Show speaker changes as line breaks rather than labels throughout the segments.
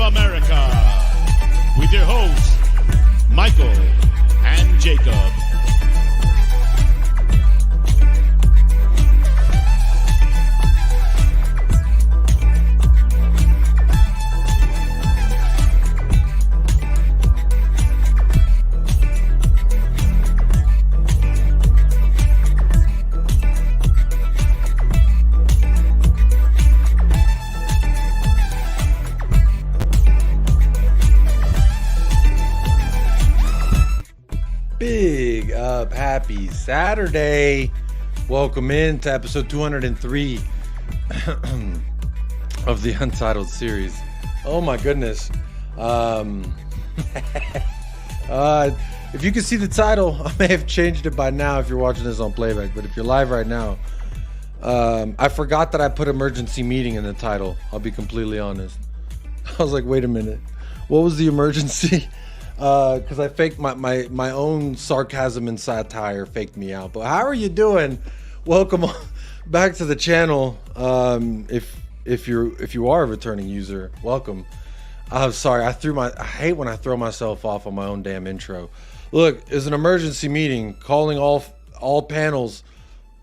America with your hosts, Michael and Jacob.
Big up, happy Saturday. Welcome in to episode 203 of the Untitled series. Oh my goodness. If you can see the title, I may have changed it by now if you're watching this on playback, but if you're live right now, I forgot that I put emergency meeting in the title. I'll be completely honest. I was like, wait a minute, what was the emergency? Because I faked my own sarcasm and satire faked me out. But how are you doing? Welcome back to the channel. If you are a returning user, welcome. I'm sorry, I hate when I throw myself off on my own damn intro. Look, it's an emergency meeting calling all panels,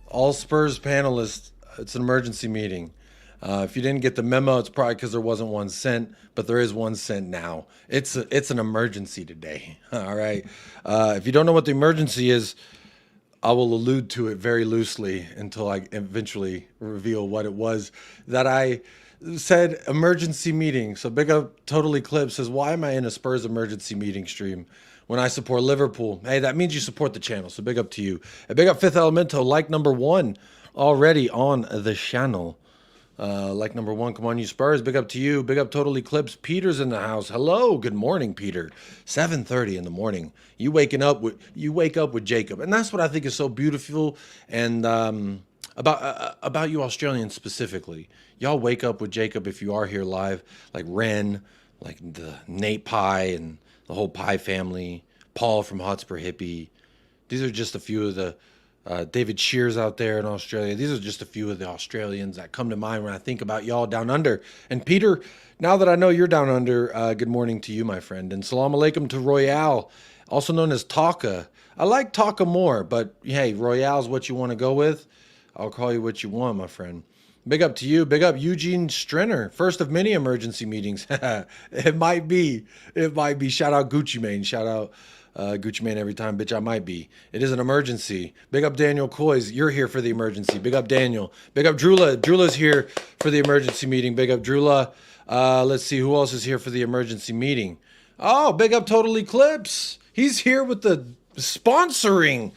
all Spurs panelists. It's an emergency meeting. If you didn't get the memo, it's probably because there wasn't 1 cent, but there is 1 cent now. It's an emergency today. All right. If you don't know what the emergency is, I will allude to it very loosely until I eventually reveal what it was that I said emergency meeting. So big up Total Eclipse says, why am I in a Spurs emergency meeting stream when I support Liverpool? Hey, that means you support the channel. So big up to you. And big up Fifth Elemento, like number 1 already on the channel. Like number 1, come on, you Spurs. Big up to you. Big up Total Eclipse. Peter's in the house. Hello, good morning, Peter. 7:30 in the morning. You wake up with Jacob, and that's what I think is so beautiful. And about you Australians specifically, y'all wake up with Jacob if you are here live. Like Ren, like the Nate Pie and the whole Pie family. Paul from Hotspur Hippie. These are just a few of the. David Shears out there in Australia. These are just a few of the Australians that come to mind when I think about y'all down under. And Peter, now that I know you're down under, good morning to you, my friend. And salam alaikum to Royale, also known as Taka. I like Taka more, but hey, Royale's what you want to go with. I'll call you what you want, my friend. Big up to you. Big up Eugene Strenner. First of many emergency meetings. It might be. Shout out Gucci Mane. Shout out Gucci Mane every time, bitch, I might be. It is an emergency. Big up Daniel Coys. You're here for the emergency. Big up Daniel. Big up Drula. Drula's here for the emergency meeting. Big up Drula. Let's see who else is here for the emergency meeting. Oh, big up Total Eclipse. He's here with the sponsoring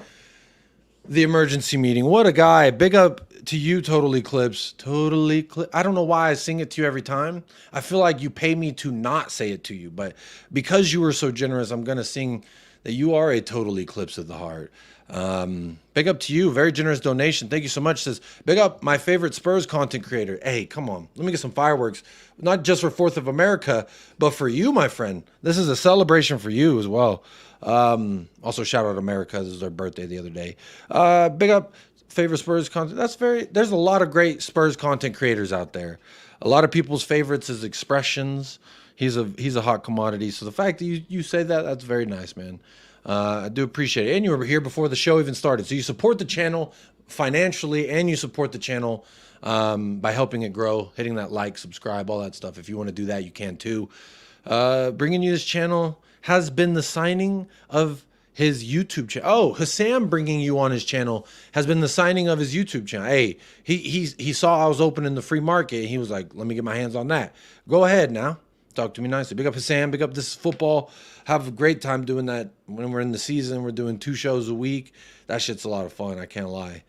the emergency meeting. What a guy. Big up to you, Total Eclipse. Total Eclipse. I don't know why I sing it to you every time. I feel like you pay me to not say it to you, but because you were so generous, I'm going to sing that you are a total eclipse of the heart. Big up to you. Very generous donation. Thank you so much. Says, big up my favorite Spurs content creator. Hey, come on. Let me get some fireworks. Not just for 4th of America, but for you, my friend. This is a celebration for you as well. Also, shout out America. This is their birthday the other day. Big up favorite Spurs content. There's a lot of great Spurs content creators out there. A lot of people's favorites is Expressions. He's a hot commodity. So the fact that you say that, that's very nice, man. I do appreciate it. And you were here before the show even started. So you support the channel financially and you support the channel by helping it grow, hitting that like, subscribe, all that stuff. If you want to do that, you can too. Bringing you this channel has been the signing of his YouTube channel. Oh, Hassam bringing you on his channel has been the signing of his YouTube channel. Hey, he saw I was opening the free market. And he was like, let me get my hands on that. Go ahead now. Talk to me nicely. Big up Hassam. Big up This Is Football. Have a great time doing that when we're in the season. We're doing 2 shows a week. That shit's a lot of fun. I can't lie.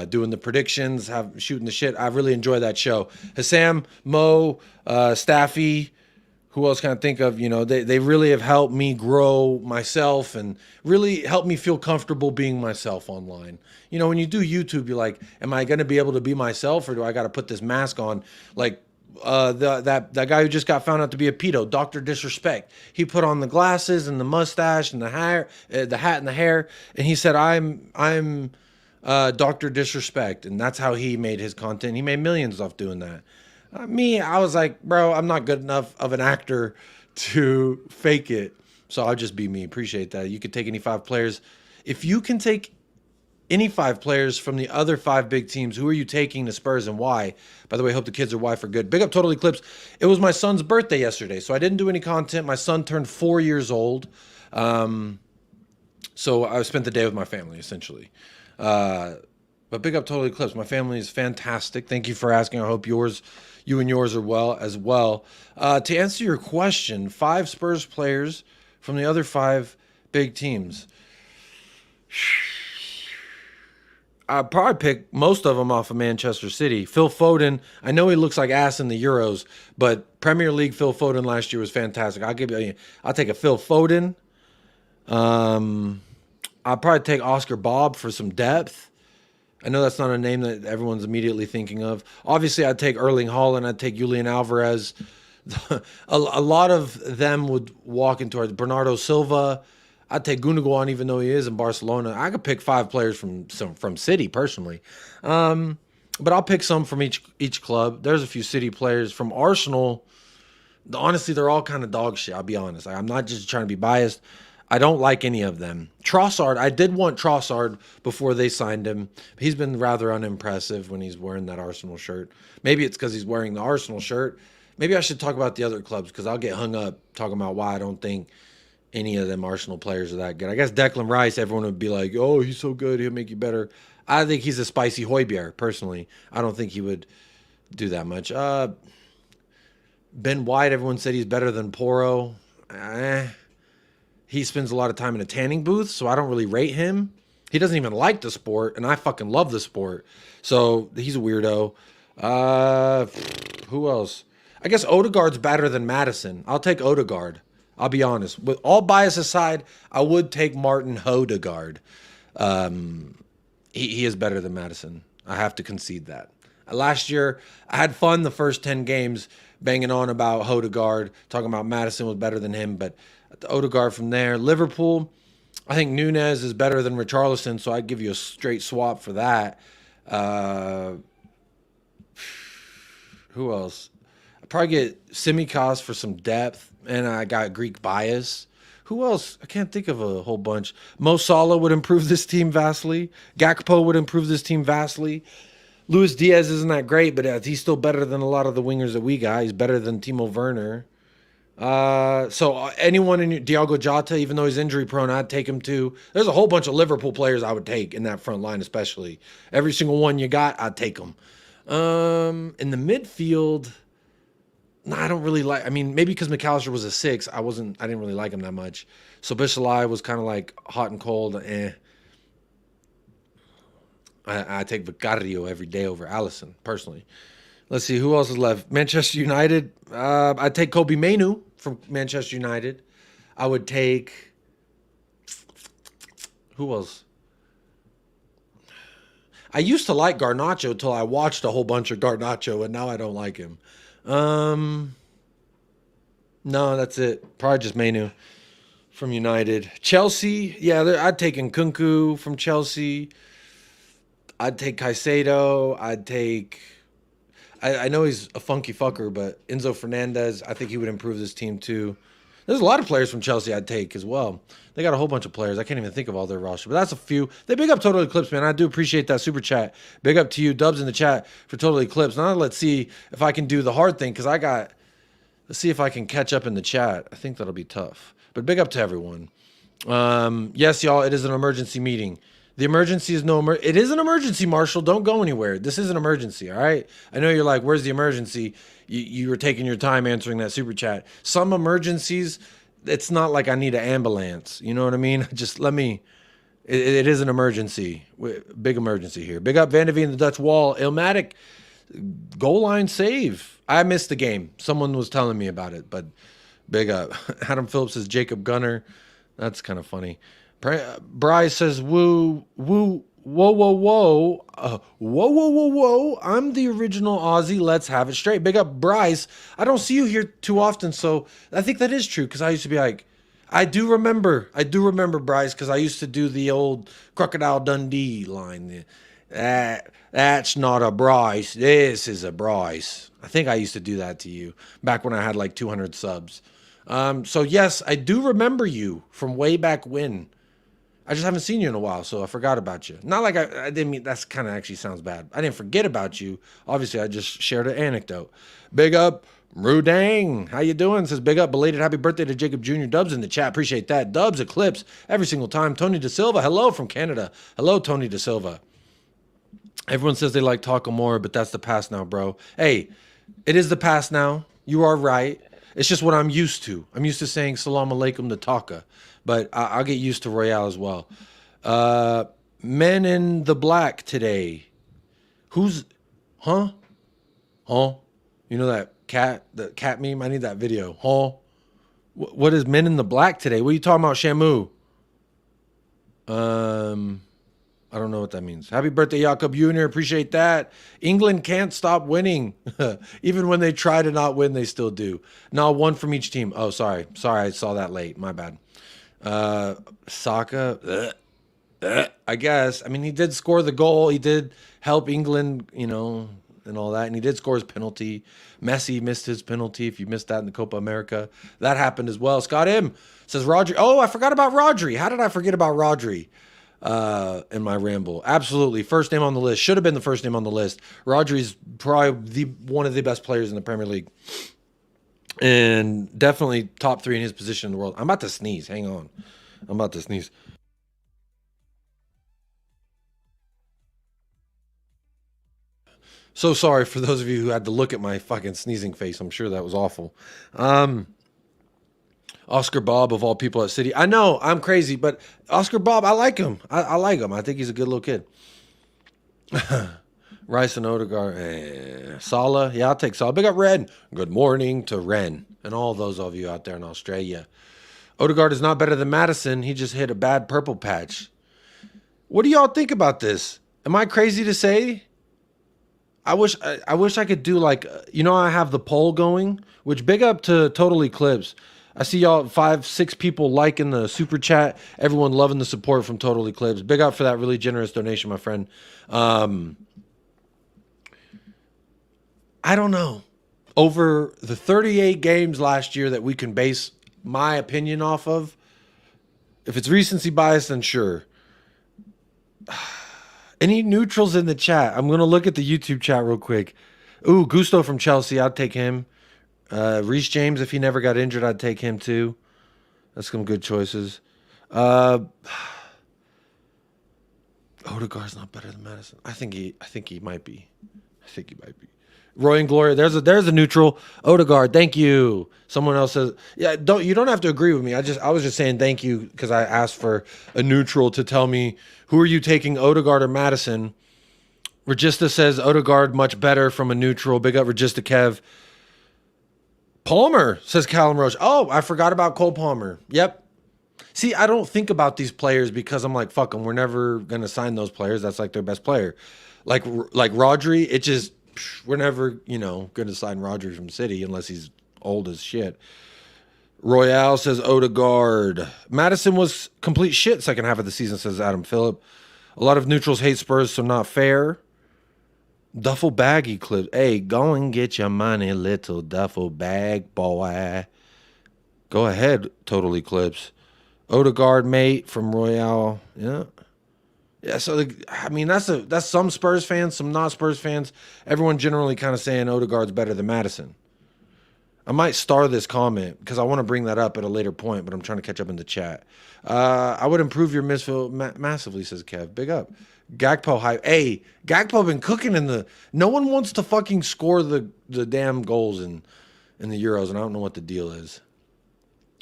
Doing the predictions, shooting the shit. I really enjoy that show. Hassam, Mo, Staffy, who else can I think of? You know, they really have helped me grow myself and really helped me feel comfortable being myself online. You know, when you do YouTube, you're like, am I going to be able to be myself or do I got to put this mask on? Like, that guy who just got found out to be a pedo, Dr. Disrespect. He put on the glasses and the mustache and the hair, the hat and the hair, and he said, "I'm Dr. Disrespect," and that's how he made his content. He made millions off doing that. Me, I was like, bro, I'm not good enough of an actor to fake it. So I'll just be me. Appreciate that. You could take any 5 players. If you can take any 5 players from the other 5 big teams, who are you taking to Spurs and why? By the way, hope the kids are Y for good. Big up Total Eclipse. It was my son's birthday yesterday, so I didn't do any content. My son turned 4 years old. So I spent the day with my family, essentially. But big up Total Eclipse. My family is fantastic. Thank you for asking. I hope you and yours are well as well. To answer your question, 5 Spurs players from the other 5 big teams. I'd probably pick most of them off of Manchester City. Phil Foden, I know he looks like ass in the Euros, but Premier League Phil Foden last year was fantastic. I'll take a Phil Foden. I'll probably take Oscar Bob for some depth. I know that's not a name that everyone's immediately thinking of. Obviously, I'd take Erling Haaland. I'd take Julian Alvarez. A lot of them would walk into our Bernardo Silva. I'd take Gundogan, even though he is in Barcelona. I could pick 5 players from City personally, but I'll pick some from each club. There's a few City players from Arsenal. Honestly, they're all kind of dog shit. I'll be honest. I'm not just trying to be biased. I don't like any of them. Trossard, I did want Trossard before they signed him. He's been rather unimpressive when he's wearing that Arsenal shirt. Maybe it's because he's wearing the Arsenal shirt. Maybe I should talk about the other clubs because I'll get hung up talking about why I don't think any of them Arsenal players are that good. I guess Declan Rice, everyone would be like, oh, he's so good, he'll make you better. I think he's a spicy Højbjerg, personally. I don't think he would do that much. Ben White, everyone said he's better than Porro. He spends a lot of time in a tanning booth, so I don't really rate him. He doesn't even like the sport, and I fucking love the sport. So he's a weirdo. Who else? I guess Odegaard's better than Madison. I'll take Odegaard. I'll be honest. With all bias aside, I would take Martin Odegaard. He is better than Madison. I have to concede that. Last year, I had fun the first 10 games banging on about Odegaard, talking about Madison was better than him, but the Odegaard from there. Liverpool, I think Nunez is better than Richarlison, so I'd give you a straight swap for that. Who else? I'd probably get Tsimikas for some depth, and I got Greek bias. Who else? I can't think of a whole bunch. Mo Salah would improve this team vastly. Gakpo would improve this team vastly. Luis Diaz isn't that great, but he's still better than a lot of the wingers that we got. He's better than Timo Werner. So anyone in Diogo Jota, even though he's injury prone, I'd take him too. There's a whole bunch of Liverpool players I would take in that front line, especially. Every single one you got, I'd take them. In the midfield, no, I don't really like. I mean, maybe because McAllister was a 6, I didn't really like him that much. So Bishalai was kind of like hot and cold. I take Vicario every day over Allison, personally. Let's see, who else is left? Manchester United. I'd take Kobe Mainoo from Manchester United. I would take... Who else? I used to like Garnacho until I watched a whole bunch of Garnacho, and now I don't like him. No, that's it. Probably just Mainoo from United. Chelsea. Yeah, I'd take Nkunku from Chelsea. I'd take Caicedo. I'd take... I know he's a funky fucker, but Enzo Fernandez, I think he would improve this team too. There's a lot of players from Chelsea I'd take as well. They got a whole bunch of players. I can't even think of all their roster, but that's a few. They big up Total Eclipse, man. I do appreciate that super chat. Big up to you, Dubs in the chat for Total Eclipse. Now let's see if I can do the hard thing because let's see if I can catch up in the chat. I think that'll be tough, but big up to everyone. Yes, y'all, it is an emergency meeting. The emergency is it is an emergency, Marshall. Don't go anywhere. This is an emergency, all right? I know you're like, where's the emergency? You were taking your time answering that super chat. Some emergencies, it's not like I need an ambulance. You know what I mean? Just it is an emergency. Big emergency here. Big up Van de Veen and the Dutch Wall. Ilmatic, goal line save. I missed the game. Someone was telling me about it, but big up. Adam Phillips says Jacob Gunner. That's kind of funny. Bryce says, whoa, whoa, whoa, whoa, whoa. I'm the original Aussie. Let's have it straight. Big up, Bryce. I don't see you here too often, so I think that is true because I used to be like, I do remember, Bryce, because I used to do the old Crocodile Dundee line. That's not a Bryce. This is a Bryce. I think I used to do that to you back when I had like 200 subs. So yes, I do remember you from way back when. I just haven't seen you in a while, so I forgot about you. Not like I didn't mean, that's kind of actually sounds bad. I didn't forget about you. Obviously, I just shared an anecdote. Big up, Rudang. How you doing? Says big up, belated happy birthday to Jacob Jr. Dubs in the chat. Appreciate that. Dubs Eclipse every single time. Tony Da Silva. Hello from Canada. Hello, Tony Da Silva. Everyone says they like Taco more, but that's the past now, bro. Hey, it is the past now. You are right. It's just what I'm used to. I'm used to saying salam alaikum to Taka. But I'll get used to Royale as well. Men in the Black today. Who's, huh? Huh? You know the cat meme? I need that video. Huh? What is Men in the Black today? What are you talking about, Shamu? I don't know what that means. Happy birthday, Jakob Jr. Appreciate that. England can't stop winning. Even when they try to not win, they still do. No, one from each team. Oh, sorry. Sorry, I saw that late. My bad. Saka, I guess. I mean, he did score the goal. He did help England, you know, and all that. And he did score his penalty. Messi missed his penalty. If you missed that in the Copa America, that happened as well. Scott M says Rodri. Oh, I forgot about Rodri. How did I forget about Rodri? In my ramble. Absolutely. First name on the list. Should have been the first name on the list. Rodri's probably one of the best players in the Premier League. And definitely top 3 in his position in the world. I'm about to sneeze. Hang on. I'm about to sneeze. So sorry for those of you who had to look at my fucking sneezing face. I'm sure that was awful. Oscar Bob, of all people at City. I know, I'm crazy, but Oscar Bob, I like him. I like him. I think he's a good little kid. Rice and Odegaard. Salah. Yeah, I'll take Salah. Big up Ren. Good morning to Ren and all those of you out there in Australia. Odegaard is not better than Madison. He just hit a bad purple patch. What do y'all think about this? Am I crazy to say? I wish I could do like, you know, I have the poll going, which big up to Total Eclipse. I see y'all 5, 6 people liking the super chat. Everyone loving the support from Total Eclipse. Big up for that really generous donation, my friend. I don't know. Over the 38 games last year that we can base my opinion off of, if it's recency bias, then sure. Any neutrals in the chat? I'm going to look at the YouTube chat real quick. Ooh, Gusto from Chelsea. I'd take him. Reece James, if he never got injured, I'd take him too. That's some good choices. Odegaard's not better than Madison. I think he might be. Roy and Gloria, there's a neutral. Odegaard, thank you. Someone else says, yeah, you don't have to agree with me. I was just saying thank you because I asked for a neutral to tell me who are you taking, Odegaard or Madison. Regista says Odegaard much better from a neutral. Big up Regista Kev. Palmer, says Callum Roach. Oh, I forgot about Cole Palmer. Yep. See, I don't think about these players because I'm like, fuck them. We're never going to sign those players. That's like their best player. Like Rodri, it just, we're never, you know, going to sign Rodri from City unless he's old as shit. Royale says Odegaard. Madison was complete shit second half of the season, says Adam Phillip. A lot of neutrals hate Spurs, so not fair. Duffel bag eclipse. Hey, go and get your money, little duffel bag boy. Go ahead, Total Eclipse. Odegaard, mate, from Royale. Yeah. Yeah, so, I mean, that's some Spurs fans, some not Spurs fans. Everyone generally kind of saying Odegaard's better than Madison. I might star this comment because I want to bring that up at a later point, but I'm trying to catch up in the chat. I would improve your midfield massively, says Kev. Big up. Gakpo hype. Hey, Gakpo been cooking in the... No one wants to fucking score the damn goals in the Euros, and I don't know what the deal is.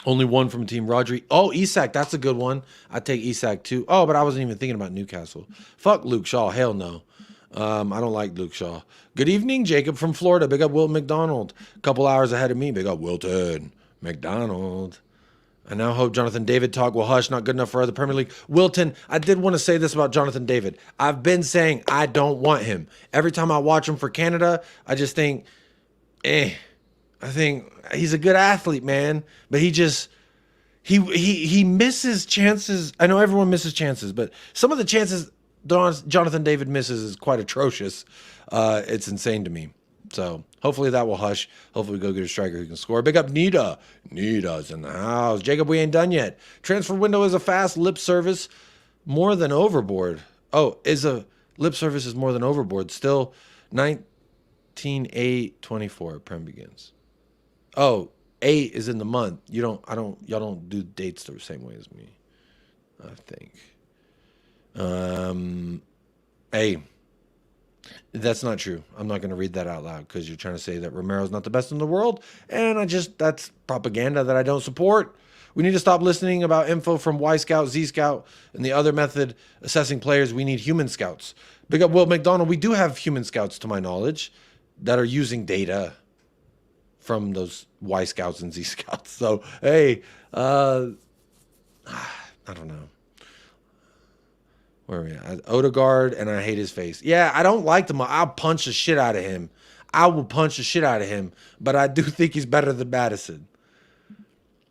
Only one from Team Rodri. Oh, Isak, that's a good one. I'd take Isak too. Oh, but I wasn't even thinking about Newcastle. Fuck Luke Shaw. Hell no. I don't like Luke Shaw. Good evening, Jacob from Florida. Big up Wilton McDonald. A couple hours ahead of me. Big up Wilton McDonald. I now hope Jonathan David talk will hush. Not good enough for other Premier League. Wilton, I did want to say this about Jonathan David. I've been saying I don't want him. Every time I watch him for Canada, I just think, I think he's a good athlete, man. But he just, he misses chances. I know everyone misses chances, but some of the chances Jonathan David misses is quite atrocious. It's insane to me. So Hopefully that will hush. Hopefully we go get a striker who can score. Big up Nita. Nita's in the house. Jacob, we ain't done yet. Transfer window is a fast lip service more than overboard. Oh, is a lip service is more than overboard. Still 19/8/24 Prem begins. Oh, 8 is in the month. Y'all don't do dates the same way as me, I think. Hey, that's not true. I'm not going to read that out loud because you're trying to say that Romero's not the best in the world. And that's propaganda that I don't support. We need to stop listening about info from Y Scout, Z Scout, and the other method assessing players. We need human scouts. Big up Will McDonald. We do have human scouts, to my knowledge, that are using data from those Y Scouts and Z Scouts. So, hey, I don't know. Where are we at? Odegaard, and I hate his face. Yeah, I don't like him. I'll punch the shit out of him. I will punch the shit out of him. But I do think he's better than Madison.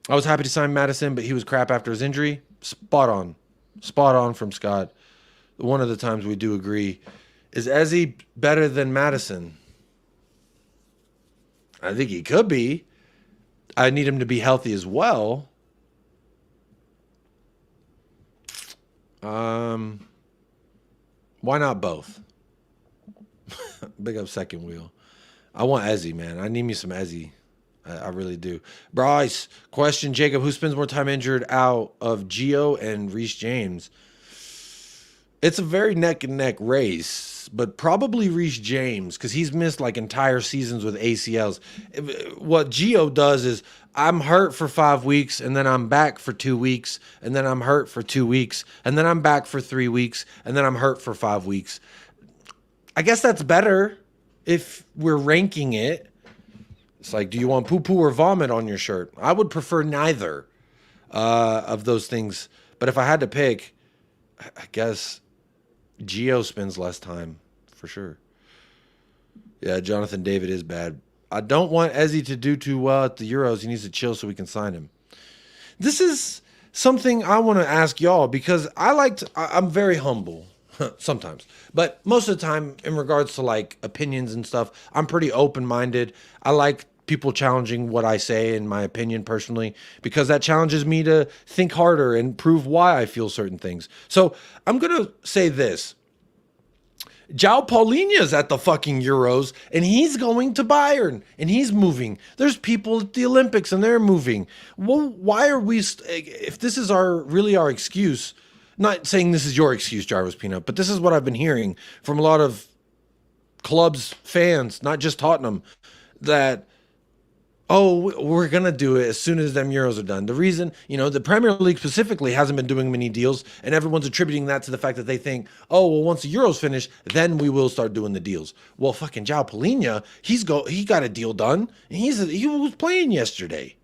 I was happy to sign Madison, but he was crap after his injury. Spot on. Spot on from Scott. One of the times we do agree. Is Ezzy better than Madison? I think he could be. I need him to be healthy as well. Why not both? Big up second wheel. I want Ezzy, man. I need me some Ezzy. I really do. Bryce, question, Jacob, who spends more time injured out of Gio and Reece James? It's a very neck and neck race, but probably Reece James because he's missed like entire seasons with ACLs. What Gio does is I'm hurt for 5 weeks and then I'm back for 2 weeks and then I'm hurt for 2 weeks and then I'm back for 3 weeks and then I'm hurt for 5 weeks. I guess that's better if we're ranking it. It's like, do you want poo-poo or vomit on your shirt? I would prefer neither of those things. But if I had to pick, I guess Gio spends less time for sure. Yeah, Jonathan David is bad. I don't want Ezzy to do too well at the Euros. He needs to chill so we can sign him. This is something I want to ask y'all because I'm very humble sometimes. But most of the time in regards to like opinions and stuff, I'm pretty open-minded. I like people challenging what I say in my opinion personally because that challenges me to think harder and prove why I feel certain things. So I'm going to say this. João Paulinho's at the fucking Euros and he's going to Bayern and he's moving. There's people at the Olympics and they're moving. Well, why are we, if this is really our excuse, not saying this is your excuse, Jarvis Peanut, but this is what I've been hearing from a lot of clubs, fans, not just Tottenham, that, oh, we're going to do it as soon as them Euros are done. The reason, the Premier League specifically hasn't been doing many deals, and everyone's attributing that to the fact that they think, oh, well, once the Euros finish, then we will start doing the deals. Well, fucking João Paulinho, he got a deal done, and he was playing yesterday.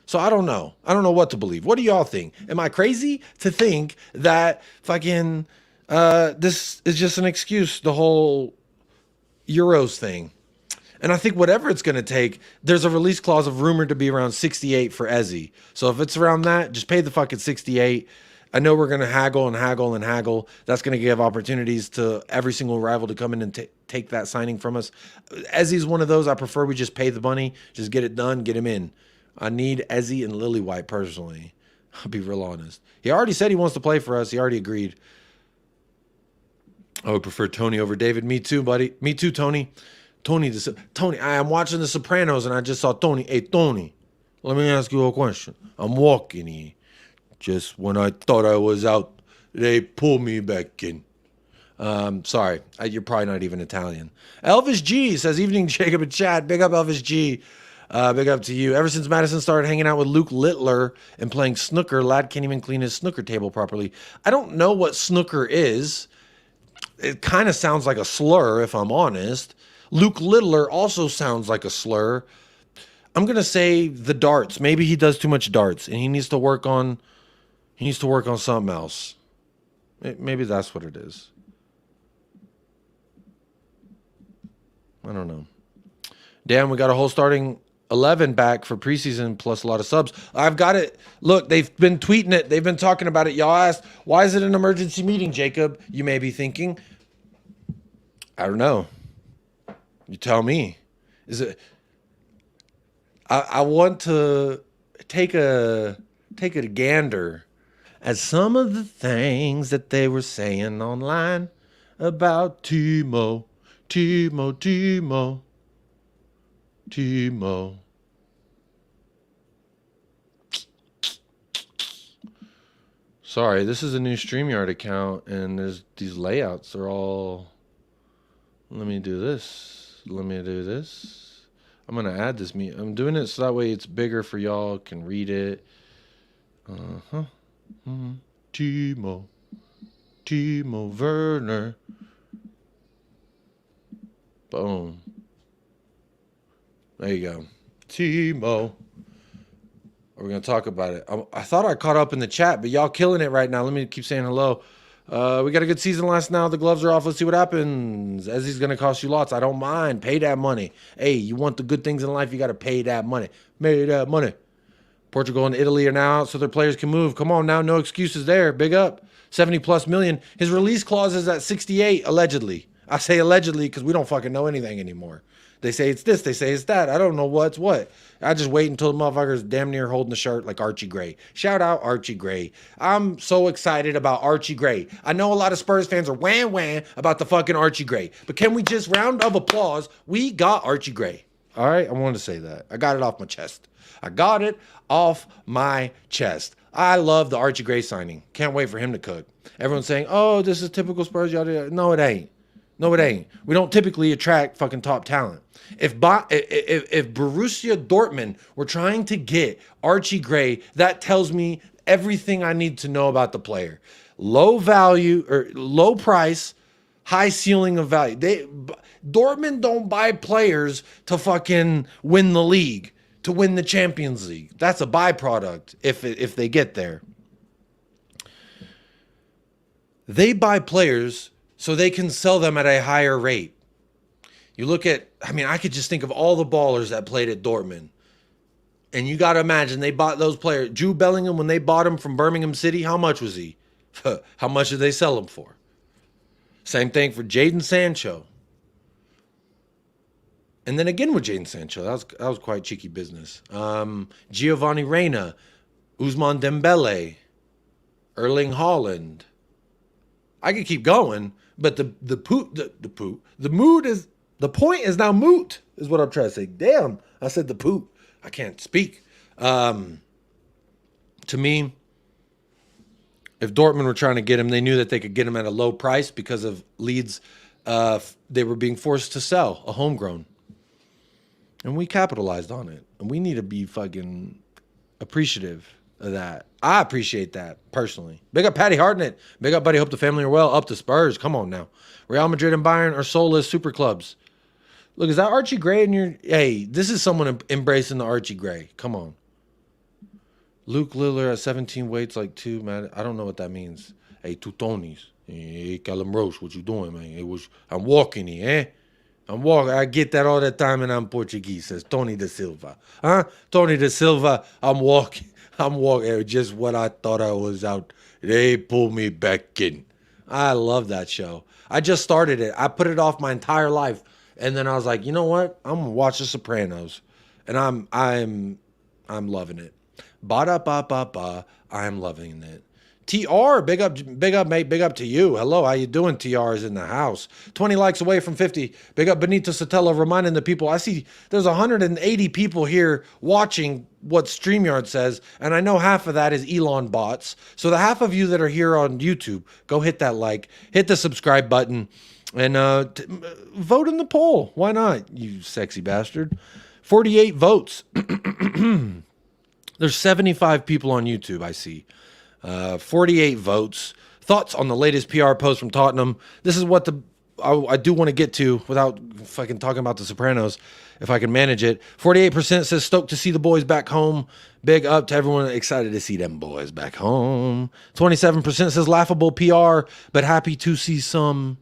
So I don't know. I don't know what to believe. What do y'all think? Am I crazy to think that fucking this is just an excuse, the whole Euros thing? And I think whatever it's going to take, there's a release clause of rumored to be around 68 for Ezzy. So if it's around that, just pay the fucking 68. I know we're going to haggle and haggle and haggle. That's going to give opportunities to every single rival to come in and take that signing from us. Ezzy's one of those. I prefer we just pay the money, just get it done, get him in. I need Ezzy and Lillywhite personally. I'll be real honest. He already said he wants to play for us. He already agreed. I would prefer Tony over David. Me too, buddy. Me too, Tony. Tony, I am watching The Sopranos and I just saw Tony. Hey, Tony, let me ask you a question. I'm walking here. Just when I thought I was out, they pulled me back in. Sorry, you're probably not even Italian. Elvis G says, evening, Jacob and Chad. Big up, Elvis G. Big up to you. Ever since Madison started hanging out with Luke Littler and playing snooker, lad can't even clean his snooker table properly. I don't know what snooker is. It kind of sounds like a slur, if I'm honest. Luke Littler also sounds like a slur. I'm going to say the darts. Maybe he does too much darts and he needs to work on something else. Maybe that's what it is. I don't know. Damn, we got a whole starting 11 back for preseason plus a lot of subs. I've got it. Look, they've been tweeting it. They've been talking about it. Y'all asked, why is it an emergency meeting, Jacob? You may be thinking. I don't know. You tell me. Is it? I want to take a gander at some of the things that they were saying online about Timo. Sorry, this is a new StreamYard account, and there's these layouts are all. Let me do this. I'm going to add this. I'm doing it so that way it's bigger for y'all, can read it. Timo Werner. Boom. There you go. Timo. We're going to talk about it. I thought I caught up in the chat, but y'all killing it right now. Let me keep saying hello. We got a good season last now. The gloves are off. Let's see what happens. Ezzy's going to cost you lots. I don't mind. Pay that money. Hey, you want the good things in life, you got to pay that money. Pay that money. Portugal and Italy are now out so their players can move. Come on now. No excuses there. Big up. 70+ million. His release clause is at 68, allegedly. I say allegedly because we don't fucking know anything anymore. They say it's this. They say it's that. I don't know what's what. I just wait until the motherfucker's damn near holding the shirt like Archie Gray. Shout out Archie Gray. I'm so excited about Archie Gray. I know a lot of Spurs fans are wham about the fucking Archie Gray. But can we just round of applause? We got Archie Gray. All right? I wanted to say that. I got it off my chest. I love the Archie Gray signing. Can't wait for him to cook. Everyone's saying, oh, this is typical Spurs. No, it ain't. We don't typically attract fucking top talent. If Borussia Dortmund were trying to get Archie Gray, that tells me everything I need to know about the player. Low value or low price, high ceiling of value. Dortmund don't buy players to fucking win the league, to win the Champions League. That's a byproduct if they get there. They buy players so they can sell them at a higher rate. You look at, I could just think of all the ballers that played at Dortmund. And you got to imagine they bought those players. Jude Bellingham, when they bought him from Birmingham City, how much was he? How much did they sell him for? Same thing for Jadon Sancho. And then again with Jadon Sancho, that was quite cheeky business. Giovanni Reina, Ousmane Dembele, Erling Haaland. I could keep going, but the point is now moot, is what I'm trying to say. Damn, I said the poot. I can't speak. To me, if Dortmund were trying to get him, they knew that they could get him at a low price because of Leeds. They were being forced to sell a homegrown. And we capitalized on it. And we need to be fucking appreciative of that. I appreciate that, personally. Big up Patty Hartnett. Big up, buddy. Hope the family are well. Up to Spurs. Come on now. Real Madrid and Bayern are soulless super clubs. Look, is that Archie Gray in your... Hey, this is someone embracing the Archie Gray. Come on. Luke Lillard at 17 weights like 2, man. I don't know what that means. Hey, 2 Tonys. Hey, Callum Roche, what you doing, man? I'm walking here, I'm walking. I get that all the time, and I'm Portuguese, says Tony da Silva. Huh? Tony da Silva, I'm walking. Just what I thought I was out. They pulled me back in. I love that show. I just started it. I put it off my entire life. And then I was like, you know what? I'm going to watch The Sopranos. And I'm loving it. Ba-da-ba-ba-ba. I'm loving it. TR, big up, mate. Big up to you. Hello, how you doing? TR is in the house. 20 likes away from 50. Big up Benito Sotelo, reminding the people. I see there's 180 people here watching what StreamYard says, and I know half of that is Elon bots. So the half of you that are here on YouTube, go hit that like, hit the subscribe button, and vote in the poll. Why not, you sexy bastard? 48 votes. There's 75 people on YouTube, I see. 48 votes. Thoughts on the latest PR post from Tottenham. This is what I do want to get to without fucking talking about The Sopranos, if I can manage it. 48% says stoked to see the boys back home. Big up to everyone excited to see them boys back home. 27% says laughable PR, but happy to see some.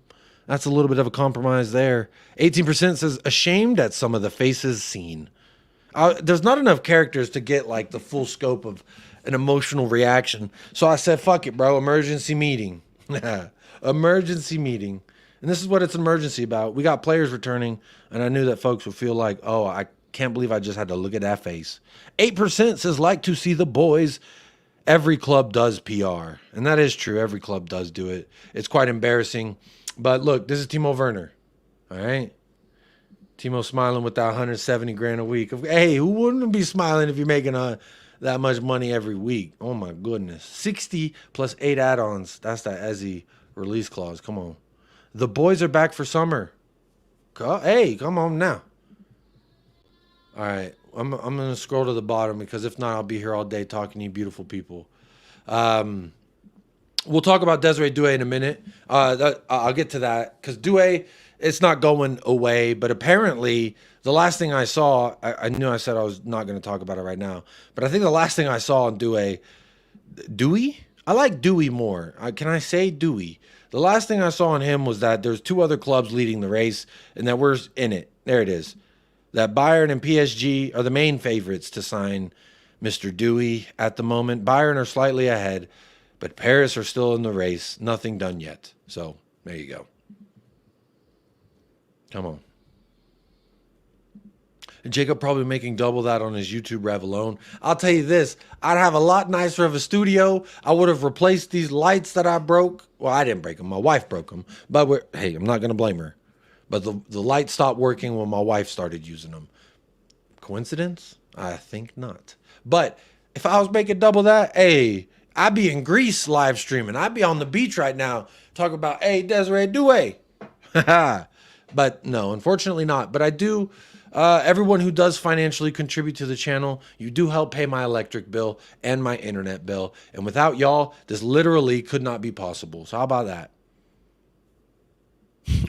That's a little bit of a compromise there. 18% says ashamed at some of the faces seen. There's not enough characters to get like the full scope of an emotional reaction. So I said, fuck it, bro. Emergency meeting. Emergency meeting. And this is what it's an emergency about. We got players returning, and I knew that folks would feel like, oh, I can't believe I just had to look at that face. 8% says, like to see the boys. Every club does PR. And that is true. Every club does do it. It's quite embarrassing. But look, this is Timo Werner. All right? Timo smiling with that 170 grand a week. Hey, who wouldn't be smiling if you're making that much money every week? Oh, my goodness. 60 plus 8 add-ons. That's that Ezzy release clause. Come on. The boys are back for summer. Hey, come on now. All right. I'm going to scroll to the bottom because if not, I'll be here all day talking to you beautiful people. We'll talk about Desiree Doue in a minute. I'll get to that because Doue, it's not going away. But apparently, the last thing I saw, I knew I said I was not going to talk about it right now. But I think the last thing I saw on Doue, I like Doue more. Can I say Doue? The last thing I saw on him was that there's 2 other clubs leading the race and that we're in it. There it is. That Bayern and PSG are the main favorites to sign Mr. Doue at the moment. Bayern are slightly ahead, but Paris are still in the race. Nothing done yet. So, there you go. Come on. And Jacob probably making double that on his YouTube rev alone. I'll tell you this. I'd have a lot nicer of a studio. I would have replaced these lights that I broke. Well, I didn't break them. My wife broke them. But hey, I'm not going to blame her. But the light stopped working when my wife started using them. Coincidence? I think not. But if I was making double that, hey, I'd be in Greece live streaming. I'd be on the beach right now talking about, hey, Desiree Doue. But no, unfortunately not. But I do, everyone who does financially contribute to the channel, you do help pay my electric bill and my internet bill. And without y'all, this literally could not be possible. So how about that?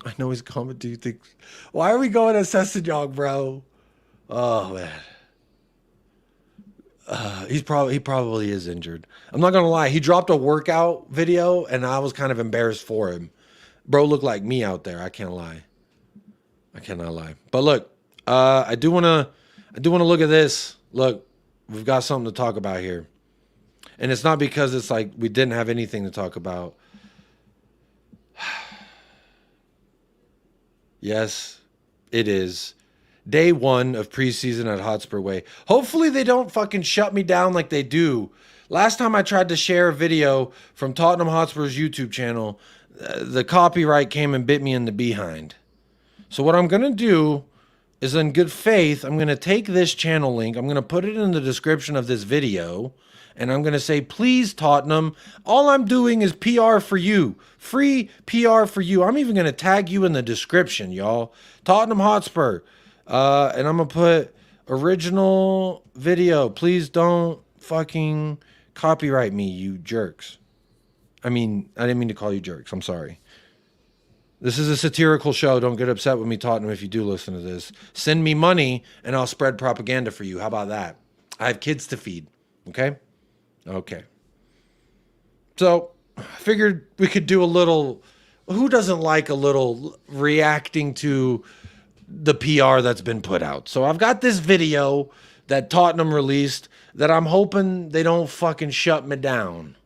I know he's coming. Do you think? Why are we going to Sessegnon, bro? Oh man, he probably is injured. I'm not gonna lie. He dropped a workout video, and I was kind of embarrassed for him. Bro looked like me out there. I can't lie. I cannot lie. But look, I do wanna look at this. Look, we've got something to talk about here, and it's not because it's like we didn't have anything to talk about. Yes, it is. Day 1 of preseason at Hotspur Way. Hopefully they don't fucking shut me down like they do. Last time I tried to share a video from Tottenham Hotspur's YouTube channel, the copyright came and bit me in the behind. So what I'm going to do is, in good faith, I'm going to take this channel link. I'm going to put it in the description of this video. And I'm going to say, please, Tottenham, all I'm doing is PR for you. Free PR for you. I'm even going to tag you in the description, y'all. Tottenham Hotspur. And I'm going to put original video. Please don't fucking copyright me, you jerks. I mean, I didn't mean to call you jerks. I'm sorry. This is a satirical show. Don't get upset with me, Tottenham, if you do listen to this. Send me money, and I'll spread propaganda for you. How about that? I have kids to feed. Okay? Okay. So, I figured we could do a little... Who doesn't like a little reacting to the PR that's been put out? So, I've got this video that Tottenham released that I'm hoping they don't fucking shut me down.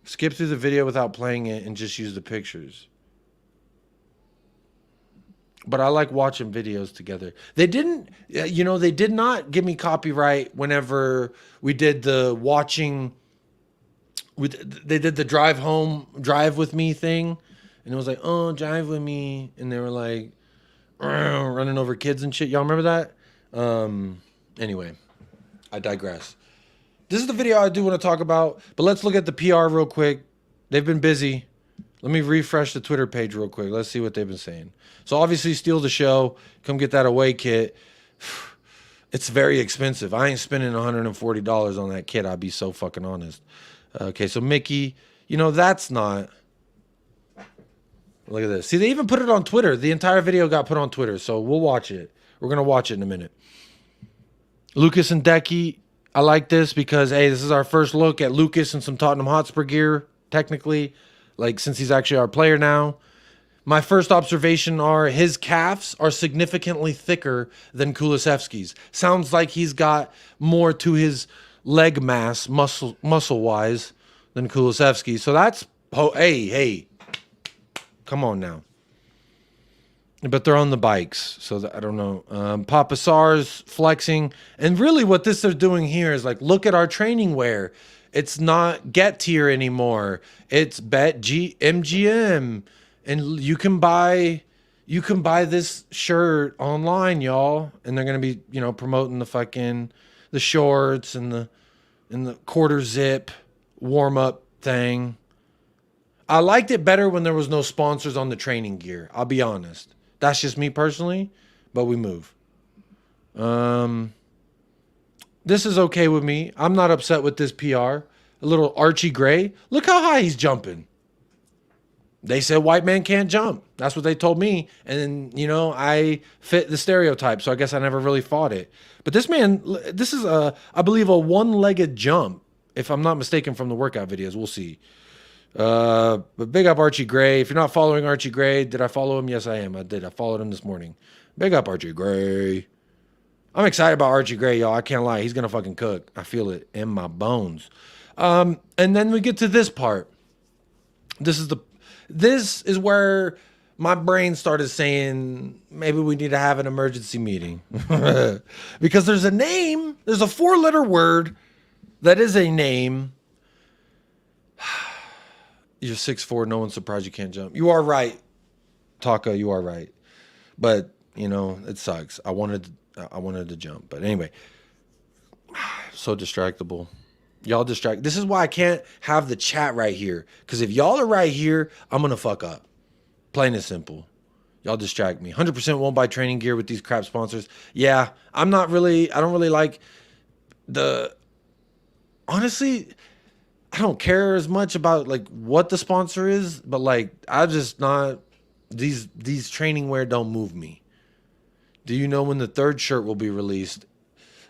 Skip through the video without playing it and just use the pictures. But I like watching videos together. They didn't, you know, they did not give me copyright whenever we did the watching, they did the drive with me thing. And it was like, oh, drive with me. And they were like, running over kids and shit. Y'all remember that? Anyway, I digress. This is the video I do want to talk about, but let's look at the PR real quick. They've been busy. Let me refresh the Twitter page real quick. Let's see what they've been saying. So obviously, steal the show. Come get that away kit. It's very expensive. I ain't spending $140 on that kit. I'll be so fucking honest. Okay, so Mickey, you know, that's not... Look at this. See, they even put it on Twitter. The entire video got put on Twitter, so we'll watch it. We're going to watch it in a minute. Lucas and Decky, I like this because, hey, this is our first look at Lucas and some Tottenham Hotspur gear, technically, like since he's actually our player now. My first observation are his calves are significantly thicker than Kulusevski's. Sounds like he's got more to his leg mass, muscle-wise, than Kulusevski. So that's, hey, Come on now. But they're on the bikes, so I don't know. Papa Sar's flexing. And really what this they're doing here is like, look at our training wear. It's not Get Tier anymore. It's MGM. And you can buy this shirt online, y'all. And they're going to be, promoting the shorts and the quarter zip warm-up thing. I liked it better when there was no sponsors on the training gear. I'll be honest. That's just me personally, but we move. This is okay with me. I'm not upset with this PR. A little Archie Gray. Look how high he's jumping. They said white man can't jump. That's what they told me. And then, I fit the stereotype, so I guess I never really fought it. But this man, this is, I believe, a one-legged jump, if I'm not mistaken from the workout videos. We'll see. But big up Archie Gray. If you're not following Archie Gray, did I follow him? Yes, I am. I did. I followed him this morning. Big up Archie Gray. I'm excited about Archie Gray, y'all. I can't lie. He's going to fucking cook. I feel it in my bones. And then we get to this part. This is where my brain started saying, maybe we need to have an emergency meeting. Because there's a name. There's a 4-letter word that is a name. You're 6'4", no one's surprised you can't jump. You are right, Taka, you are right. But, it sucks. I wanted to jump. But anyway, so distractible. Y'all distract. This is why I can't have the chat right here. Because if y'all are right here, I'm going to fuck up. Plain and simple. Y'all distract me. 100% won't buy training gear with these crap sponsors. Yeah, I don't really like honestly, I don't care as much about what the sponsor is, but I just not, these training wear don't move me. Do you know when the 3rd shirt will be released?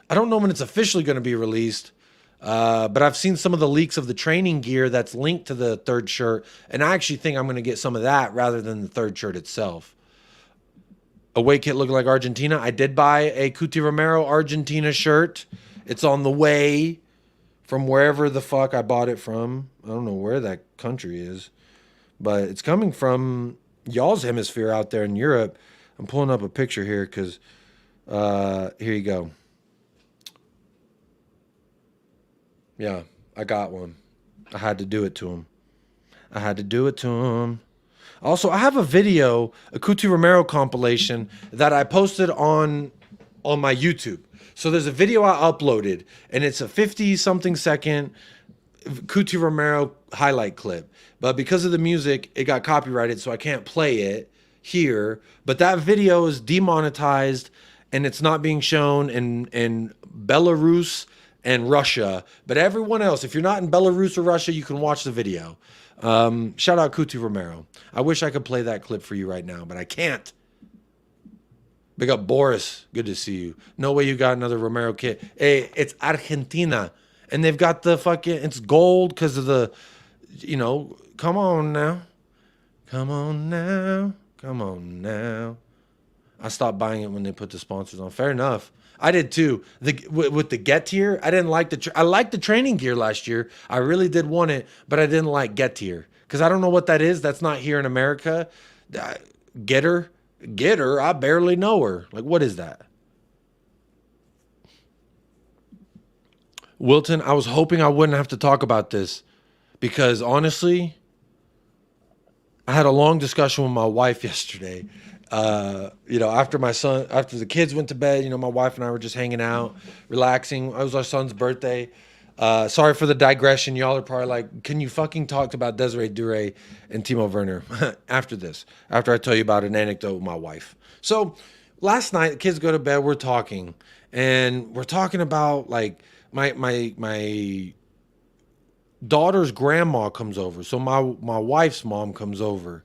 I don't know when it's officially going to be released, but I've seen some of the leaks of the training gear that's linked to the 3rd shirt, and I actually think I'm going to get some of that rather than the 3rd shirt itself. Away kit looking like Argentina. I did buy a Cuti Romero Argentina shirt. It's on the way. From wherever the fuck I bought it from. I don't know where that country is. But it's coming from y'all's hemisphere out there in Europe. I'm pulling up a picture here because here you go. Yeah, I got one. I had to do it to him. Also, I have a video, a Cuti Romero compilation that I posted on my YouTube. So there's a video I uploaded, and it's a 50-something second Cuti Romero highlight clip. But because of the music, it got copyrighted, so I can't play it here. But that video is demonetized, and it's not being shown in Belarus and Russia. But everyone else, if you're not in Belarus or Russia, you can watch the video. Shout out Cuti Romero. I wish I could play that clip for you right now, but I can't. Big up Boris. Good to see you. No way you got another Romero kit. Hey, it's Argentina. And they've got the it's gold because of the, come on now. Come on now. I stopped buying it when they put the sponsors on. Fair enough. I did too. With the Get Tier, I didn't like I liked the training gear last year. I really did want it, but I didn't like Get Tier. Because I don't know what that is. That's not here in America. Get her, I barely know her. What is that? Wilton, I was hoping I wouldn't have to talk about this because honestly, I had a long discussion with my wife yesterday. After the kids went to bed, my wife and I were just hanging out, relaxing. It was our son's birthday. Sorry for the digression. Y'all are probably like, can you fucking talk about Desiree Doue and Timo Werner after I tell you about an anecdote with my wife. So last night, the kids go to bed, we're talking, and we're talking about my daughter's grandma comes over. So my wife's mom comes over,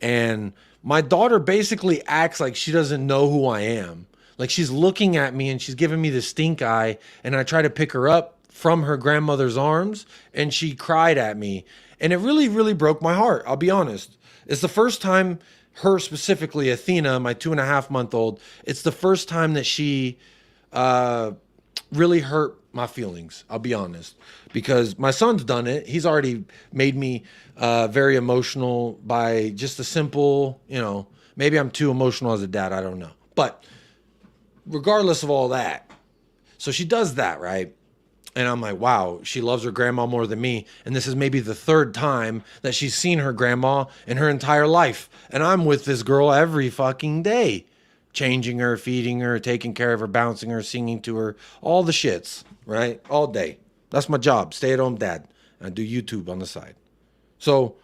and my daughter basically acts like she doesn't know who I am. She's looking at me and she's giving me the stink eye, and I try to pick her up from her grandmother's arms, and she cried at me. And it really, really broke my heart. I'll be honest. It's the first time her specifically, Athena, my 2.5-month-old, it's the first time that she really hurt my feelings. I'll be honest, because my son's done it. He's already made me very emotional by just a simple, maybe I'm too emotional as a dad. I don't know. But regardless of all that, so she does that, right? And I'm like, wow, she loves her grandma more than me. And this is maybe the third time that she's seen her grandma in her entire life. And I'm with this girl every fucking day, changing her, feeding her, taking care of her, bouncing her, singing to her, all the shits, right? All day. That's my job, stay-at-home dad. I do YouTube on the side. So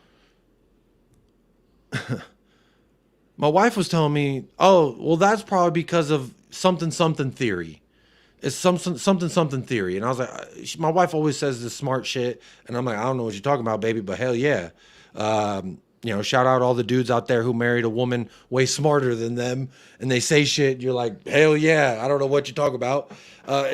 my wife was telling me, oh, well, that's probably because of something theory. It's something theory. And I was like, my wife always says this smart shit. And I'm like, I don't know what you're talking about, baby, but hell yeah. Shout out all the dudes out there who married a woman way smarter than them. And they say shit. You're like, hell yeah. I don't know what you're talking about.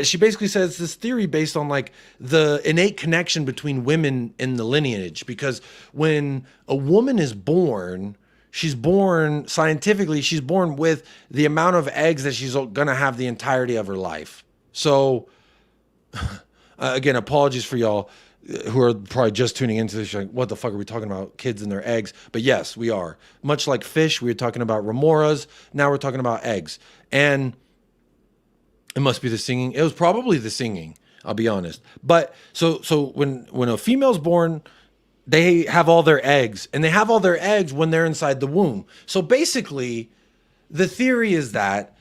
She basically says this theory based on like the innate connection between women in the lineage. Because when a woman is born, she's born scientifically, she's born with the amount of eggs that she's going to have the entirety of her life. So, again, apologies for y'all who are probably just tuning into this. Like, what the fuck are we talking about? Kids and their eggs. But yes, we are. Much like fish, we were talking about remoras. Now we're talking about eggs. And it must be the singing. It was probably the singing, I'll be honest. But so when a female's born, they have all their eggs. And they have all their eggs when they're inside the womb. So basically, the theory is that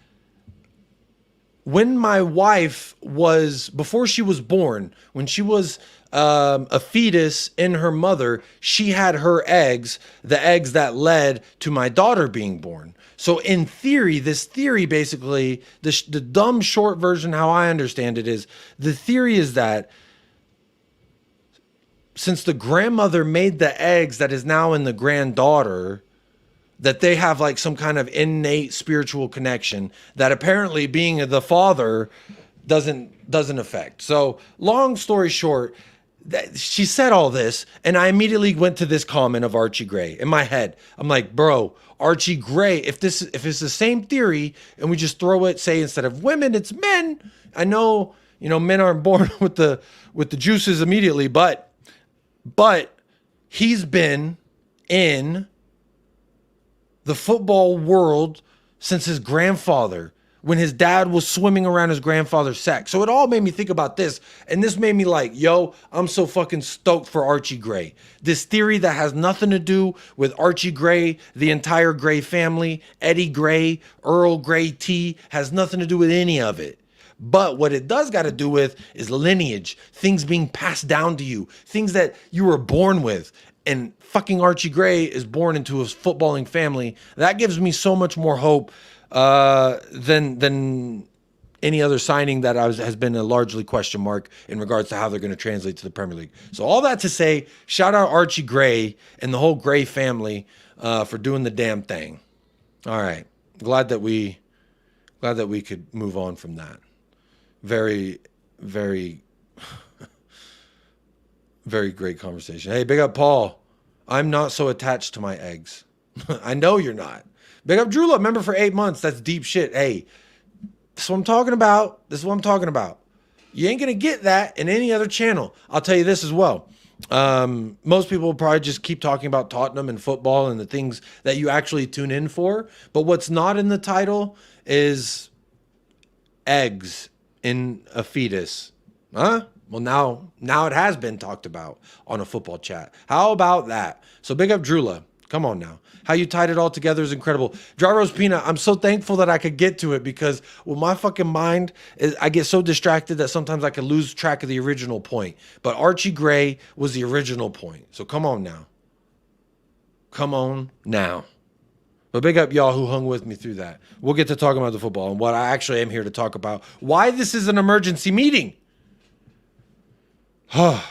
when my wife was, before she was born, when she was a fetus in her mother, she had her eggs, the eggs that led to my daughter being born. So in theory, this theory basically, the dumb short version, how I understand it is, the theory is that since the grandmother made the eggs that is now in the granddaughter, that they have like some kind of innate spiritual connection that apparently being the father doesn't affect. So long story short, she said all this, and I immediately went to this comment of Archie Gray in my head. I'm like, bro, Archie Gray, if it's the same theory and we just throw it, say instead of women, it's men. I know, men aren't born with the juices immediately, but he's been in the football world since his grandfather, when his dad was swimming around his grandfather's sack. So it all made me think about this. And this made me like, yo, I'm so fucking stoked for Archie Gray. This theory that has nothing to do with Archie Gray, the entire Gray family, Eddie Gray, Earl Gray T, has nothing to do with any of it. But what it does got to do with is lineage, things being passed down to you, things that you were born with. And fucking Archie Gray is born into a footballing family. That gives me so much more hope than any other signing that has been a largely question mark in regards to how they're going to translate to the Premier League. So all that to say, shout out Archie Gray and the whole Gray family for doing the damn thing. All right, glad that we could move on from that. Very, very. Very great conversation. Hey, big up Paul. I'm not so attached to my eggs. I know you're not. Big up Drew Love, member for 8 months. That's deep shit. Hey, this is what I'm talking about. You ain't going to get that in any other channel. I'll tell you this as well. Most people will probably just keep talking about Tottenham and football and the things that you actually tune in for. But what's not in the title is eggs in a fetus. Huh? Well, now it has been talked about on a football chat. How about that? So big up Drula. Come on now. How you tied it all together is incredible. Dry Roast Peanut, I'm so thankful that I could get to it because with my fucking mind, I get so distracted that sometimes I could lose track of the original point. But Archie Gray was the original point. So come on now. Come on now. But big up y'all who hung with me through that. We'll get to talking about the football and what I actually am here to talk about. Why this is an emergency meeting. But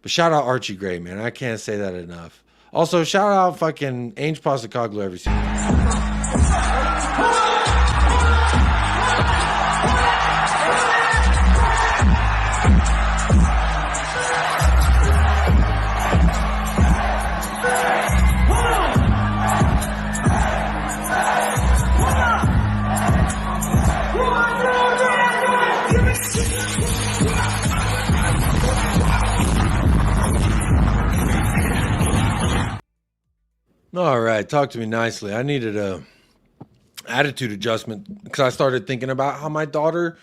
shout out Archie Gray, man. I can't say that enough. Also, shout out fucking Ainge Postecoglou every single time. right, talk to me nicely. I needed a attitude adjustment because I started thinking about how my daughter,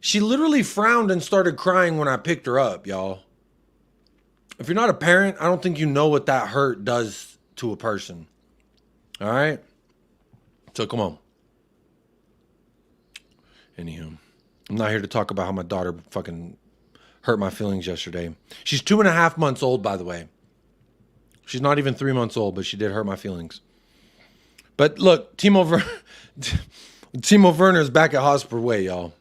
she literally frowned and started crying when I picked her up, y'all. If you're not a parent, I don't think you know what that hurt does to a person. All right? So come on. Anywho, I'm not here to talk about how my daughter fucking hurt my feelings yesterday. She's 2.5 months old, by the way. She's not even 3 months old, but she did hurt my feelings. But look, Timo Werner is back at Hotspur Way, y'all.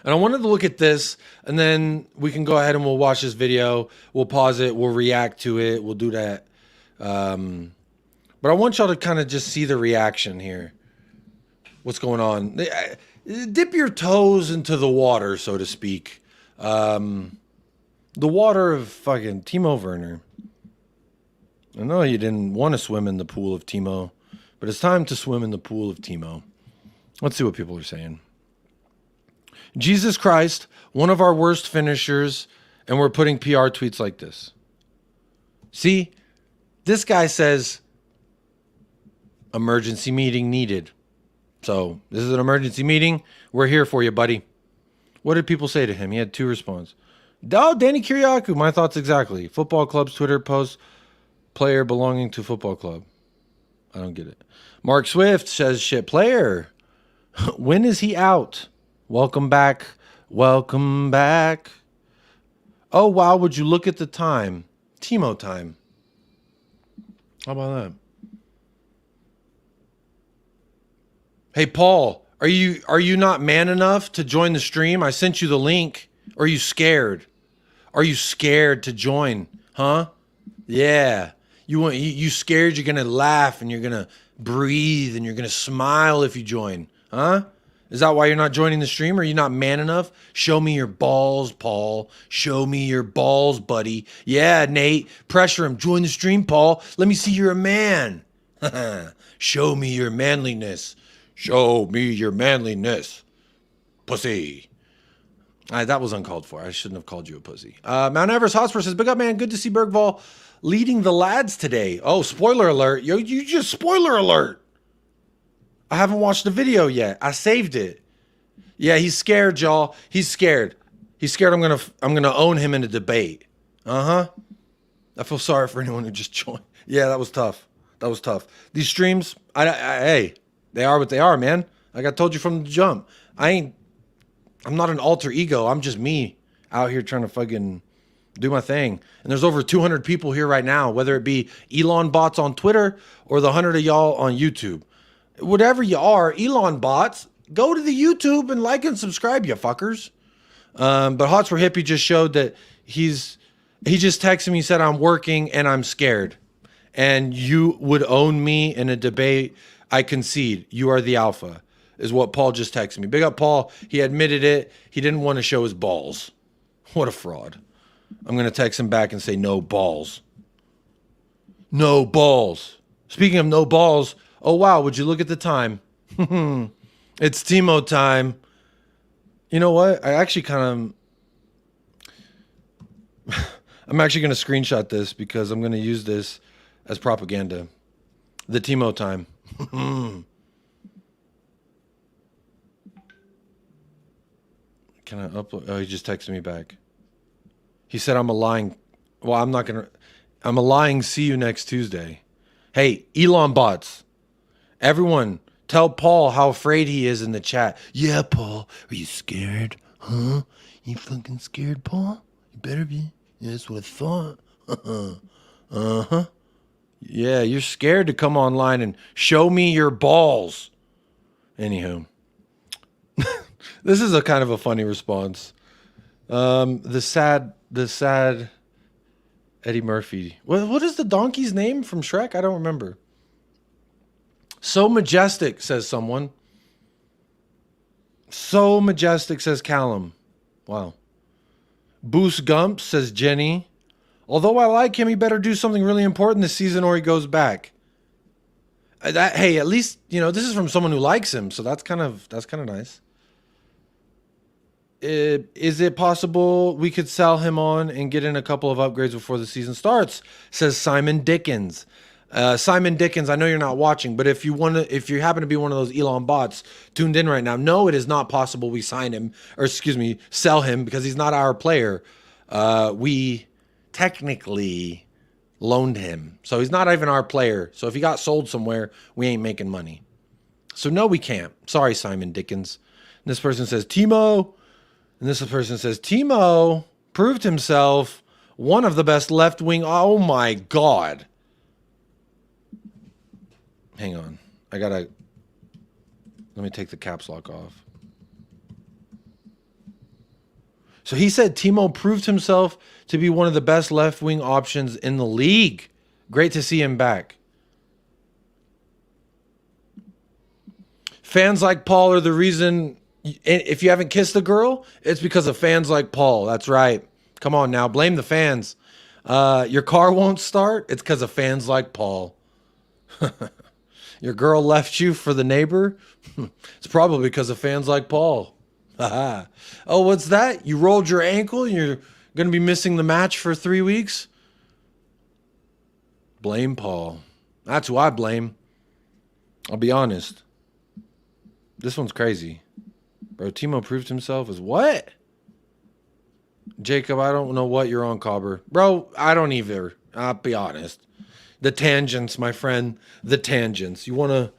And I wanted to look at this, and then we can go ahead and we'll watch this video. We'll pause it. We'll react to it. We'll do that. But I want y'all to kind of just see the reaction here. What's going on? Dip your toes into the water, so to speak. The water of fucking Timo Werner. I know you didn't want to swim in the pool of Timo, but it's time to swim in the pool of Timo. Let's see what people are saying. Jesus Christ, one of our worst finishers, and we're putting PR tweets like this. See, this guy says, emergency meeting needed. So, this is an emergency meeting. We're here for you, buddy. What did people say to him? He had 2 responses. Oh, Danny Kiriakou, my thoughts exactly. Football club's Twitter post, player belonging to football club. I don't get it. Mark Swift says, shit player. When is he out? Welcome back. Welcome back. Oh, wow. Would you look at the time? Timo time. How about that? Hey, Paul, are you not man enough to join the stream? I sent you the link. Or are you scared? Are you scared to join? Huh? Yeah. You scared you're going to laugh and you're going to breathe and you're going to smile if you join. Huh? Is that why you're not joining the stream? Are you not man enough? Show me your balls, Paul. Show me your balls, buddy. Yeah, Nate. Pressure him. Join the stream, Paul. Let me see you're a man. Show me your manliness. Show me your manliness. Pussy. That was uncalled for. I shouldn't have called you a pussy. Mount Everest Hotspur says, big up, man. Good to see Bergvall leading the lads today. Oh, spoiler alert. Yo, you just spoiler alert. I haven't watched the video yet. I saved it. Yeah, he's scared, y'all. He's scared. He's scared I'm gonna own him in a debate. I feel sorry for anyone who just joined. Yeah, that was tough. That was tough. These streams, hey, they are what they are, man. Like I told you from the jump. I'm not an alter ego. I'm just me out here trying to fucking do my thing. And there's over 200 people here right now, whether it be Elon bots on Twitter or the 100 of y'all on YouTube. Whatever you are, Elon bots, go to the YouTube and like and subscribe, you fuckers. But Hotspur Hippie just showed that he just texted me, said, I'm working and I'm scared. And you would own me in a debate. I concede. You are the alpha, is what Paul just texted me. Big up, Paul. He admitted it. He didn't want to show his balls. What a fraud. I'm going to text him back and say, no balls. No balls. Speaking of no balls, oh, wow, would you look at the time? It's Timo time. You know what? I actually kind of... I'm actually going to screenshot this because I'm going to use this as propaganda. The Timo time. Can I upload? Oh, he just texted me back. He said I'm a lying... Well, I'm not going to... I'm a lying see you next Tuesday. Hey, Elon bots. Everyone, tell Paul how afraid he is in the chat. Yeah, Paul. Are you scared? Huh? You fucking scared, Paul? You better be. Yeah, that's what I thought. Uh-huh. Yeah, you're scared to come online and show me your balls. Anywho. This is a kind of a funny response. The sad Eddie Murphy. What is the donkey's name from Shrek? I don't remember. So majestic, says someone. So majestic, says Callum. Wow. Boost Gump, says Jenny. Although I like him, he better do something really important this season or he goes back. Hey, at least, this is from someone who likes him, so that's kind of nice. Is it possible we could sell him on and get in a couple of upgrades before the season starts? Says Simon Dickens. Simon Dickens, I know you're not watching, but if you happen to be one of those Elon bots tuned in right now, no, it is not possible we sign him, or excuse me, sell him, because he's not our player. We technically loaned him, so he's not even our player. So if he got sold somewhere, we ain't making money. So no, we can't. Sorry, Simon Dickens. And this person says Timo, and this person says Timo proved himself one of the best left wing. Oh my God. Hang on. Let me take the caps lock off. So he said Timo proved himself to be one of the best left wing options in the league. Great to see him back. Fans like Paul are the reason. If you haven't kissed a girl, it's because of fans like Paul. That's right. Come on now. Blame the fans. Your car won't start. It's because of fans like Paul. Your girl left you for the neighbor. It's probably because of fans like Paul. Oh, what's that? You rolled your ankle and you're going to be missing the match for 3 weeks? Blame Paul. That's who I blame. I'll be honest. This one's crazy. Bro, Timo proved himself as what? Jacob, I don't know what you're on, Cobber. Bro, I don't either. I'll be honest. The tangents, my friend. The tangents. You want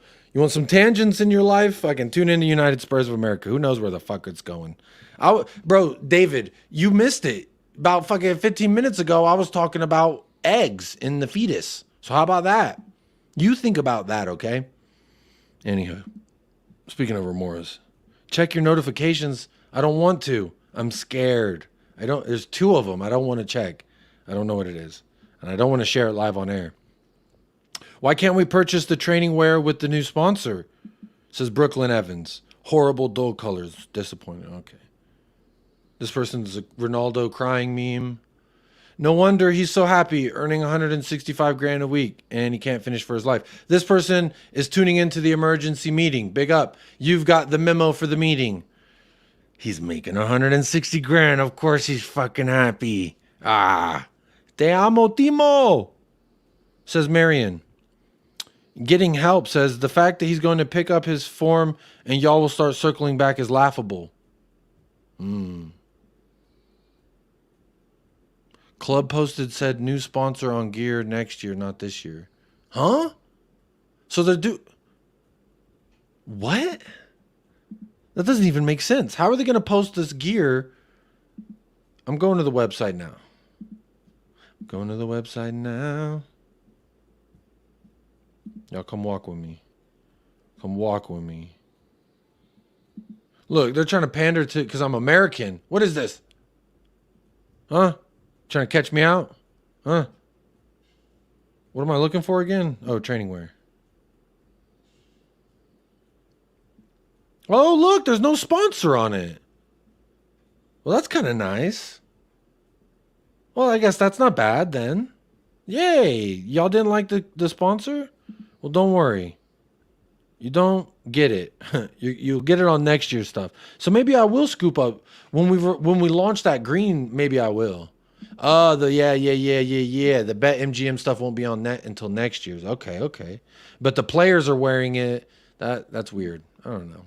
some tangents in your life? I can tune into United Spurs of America. Who knows where the fuck it's going? Bro, David, you missed it. About fucking 15 minutes ago, I was talking about eggs in the fetus. So how about that? You think about that, okay? Anywho, speaking of Rumours, check your notifications. I don't want to. I'm scared. There's 2 of them. I don't want to check. I don't know what it is. And I don't want to share it live on air. Why can't we purchase the training wear with the new sponsor? Says Brooklyn Evans. Horrible dull colors. Disappointing. Okay. This person's a Ronaldo crying meme. No wonder he's so happy earning 165 grand a week and he can't finish for his life. This person is tuning into the emergency meeting. Big up. You've got the memo for the meeting. He's making 160 grand. Of course he's fucking happy. Te amo, Timo, says Marion. Getting help says the fact that he's going to pick up his form and y'all will start circling back is laughable. Club posted said new sponsor on gear next year, not this year. Huh? So they're what? That doesn't even make sense. How are they going to post this gear? I'm going to the website now. Going to the website now. Y'all come walk with me. Come walk with me. Look, they're trying to pander to because I'm American. What is this? Huh? Trying to catch me out? Huh? What am I looking for again? Oh, training wear. Oh, look, there's no sponsor on it. Well, that's kind of nice. Well, I guess that's not bad then. Yay! Y'all didn't like the sponsor? Well, don't worry. You don't get it. You'll get it on next year's stuff. So maybe I will scoop up when we launch that green. Maybe I will. Oh, the yeah. The BetMGM stuff won't be on net until next year's. Okay. But the players are wearing it. That's weird. I don't know.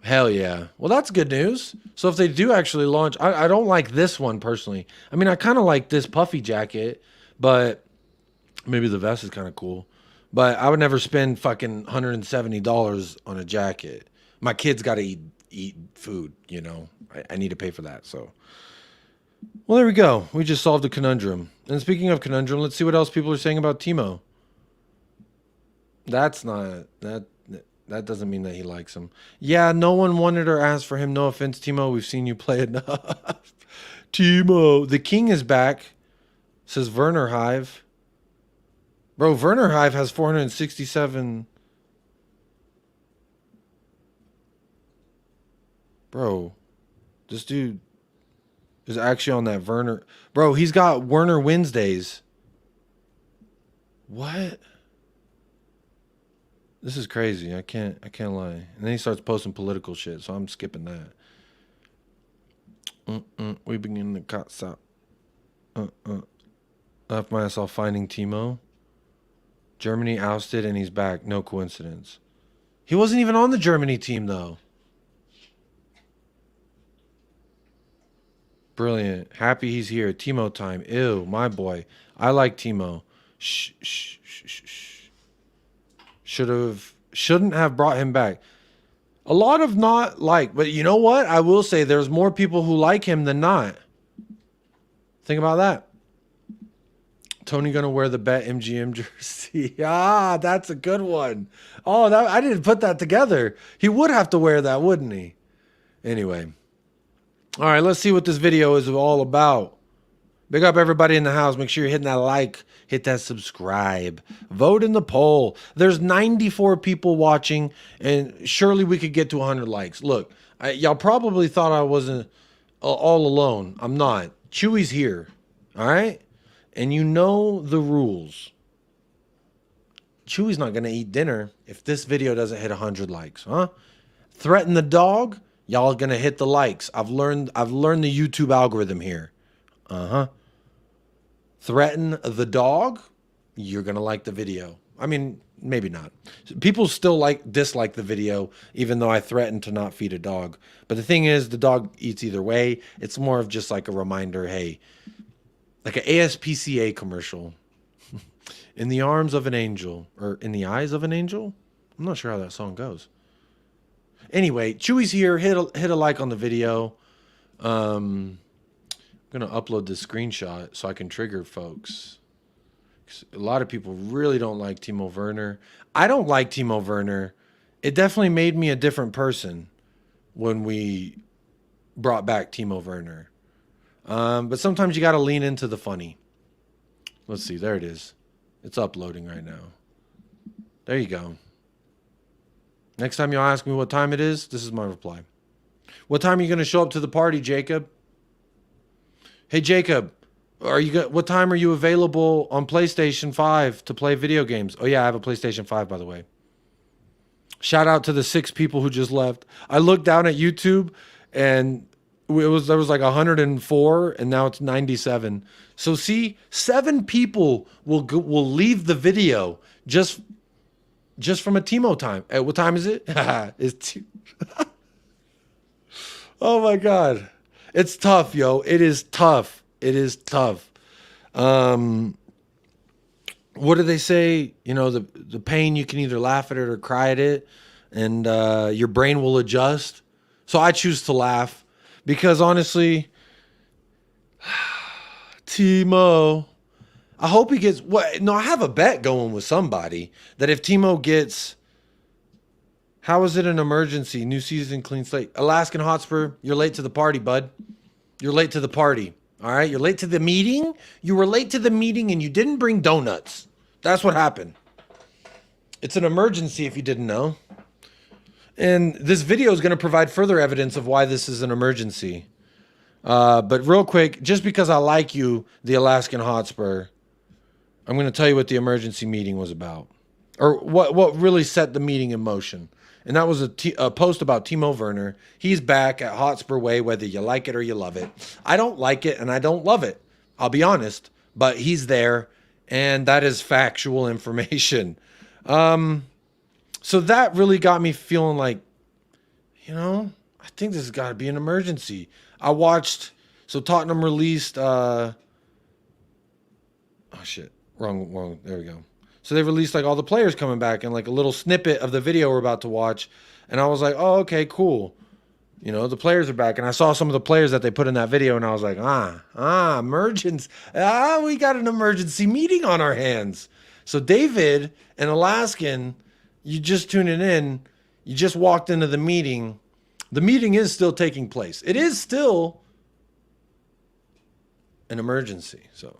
Hell yeah. Well, that's good news. So if they do actually launch, I don't like this one personally. I mean, I kind of like this puffy jacket, but maybe the vest is kind of cool. But I would never spend fucking $170 on a jacket. My kids got to eat food, you know. I need to pay for that. So, well, there we go. We just solved a conundrum. And speaking of conundrum, let's see what else people are saying about Timo. That's not that doesn't mean that he likes him. Yeah, no one wanted or asked for him. No offense, Timo. We've seen you play enough. Timo, the king is back. Says Werner Hive. Bro, Werner Hive has 467. Bro, this dude is actually on that Werner. Bro, he's got Werner Wednesdays. What? This is crazy. I can't lie. And then he starts posting political shit, so I'm skipping that. We begin the cut stop. I have myself finding Timo. Germany ousted and he's back. No coincidence. He wasn't even on the Germany team, though. Brilliant. Happy he's here. Timo time. Ew, my boy. I like Timo. Shh. Shouldn't have brought him back. A lot of not like, but you know what? I will say there's more people who like him than not. Think about that. Tony gonna wear the Bet MGM jersey. Ah, that's a good one. Oh, that I didn't put that together. He would have to wear that, wouldn't he? Anyway. All right, let's see what this video is all about. Big up everybody in the house. Make sure you're hitting that like, hit that subscribe, vote in the poll. There's 94 people watching, and surely we could get to 100 likes. Look, y'all probably thought I wasn't all alone. I'm not. Chewy's here, all right? And you know the rules. Chewy's not going to eat dinner if this video doesn't hit 100 likes, huh? Threaten the dog, y'all are going to hit the likes. I've learned the YouTube algorithm here. Threaten the dog, you're going to like the video. I mean, maybe not. People still dislike the video, even though I threatened to not feed a dog. But the thing is, the dog eats either way. It's more of just like a reminder, hey, like an ASPCA commercial. In the arms of an angel, or in the eyes of an angel? I'm not sure how that song goes. Anyway, Chewy's here. Hit a like on the video. I'm going to upload this screenshot so I can trigger folks. A lot of people really don't like Timo Werner. I don't like Timo Werner. It definitely made me a different person when we brought back Timo Werner. But sometimes you got to lean into the funny. Let's see. There it is. It's uploading right now. There you go. Next time you'll ask me what time it is, this is my reply. What time are you going to show up to the party, Jacob? Hey, Jacob, what time are you available on PlayStation 5 to play video games? Oh, yeah, I have a PlayStation 5, by the way. Shout out to the 6 people who just left. I looked down at YouTube, and there was like 104, and now it's 97. So see, 7 people will leave the video just from a Timo time. What time is it? It's Oh my God. It's tough, yo. It is tough. It is tough. What do they say? You know, the pain, you can either laugh at it or cry at it, and your brain will adjust. So I choose to laugh because honestly, Timo, I hope he gets what? No, I have a bet going with somebody that if Timo gets, how is it an emergency? New season, clean slate. Alaskan Hotspur, you're late to the party, bud. You're late to the party. All right, you're late to the meeting. You were late to the meeting and you didn't bring donuts. That's what happened. It's an emergency if you didn't know. And this video is going to provide further evidence of why this is an emergency. But real quick, just because I like you, the Alaskan Hotspur, I'm going to tell you what the emergency meeting was about. Or what really set the meeting in motion. And that was a post about Timo Werner. He's back at Hotspur Way, whether you like it or you love it. I don't like it and I don't love it. I'll be honest. But he's there, and that is factual information. So that really got me feeling like, you know, I think this has got to be an emergency. I watched, so Tottenham released, oh shit, wrong, there we go. So they released like all the players coming back and like a little snippet of the video we're about to watch. And I was like, oh, okay, cool. You know, the players are back. And I saw some of the players that they put in that video and I was like, emergency. We got an emergency meeting on our hands. So David and Alaskan, you just tuning in. You just walked into the meeting. The meeting is still taking place. It is still an emergency. So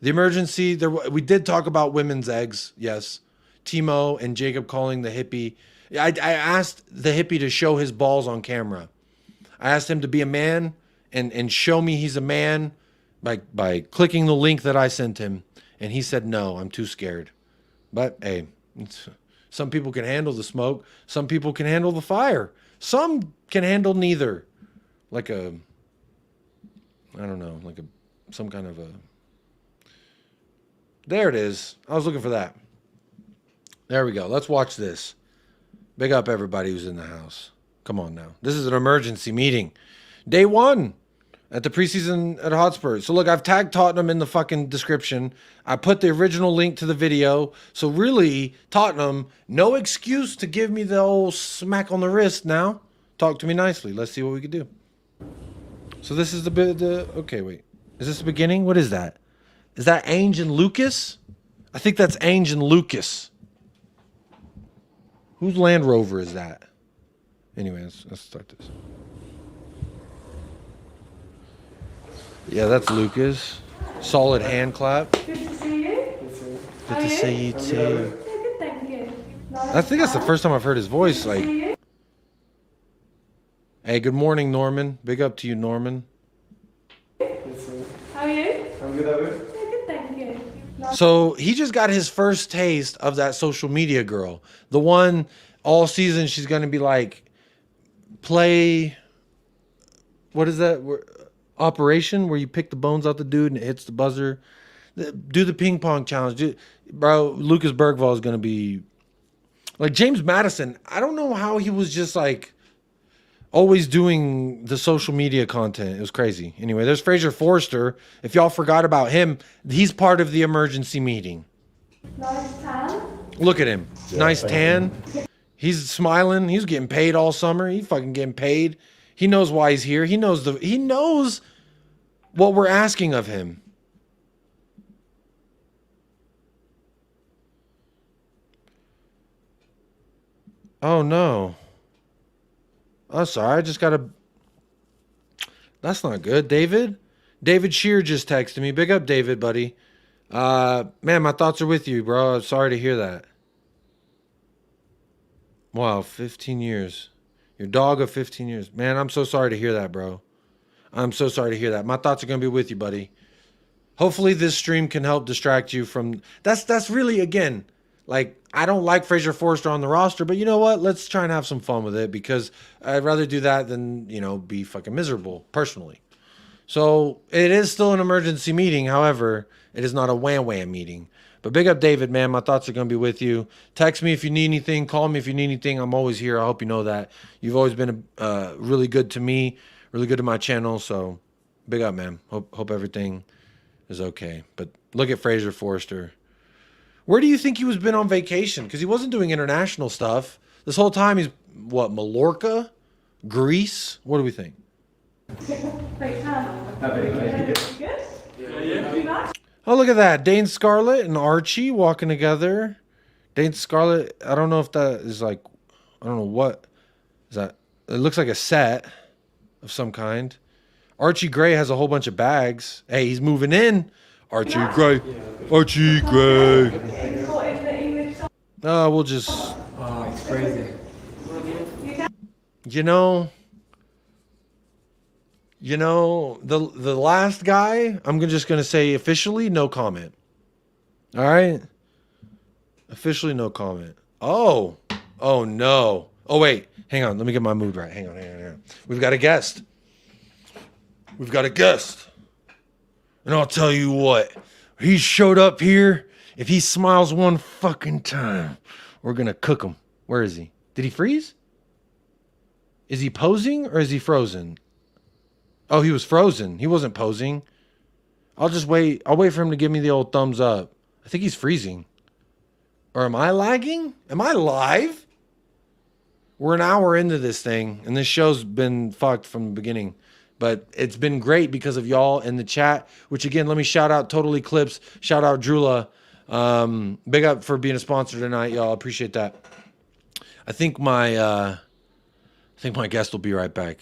the emergency, we did talk about women's eggs, yes. Timo and Jacob calling the hippie. I asked the hippie to show his balls on camera. I asked him to be a man and show me he's a man by clicking the link that I sent him. And he said, no, I'm too scared. But, hey, some people can handle the smoke. Some people can handle the fire. Some can handle neither. Like some kind of a... There it is. I was looking for that. There we go. Let's watch this. Big up everybody who's in the house. Come on now. This is an emergency meeting. Day 1 at the preseason at Hotspur. So look, I've tagged Tottenham in the fucking description. I put the original link to the video. So really, Tottenham, no excuse to give me the old smack on the wrist now. Talk to me nicely. Let's see what we can do. So this is the bit. Okay, wait. Is this the beginning? What is that? Is that Ainge and Lucas? I think that's Ainge and Lucas. Whose Land Rover is that? Anyway, let's start this. Yeah, that's Lucas. Solid hand clap.
Good to see you.
Good to see you too.
Yeah, good, thank you.
I think that's the first time I've heard his voice. Like, hey, good morning, Norman. Big up to you, Norman.
How are you?
I'm good, how are you?
Yeah, good, thank you.
So he just got his first taste of that social media girl. The one all season she's going to be like, play, what is that? Operation where you pick the bones out the dude and it hits the buzzer. Do the ping pong challenge. Bro, Lucas Bergvall is going to be like James Madison. I don't know how he was just like always doing the social media content. It was crazy. Anyway, there's Fraser Forster. If y'all forgot about him, he's part of the emergency meeting.
Nice tan.
Look at him. Nice tan. He's smiling. He's getting paid all summer. He fucking getting paid. He knows why he's here. He knows what we're asking of him. Oh no. Oh, sorry. I just got to. That's not good. David Shear just texted me. Big up, David, buddy. Man, my thoughts are with you, bro. I'm sorry to hear that. Wow, 15 years. Your dog of 15 years. Man, I'm so sorry to hear that, bro. I'm so sorry to hear that. My thoughts are going to be with you, buddy. Hopefully this stream can help distract you from... That's really, again, like, I don't like Fraser Forster on the roster, but you know what? Let's try and have some fun with it because I'd rather do that than, you know, be fucking miserable, personally. So it is still an emergency meeting. However, it is not a wham-wham meeting. But big up, David, man. My thoughts are going to be with you. Text me if you need anything. Call me if you need anything. I'm always here. I hope you know that. You've always been really good to me, really good to my channel. So big up, man. Hope everything is okay. But look at Fraser Forster. Where do you think he was been on vacation? Because he wasn't doing international stuff. This whole time he's, what, Mallorca? Greece? What do we think?
Great tan. Good? Yeah.
Oh, look at that. Dane Scarlett and Archie walking together. Dane Scarlett, I don't know if that is like, I don't know what is that. It looks like a set of some kind. Archie Gray has a whole bunch of bags. Hey, he's moving in. Archie Gray. Archie Gray. We'll just...
Oh, it's crazy.
You know, the last guy, I'm just going to say officially, no comment. All right? Officially, no comment. Oh no. Oh, wait. Hang on. Let me get my mood right. Hang on. We've got a guest. And I'll tell you what. He showed up here. If he smiles one fucking time, we're going to cook him. Where is he? Did he freeze? Is he posing or is he frozen? Oh, he was frozen. He wasn't posing. I'll just wait. I'll wait for him to give me the old thumbs up. I think he's freezing. Or am I lagging? Am I live? We're an hour into this thing, and this show's been fucked from the beginning. But it's been great because of y'all in the chat, which, again, let me shout out Total Eclipse. Shout out Drula. Big up for being a sponsor tonight, y'all. Appreciate that. I think my guest will be right back.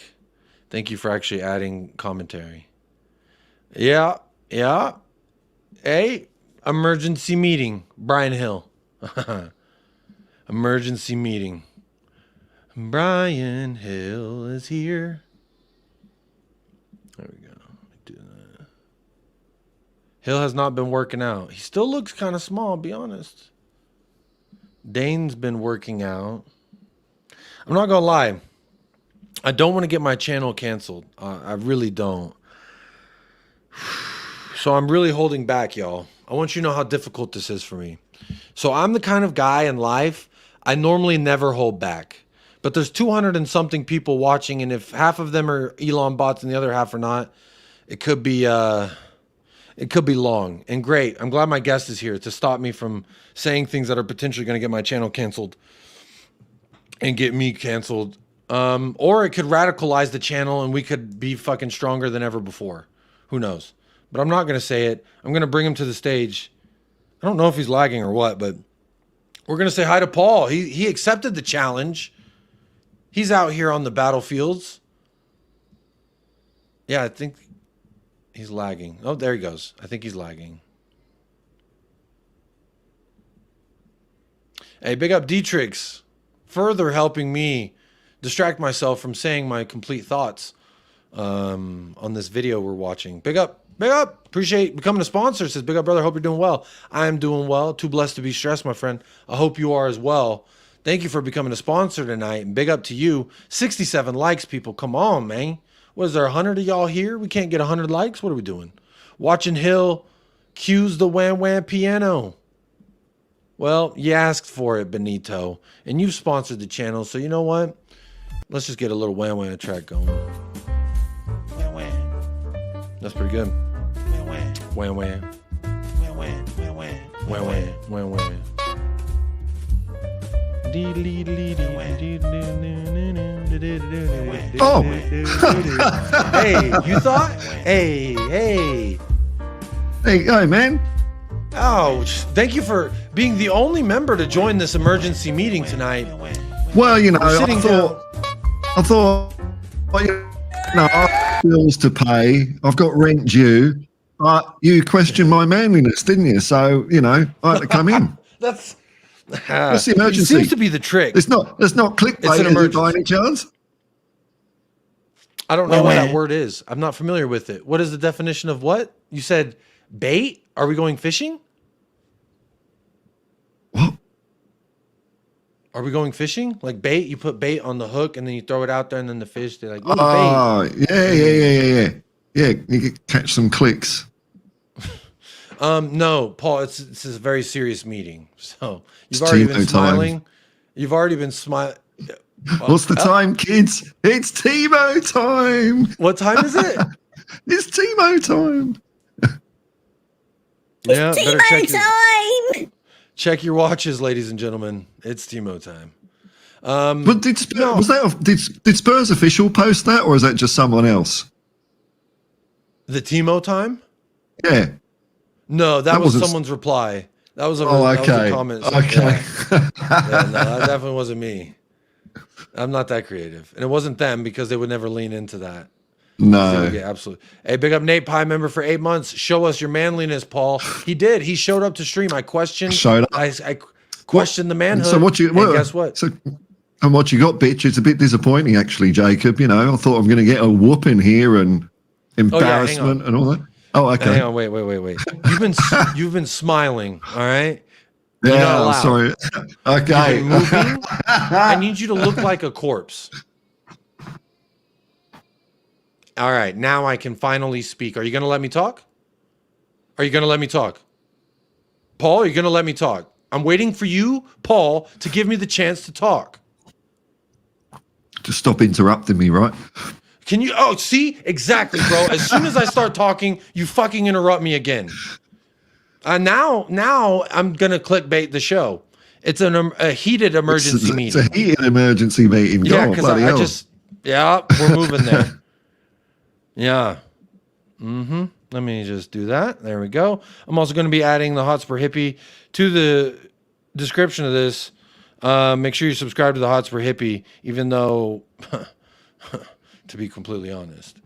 Thank you for actually adding commentary. Yeah. Hey, emergency meeting. Brian Hill. Emergency meeting. Brian Hill is here. There we go. Do that. Hill has not been working out. He still looks kind of small, I'll be honest. Dane's been working out. I'm not going to lie. I don't want to get my channel canceled. I really don't. So I'm really holding back, y'all. I want you to know how difficult this is for me. So I'm the kind of guy in life, I normally never hold back. But there's 200 and something people watching, and if half of them are Elon bots and the other half are not, it could be long. And great, I'm glad my guest is here to stop me from saying things that are potentially going to get my channel canceled and get me canceled. Or it could radicalize the channel and we could be fucking stronger than ever before. Who knows? But I'm not going to say it. I'm going to bring him to the stage. I don't know if he's lagging or what, but we're going to say hi to Paul. He accepted the challenge. He's out here on the battlefields. Yeah, I think he's lagging. Oh, there he goes. I think he's lagging. Hey, big up Dietrich's, further helping me distract myself from saying my complete thoughts on this video we're watching. Big up. Big up. Appreciate becoming a sponsor. Says, big up, brother. Hope you're doing well. I am doing well. Too blessed to be stressed, my friend. I hope you are as well. Thank you for becoming a sponsor tonight. And big up to you. 67 likes, people. Come on, man. What is there, 100 of y'all here? We can't get 100 likes? What are we doing? Watching Hill cues the wham wham piano. Well, you asked for it, Benito. And you've sponsored the channel. So you know what? Let's just get a little wham wham track going. Wham wham. That's pretty good. Wham wham. Wham wham. Wham wham. Wham wham. Wham wham. Wham wham.
Oh.
Hey, you thought? Hey.
Hey, man.
Oh, thank you for being the only member to join this emergency meeting tonight.
Well, you know, I thought, well, you know, I have bills to pay. I've got rent due. You questioned my manliness, didn't you? So, you know, I had to come in.
That's
the emergency.
It seems to be the trick.
It's not clickbait by any chance.
I don't know what that word is. I'm not familiar with it. What is the definition of what? You said bait? Are we going fishing?
What?
Are we going fishing? Like bait? You put bait on the hook and then you throw it out there and then the fish, they're like,
oh, bait. Yeah. Yeah, you could catch some clicks.
No, Paul, it's a very serious meeting. So you've already been smiling. Time. You've already been smiling.
What's the time, kids? It's Timo time.
What time is it?
It's Timo time.
Yeah,
it's Timo time.
Check your watches, ladies and gentlemen. It's Timo time.
But did Spurs official post that, or is that just someone else?
The Timo time?
Yeah.
No, that was someone's reply. That was a comment.
Okay.
Yeah, no, that definitely wasn't me. I'm not that creative. And it wasn't them because they would never lean into that.
No.
Yeah, absolutely. Hey, big up Nate Pie member for 8 months. Show us your manliness, Paul. He did. He showed up to stream. I questioned. I questioned the manhood.
So
guess what?
And what you got, bitch? It's a bit disappointing, actually, Jacob. You know, I thought I'm going to get a whooping here and embarrassment and all that. Oh, okay.
Hang on. Wait. You've been smiling. All right.
Yeah, I'm sorry. Okay.
You've been moving. I need you to look like a corpse. All right, now I can finally speak. Are you going to let me talk? Are you going to let me talk? Paul, are you going to let me talk? I'm waiting for you, Paul, to give me the chance to talk.
Just stop interrupting me, right?
Can you? Oh, see? Exactly, bro. As soon as I start talking, you fucking interrupt me again. Now I'm going to clickbait the show. It's a heated emergency meeting.
It's a heated emergency meeting.
Yeah, because we're moving there. Yeah. Let me just do that. There we go. I'm also going to be adding the Hotspur Hippie to the description of this. Make sure you subscribe to the Hotspur Hippie, even though, to be completely honest.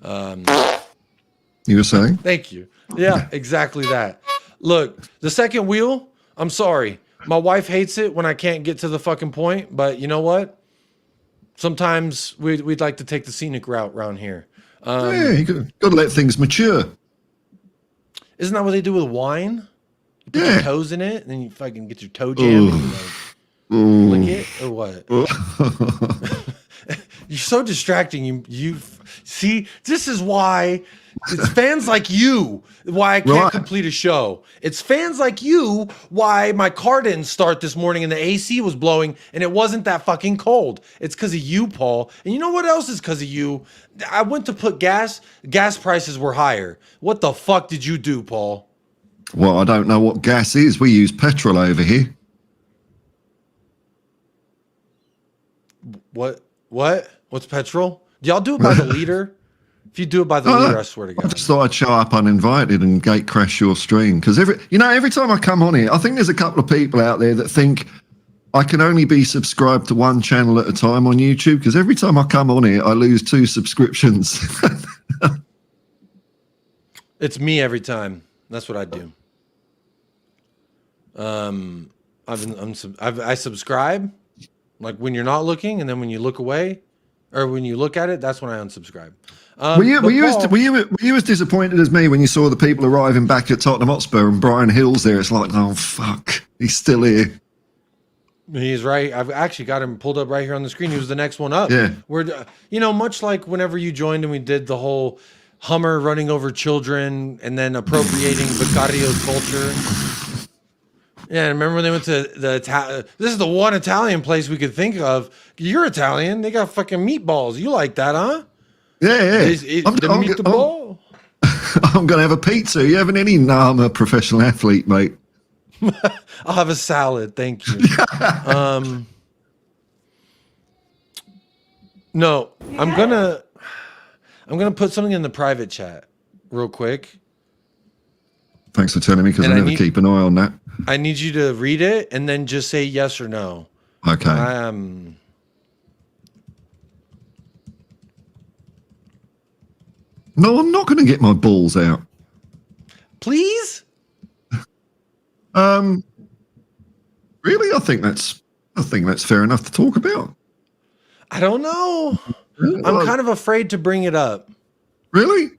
You were saying?
Thank you. Yeah, exactly that. Look, the second wheel, I'm sorry. My wife hates it when I can't get to the fucking point, but you know what? Sometimes we'd like to take the scenic route around here.
Yeah, you got to let things mature.
Isn't that what they do with wine? You put your toes in it, and then you fucking get your toe jam and you lick it, or what? You're so distracting. You see, this is why it's fans like you why I can't complete a show. It's fans like you why my car didn't start this morning and the AC was blowing and it wasn't that fucking cold. It's because of you, Paul. And you know what else is because of you? I went to put gas prices were higher. What the fuck did you do, Paul?
Well, I don't know what gas is. We use petrol over here.
What? What's petrol? Do y'all do it by the liter? If you do it by the liter, I swear to God.
I just thought I'd show up uninvited and gate crash your stream. Because every time I come on here, I think there's a couple of people out there that think I can only be subscribed to one channel at a time on YouTube. Because every time I come on here, I lose 2 subscriptions.
It's me every time. That's what I do. I subscribe like when you're not looking, and then when you look away, or when you look at it, that's when I unsubscribe.
Were you as disappointed as me when you saw the people arriving back at Tottenham Hotspur and Brian Hill's there? It's like, oh fuck, he's still here.
He's right. I've actually got him pulled up right here on the screen. He was the next one up.
Yeah.
We're, much like whenever you joined and we did the whole Hummer running over children and then appropriating Vicario's culture. Yeah, remember when they went to this is the one Italian place we could think of. You're Italian. They got fucking meatballs. You like that, huh?
Yeah.
Meatball.
I'm going to have a pizza. You having any? No, I'm a professional athlete, mate.
I'll have a salad. Thank you. No, I'm gonna put something in the private chat real quick.
Thanks for telling me, because I never keep an eye on that.
I need you to read it and then just say yes or no.
Okay. No, I'm not going to get my balls out.
Please?
Really? I think that's fair enough to talk about.
I don't know. I'm kind of afraid to bring it up.
Really?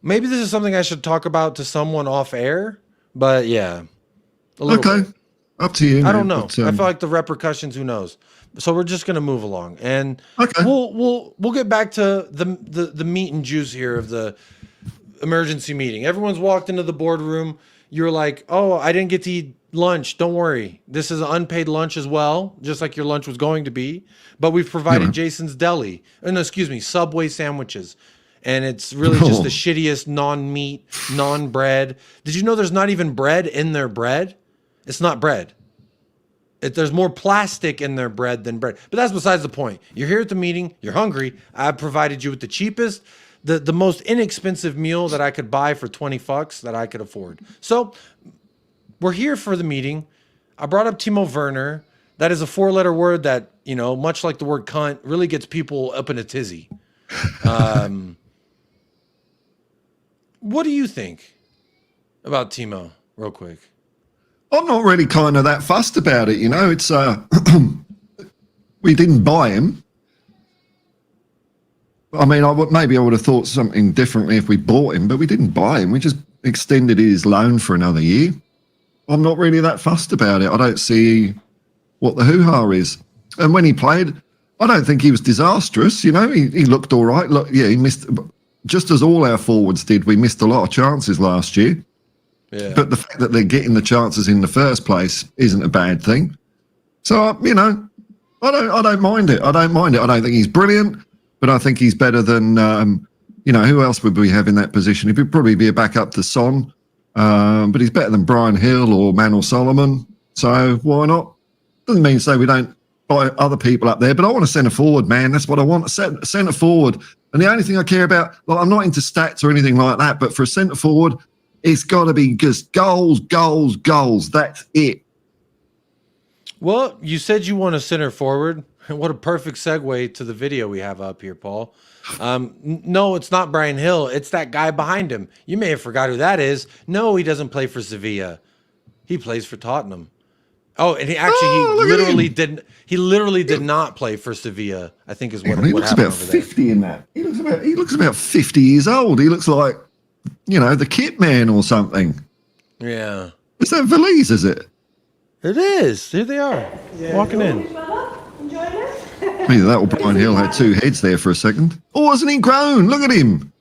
Maybe this is something I should talk about to someone off air, but yeah. Okay.
Bit. Up to you.
I don't know. But, I feel like the repercussions, who knows? So we're just going to move along, and we'll get back to the meat and juice here of the emergency meeting. Everyone's walked into the boardroom. You're like, "Oh, I didn't get to eat lunch. Don't worry. This is an unpaid lunch as well, just like your lunch was going to be. But we've provided Jason's Deli. Subway sandwiches. And it's really just the shittiest non-meat, non-bread. Did you know there's not even bread in their bread? It's not bread. There's more plastic in their bread than bread. But that's besides the point. You're here at the meeting. You're hungry. I provided you with the cheapest, the most inexpensive meal that I could buy for 20 fucks that I could afford. So we're here for the meeting. I brought up Timo Werner. That is a 4-letter word that, much like the word cunt, really gets people up in a tizzy. What do you think about Timo, real quick?
I'm not really kind of that fussed about it, It's we didn't buy him. I mean, maybe I would have thought something differently if we bought him, but we didn't buy him. We just extended his loan for another year. I'm not really that fussed about it. I don't see what the hoo-ha is. And when he played, I don't think he was disastrous. He looked all right. Look, yeah, he missed, just as all our forwards did. We missed a lot of chances last year. Yeah. But the fact that they're getting the chances in the first place isn't a bad thing. So I don't mind it. I don't think he's brilliant, but I think he's better than who else would we have in that position? He'd probably be a backup to Son, but he's better than Brian Hill or Manuel Solomon. So why not? Doesn't mean to say we don't buy other people up there, but I want a centre forward, man. That's what I want, a centre forward. And the only thing I care about, I'm not into stats or anything like that, but for a centre forward, it's got to be just goals, goals, goals. That's it.
Well, you said you want a center forward. What a perfect segue to the video we have up here, Paul. No, it's not Brian Hill. It's that guy behind him. You may have forgot who that is. No, he doesn't play for Sevilla. He plays for Tottenham. Oh, and he literally did not play for Sevilla, I think is what
he looks about 50 in that. He looks about 50 years old. He looks like, the kit man or something.
Yeah.
Is that Valise, is it?
It is. Here they are, walking in.
Enjoying it?
Either that or Brian Hill had two heads there for a second. Oh, hasn't he grown? Look at him.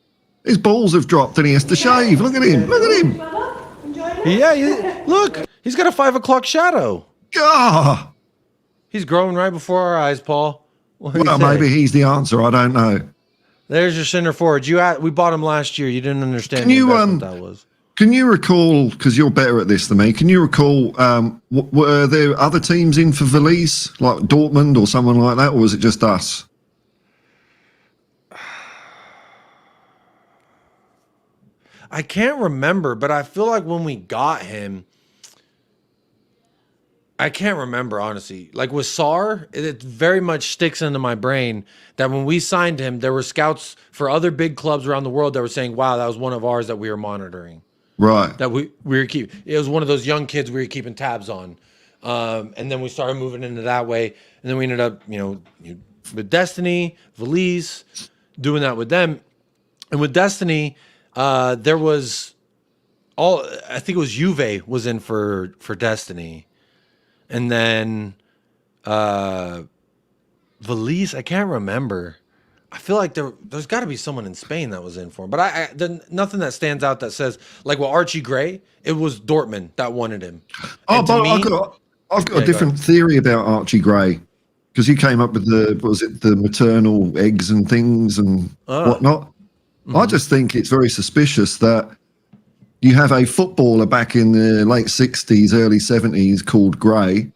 His balls have dropped and he has to shave. Look at him. Look at him.
Weather? Enjoying it?
Yeah, look, he's got a 5 o'clock shadow.
Ah.
He's growing right before our eyes, Paul. What do you
Well,
say?
maybe he's the answer. I don't know.
There's your center forward. We bought him last year. You didn't understand
Can you,
the investment that was.
Can you recall, because you're better at this than me, can you recall, were there other teams in for Valise, like Dortmund or someone like that, or was it just us?
I can't remember, but I feel like when we got him, I can't remember, honestly. Like with Sarr, it very much sticks into my brain that when we signed him, there were scouts for other big clubs around the world that were saying, wow, that was one of ours that we were monitoring.
Right.
That we were keeping. It was one of those young kids we were keeping tabs on. And then we started moving into that way. And then we ended up, with Destiny, Valise, doing that with them. And with Destiny, there was I think it was Juve was in for Destiny. And then Valise, I can't remember. I feel like there's got to be someone in Spain that was in for him. But nothing that stands out that says, like with Archie Gray, it was Dortmund that wanted him.
Oh,
And to
but
me-
I've got
Yeah,
a different theory about Archie Gray, because you came up with the maternal eggs and things and whatnot. I just think it's very suspicious that you have a footballer back in the late 60s, early 70s called Gray,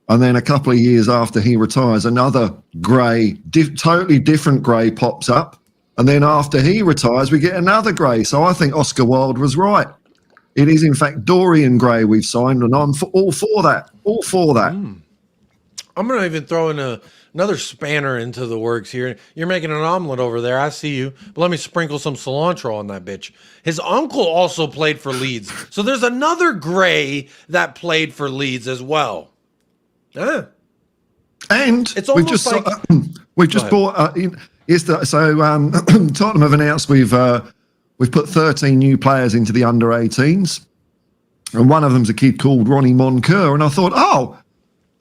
and then a couple of years after he retires, another Gray, totally different Gray pops up. And then after he retires, we get another Gray. So I think Oscar Wilde was right. It is, in fact, Dorian Gray we've signed, and I'm all for that. All for that.
I'm going to even throw in another spanner into the works here. You're making an omelet over there. I see you. But let me sprinkle some cilantro on that bitch. His uncle also played for Leeds. So there's another Gray that played for Leeds as well. Yeah.
And
It's
we've
almost
just
like-
we've just bought. Tottenham have announced we've put 13 new players into the under 18s, and one of them's a kid called Ronnie Moncur. And I thought, oh,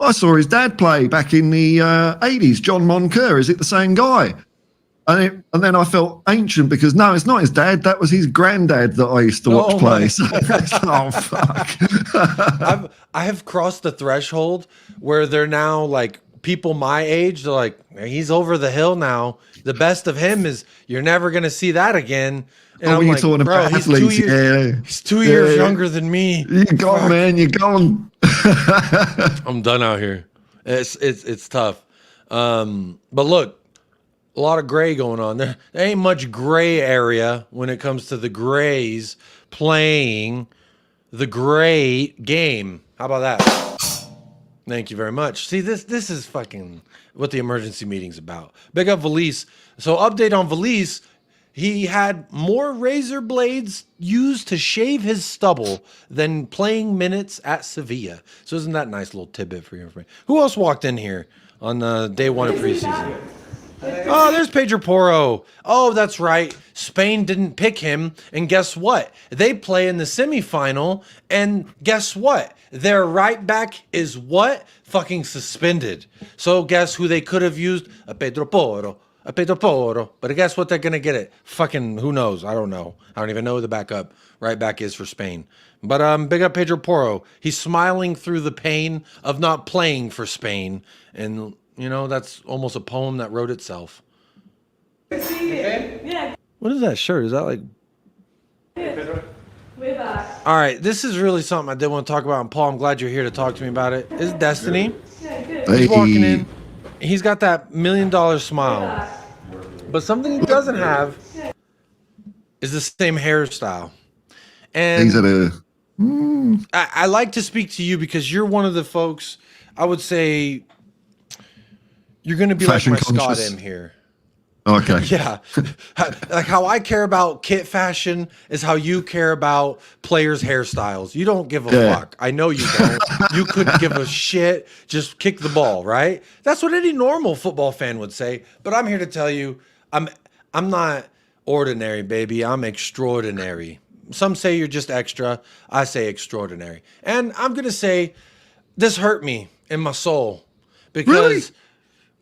I saw his dad play back in the 80s. John Moncur, is it the same guy? And then I felt ancient because no, it's not his dad. That was his granddad that I used to watch play. So, oh fuck!
I have crossed the threshold where they're now like people my age. They're like, he's over the hill now. The best of him is you're never gonna see that again. And I'm
When you're
like,
talking
bro,
about
he's
athletes,
He's 2 years
Yeah.
younger than me.
You're gone, man. You're gone.
I'm done out here. It's tough. But look, a lot of gray going on. There ain't much gray area when it comes to the Grays playing the great game. How about that? Thank you very much. See, this is fucking what the emergency meeting's about. Big up Valise. So update on Valise. He had more razor blades used to shave his stubble than playing minutes at Sevilla. So isn't that a nice little tidbit for your information? Who else walked in here on day one of preseason? Oh, there's Pedro Porro. Oh, that's right. Spain didn't pick him. And guess what? They play in the semifinal. And guess what? Their right back is what? Fucking suspended. So guess who they could have used? A Pedro Porro. A Pedro Porro. But guess what they're going to get it? Fucking who knows? I don't know. I don't even know who the backup right back is for Spain. But big up Pedro Porro. He's smiling through the pain of not playing for Spain. And you know, that's almost a poem that wrote itself.
Yeah,
What is that shirt? Is that like...
good. We're back.
All right, this is really something I did want to talk about. And Paul, I'm glad you're here to talk to me about it. It's Destiny.
Yeah, good.
He's walking
Hey.
in. He's got that $1 million smile. But something he doesn't have is the same hairstyle. And
He's at a.
I like to speak to you because you're one of the folks, I would say, you're going to be
Fashion
like my Scott
conscious.
M here.
Okay.
Yeah. Like how I care about kit fashion is how you care about players' hairstyles. You don't give a
Yeah.
fuck. I know you don't. You couldn't give a shit. Just kick the ball, right? That's what any normal football fan would say. But I'm here to tell you, I'm not ordinary, baby. I'm extraordinary. Some say you're just extra. I say extraordinary. And I'm going to say this hurt me in my soul because
Really?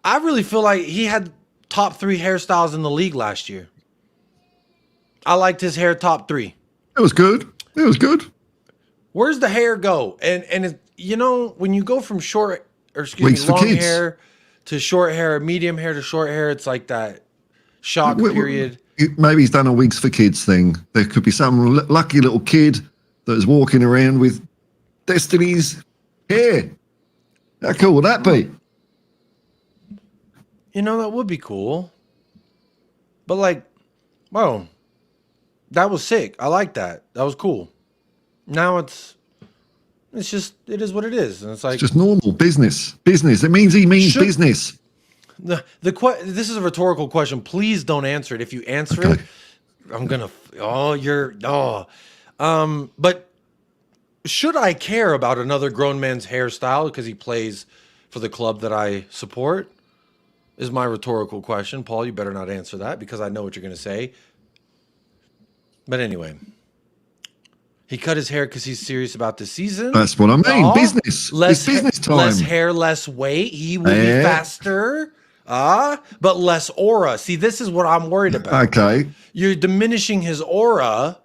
I really feel like he had top 3 hairstyles in the league last year. I liked his hair top 3.
It was good. It was good.
Where's the hair go? And you know, when you go from short, or
Wigs for
long
kids.
hair to short hair, medium hair to short hair, it's like that shock period.
Maybe he's done a wigs for kids thing. There could be some lucky little kid that is walking around with Destiny's hair. How cool would that be?
You know, that would be cool. But like, well, that was sick. I like that. That was cool. Now it's just, it is what it is. And it's like,
It's just normal business. Business. It means he means business.
This is a rhetorical question. Please don't answer it. If you answer it, I'm gonna. But should I care about another grown man's hairstyle because he plays for the club that I support? Is my rhetorical question. Paul, you better not answer that because I know what you're gonna say. But anyway, he cut his hair because he's serious about the season.
That's what I mean.
Oh,
Business. It's business time.
Less hair, less weight. He will be faster. But less aura. See, this is what I'm worried about.
Okay.
You're diminishing his aura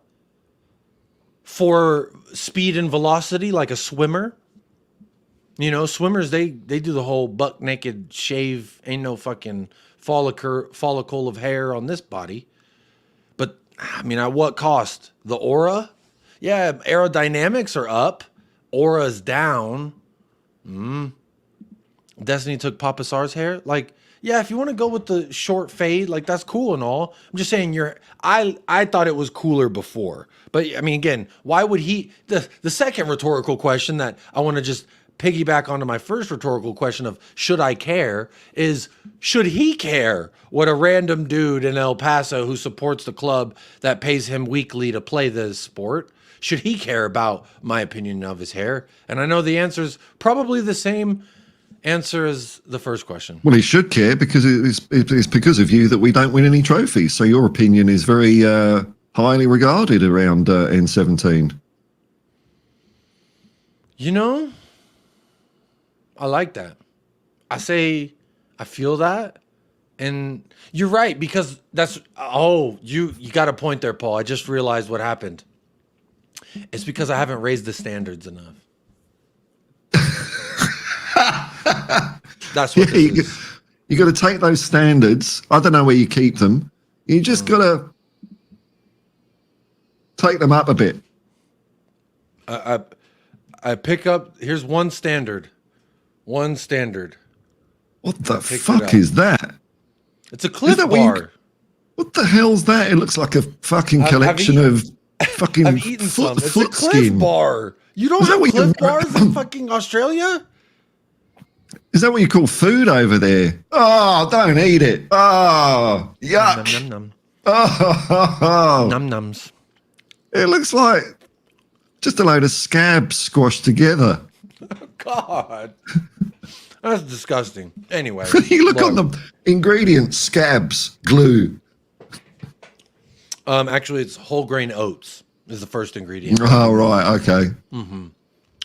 for speed and velocity like a swimmer. You know, swimmers, they do the whole buck naked shave. Ain't no fucking follicle of hair on this body. But, I mean, at what cost? The aura? Yeah, aerodynamics are up. Aura's down. Destiny took Papa Sar's hair. Like, yeah, if you want to go with the short fade, like that's cool and all. I'm just saying I thought it was cooler before. But I mean, again, why would he the second rhetorical question that I want to just piggyback onto my first rhetorical question of should I care is should he care what a random dude in El Paso who supports the club that pays him weekly to play the sport? Should he care about my opinion of his hair? And I know the answer is probably the same answer as the first question.
Well, he should care because it's because of you that we don't win any trophies. So your opinion is very highly regarded around N17.
You know, I like that. I feel that. And you're right, because that's, you got a point there, Paul. I just realized what happened. It's because I haven't raised the standards enough. That's what this is.
You got to take those standards. I don't know where you keep them. You just got to take them up a bit.
I pick up. Here's one standard. One standard.
What the fuck is that?
It's a Cliff Bar.
What the hell's that? It looks like a fucking collection of fucking
I've eaten some. It's
foot
a Cliff
skin.
Bar. You don't have Cliff Bars in fucking Australia?
Is that what you call food over there? Oh, don't eat it. Oh, yuck.
Num, num, num.
Oh,
Num nums.
it looks like just a load of scabs squashed together.
God. That's disgusting. Anyway.
You look on the ingredients, scabs, glue.
Actually, it's whole grain oats is the first ingredient.
Oh, right. Okay.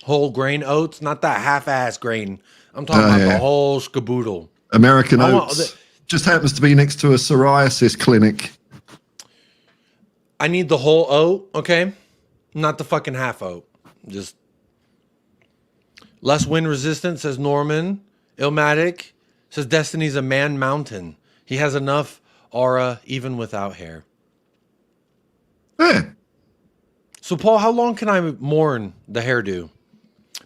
Whole grain oats, not that half-ass grain. I'm talking about the whole skaboodle.
American oats. Just happens to be next to a psoriasis clinic.
I need the whole oat, okay? Not the fucking half oat. Just less wind resistant, says Norman. Illmatic says Destiny's a man mountain. He has enough aura even without hair.
Yeah.
So, Paul, how long can I mourn the hairdo?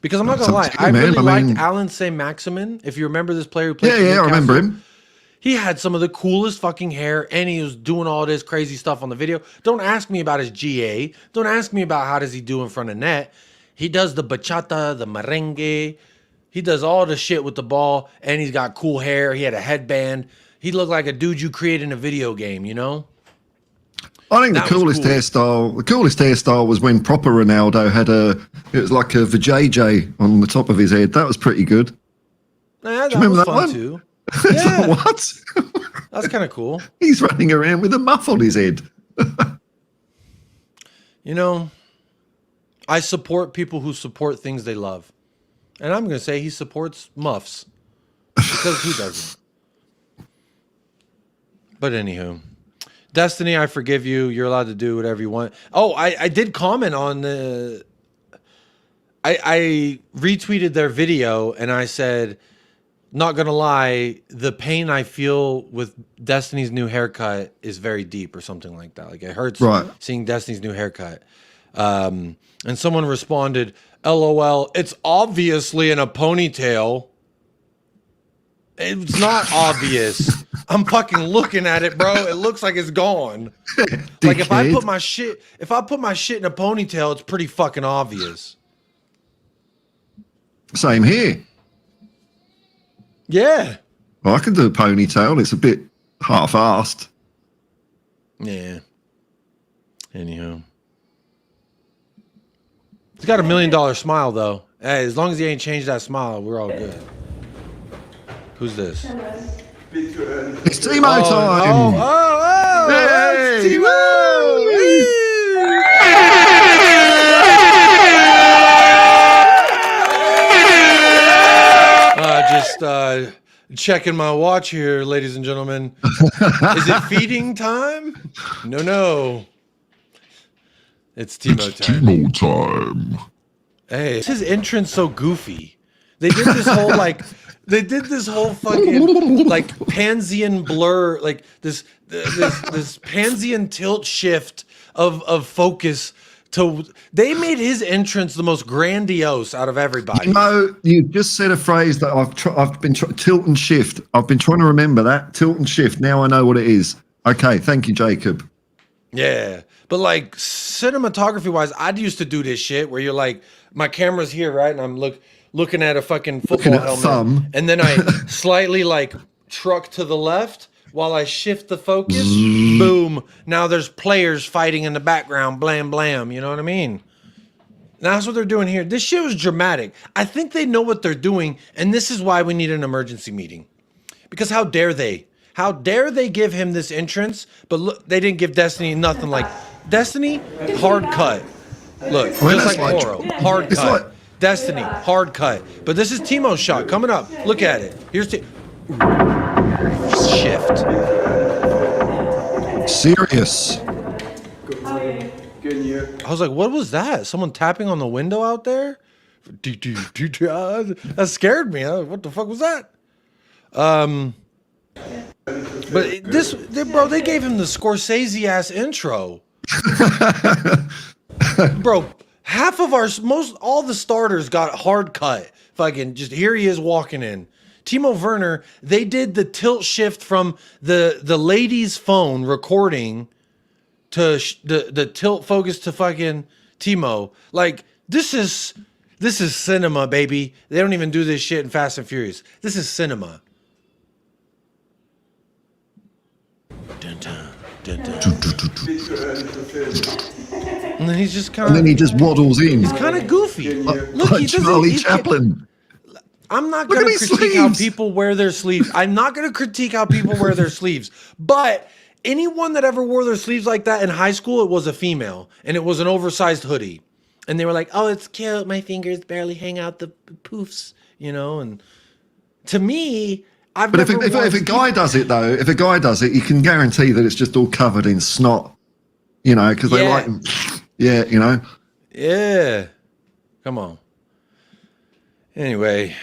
Because I'm not going to lie.
up to you,
I
man.
really
I
liked
mean-
Alan St-Maximin. If you remember this player who played for
Yeah, I
Newcastle.
remember him.
He had some of the coolest fucking hair, and he was doing all this crazy stuff on the video. Don't ask me about his GA. Don't ask me about how does he do in front of net. He does the bachata, the merengue. He does all the shit with the ball, and he's got cool hair. He had a headband. He looked like a dude you create in a video game, you know?
I think the
That was
coolest
cool.
hairstyle was when proper Ronaldo had it was like a vajayjay on the top of his head. That was pretty good.
Nah, that
remember
was
that
fun
one?
too.
It's like,
Yeah,
what?
that's kind of cool.
He's running around with a muff on his head.
You know, I support people who support things they love. And I'm going to say he supports muffs. Because who doesn't? But anywho, Destiny, I forgive you. You're allowed to do whatever you want. Oh, I did comment on the. I retweeted their video and I said, not gonna lie, the pain I feel with Destiny's new haircut is very deep, or something like that. Like it hurts seeing Destiny's new haircut. And someone responded, "LOL, it's obviously in a ponytail." It's not obvious. I'm fucking looking at it, bro. It looks like it's gone. Like if I put my shit in a ponytail, it's pretty fucking obvious.
Same here.
Yeah.
Well, I can do a ponytail. It's a bit half-assed.
Yeah. Anyhow. He's got $1 million smile, though. Hey, as long as he ain't changed that smile, we're all good. Who's this?
It's Timo time.
Oh,
hey!
Just checking my watch here, ladies and gentlemen. Is it feeding time? No. It's Timo time.
Timo time.
Hey, his entrance so goofy. They did this whole fucking like Pansian blur, like this Pansian tilt shift of focus. They made his entrance the most grandiose out of everybody.
You know, you just said a phrase that I've been tilt and shift. I've been trying to remember that tilt and shift. Now I know what it is. Okay, thank you, Jacob.
Yeah, but like cinematography wise, I used to do this shit where you're like, my camera's here, right, and I'm looking at a fucking football helmet,
thumb.
And then I slightly like truck to the left while I shift the focus. Boom! Now there's players fighting in the background. Blam blam. You know what I mean? That's what they're doing here. This shit was dramatic. I think they know what they're doing, and this is why we need an emergency meeting. Because how dare they? How dare they give him this entrance? But look, they didn't give Destiny nothing like Destiny. Hard cut. Look, just like Oro. Hard cut.
Like
Destiny. Hard cut. But this is Timo's shot coming up. Look at it. Here's shift.
Serious.
I was like, what was that? Someone tapping on the window out there? That scared me. What the fuck was that? But bro, they gave him the Scorsese ass intro. Bro, half of all the starters got hard cut. Fucking just here he is walking in. Timo Werner, they did the tilt shift from the lady's phone recording to the tilt focus to fucking Timo. Like this is cinema, baby. They don't even do this shit in Fast and Furious. This is cinema. Dun, dun, dun, dun. And then he's just kind of.
And then he just waddles in.
He's kind of goofy.
Like Charlie Chaplin.
I'm not going to critique how people wear their sleeves. I'm not going to critique how people wear their sleeves. But anyone that ever wore their sleeves like that in high school, it was a female. And it was an oversized hoodie. And they were like, oh, it's cute. My fingers barely hang out the poofs, you know? And to me,
But if a guy does it, though, you can guarantee that it's just all covered in snot, you know, because they like, yeah, you know.
Yeah. Come on. Anyway,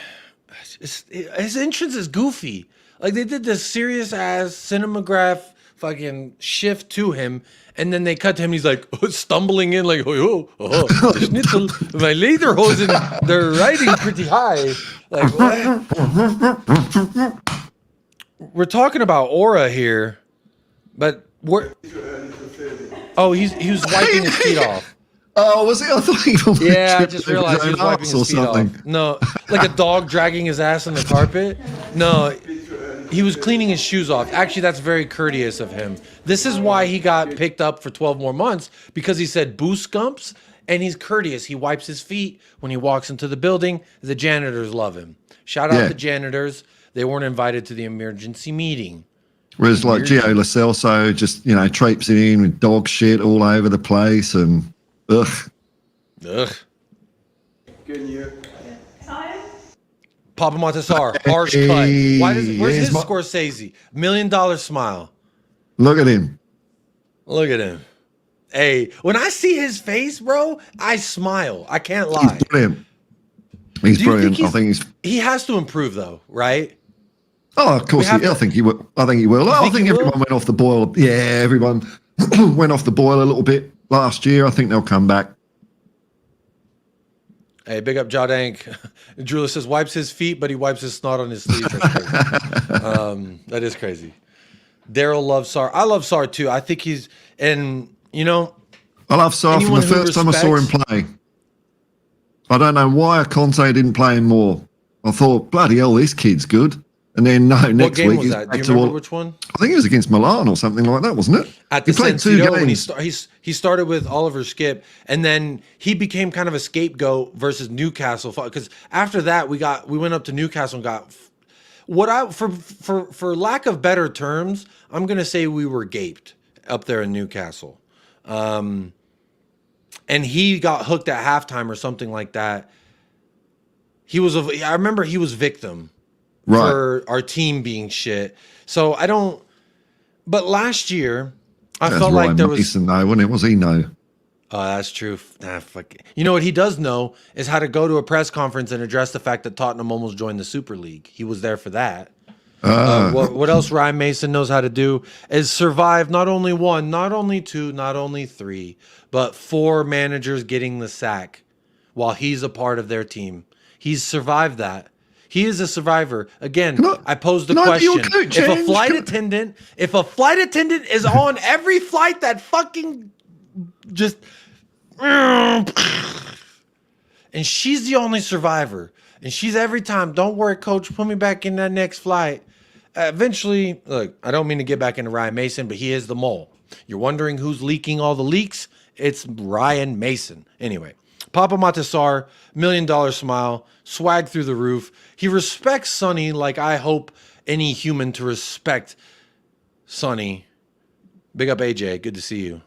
his entrance is goofy. Like they did this serious ass cinematograph fucking shift to him, and then they cut to him. He's like stumbling in, like oh, schnitzel, my lederhosen, they're riding pretty high. Like what? We're talking about aura here, but he was wiping his feet off.
Oh, was it? I thought he was.
Yeah, I just realized he was wiping his feet off. No, like a dog dragging his ass on the carpet. No, he was cleaning his shoes off. Actually, that's very courteous of him. This is why he got picked up for 12 more months, because he said boo scumps, and he's courteous. He wipes his feet when he walks into the building. The janitors love him. Shout out the janitors. They weren't invited to the emergency meeting.
Whereas like Gio Lo Celso just, you know, traipsing in with dog shit all over the place and ugh.
Papa Montasar, harsh cut. Where's his Scorsese? $1 million smile.
Look at him.
Look at him. Hey, when I see his face, bro, I smile. I can't lie.
He's brilliant. He's
Do you
brilliant.
think
I think he's.
he has to improve, though, right?
Oh, of course. I think he will. I think he will. I think everyone went off the boil. Yeah, everyone went off the boil a little bit last year. I think they'll come back.
Hey, big up Jodank. Drula says wipes his feet, but he wipes his snot on his sleeves. That's crazy. That is crazy. Daryl loves Sar. I love Sar too. I think he's, and you know,
I love Sar from the first time I saw him play. I don't know why Conte didn't play him more. I thought, bloody hell, this kid's good. And then next
game
week
was
he's
that?
back
Do
to
you remember which one?
I think it was against Milan or something like that, wasn't it?
At the
he played 2
Sensito,
games.
when he started with Oliver Skip, and then he became kind of a scapegoat versus Newcastle. Because after that, we went up to Newcastle and got for lack of better terms, I'm gonna say we were gaped up there in Newcastle, and he got hooked at halftime or something like that. I remember he was victim.
Right.
For our team being shit. So I don't. But last year, I felt like there was.
Mason, though, wasn't it? Was he no?
Oh, that's true. Nah, fuck it. You know what he does know is how to go to a press conference and address the fact that Tottenham almost joined the Super League. He was there for that. What else Ryan Mason knows how to do is survive not only 1, not only 2, not only 3, but 4 managers getting the sack while he's a part of their team. He's survived that. He is a survivor. Again, I posed the question: if a flight attendant is on every flight that fucking just, and she's the only survivor, and she's every time, don't worry, coach, put me back in that next flight. Eventually, look, I don't mean to get back into Ryan Mason, but he is the mole. You're wondering who's leaking all the leaks? It's Ryan Mason. Anyway. Papa Matasar, $1 million smile, swag through the roof. He respects Sonny like I hope any human to respect Sonny. Big up AJ, good to see you.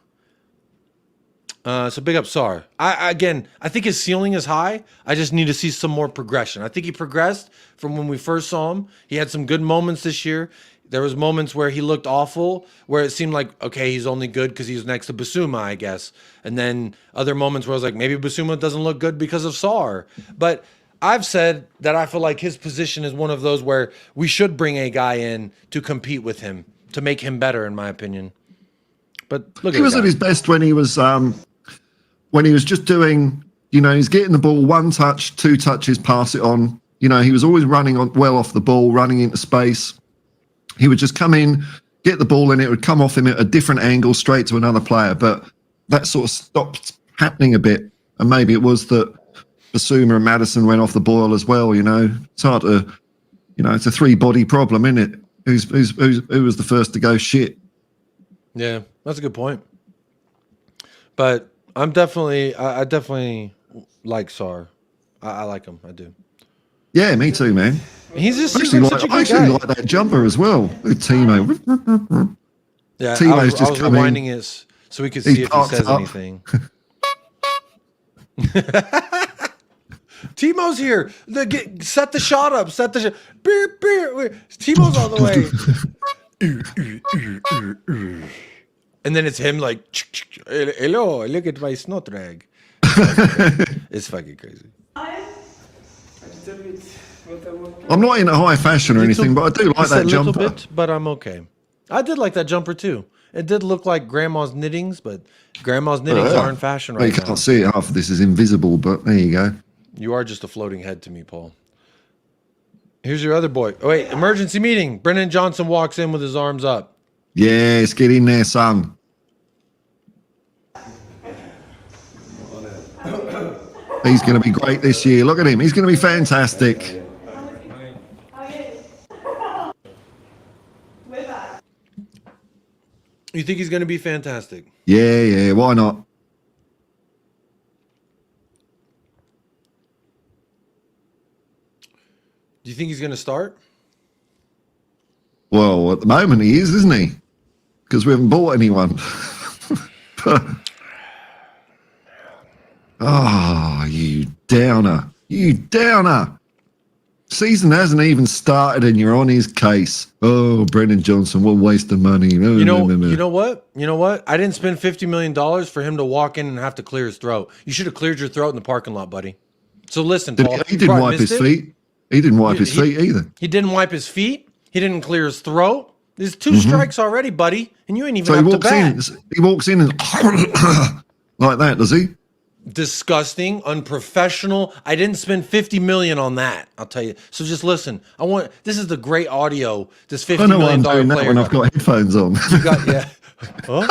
So big up Sar. I think his ceiling is high. I just need to see some more progression. I think he progressed from when we first saw him. He had some good moments this year. There was moments where he looked awful, where it seemed like, okay, he's only good because he's next to Basuma, I guess. And then other moments where I was like, maybe Basuma doesn't look good because of Sar. But I've said that I feel like his position is one of those where we should bring a guy in to compete with him, to make him better, in my opinion. But look,
he was at his best when he was just doing, he's getting the ball 1 touch, 2 touches, pass it on. He was always running on well off the ball, running into space. He would just come in, get the ball, and it would come off him at a different angle straight to another player. But that sort of stopped happening a bit. And maybe it was that Basuma and Maddison went off the boil as well. It's hard to, it's a 3-body problem, isn't it? Who was the first to go shit?
Yeah, that's a good point. But I definitely like Sar. I like him. I do.
Yeah, me too, man.
He's just
I actually like that jumper as well. With Timo.
Yeah,
Timo's
I was rewinding it so we could see if he says anything. Timo's here. Set the shot up. Set the shot. Beer, beer. Timo's on the way. And then it's him like, hello, look at my snot rag. It's fucking crazy.
I'm not into high fashion or anything, but I do like that jumper.
A little bit, but I'm okay. I did like that jumper too. It did look like grandma's knittings, but grandma's knittings are in fashion right now.
You can't see it. Half of this is invisible, but there you go.
You are just a floating head to me, Paul. Here's your other boy. Oh, wait, emergency meeting. Brennan Johnson walks in with his arms up.
Yes, get in there, son. He's going to be great this year. Look at him. He's going to be fantastic.
You think he's going to be fantastic?
Yeah, why not?
Do you think he's going to start?
Well, at the moment he is, isn't he? Because we haven't bought anyone. Oh, you downer. You downer. Season hasn't even started and you're on his case. Oh, Brendan Johnson, what a waste of money.
You know what? You know what? I didn't spend $50 million for him to walk in and have to clear his throat. You should have cleared your throat in the parking lot, buddy. So listen, Paul.
He didn't wipe his feet. He didn't wipe his feet either.
He didn't wipe his feet. He didn't clear his throat. There's 2 strikes already, buddy, and you ain't even up to bat.
He walks in and like that, does he?
Disgusting, unprofessional. I didn't spend $50 million on that. I'll tell you. So just listen. This is the great audio. This $50 million
player. When I've got headphones on.
You got huh?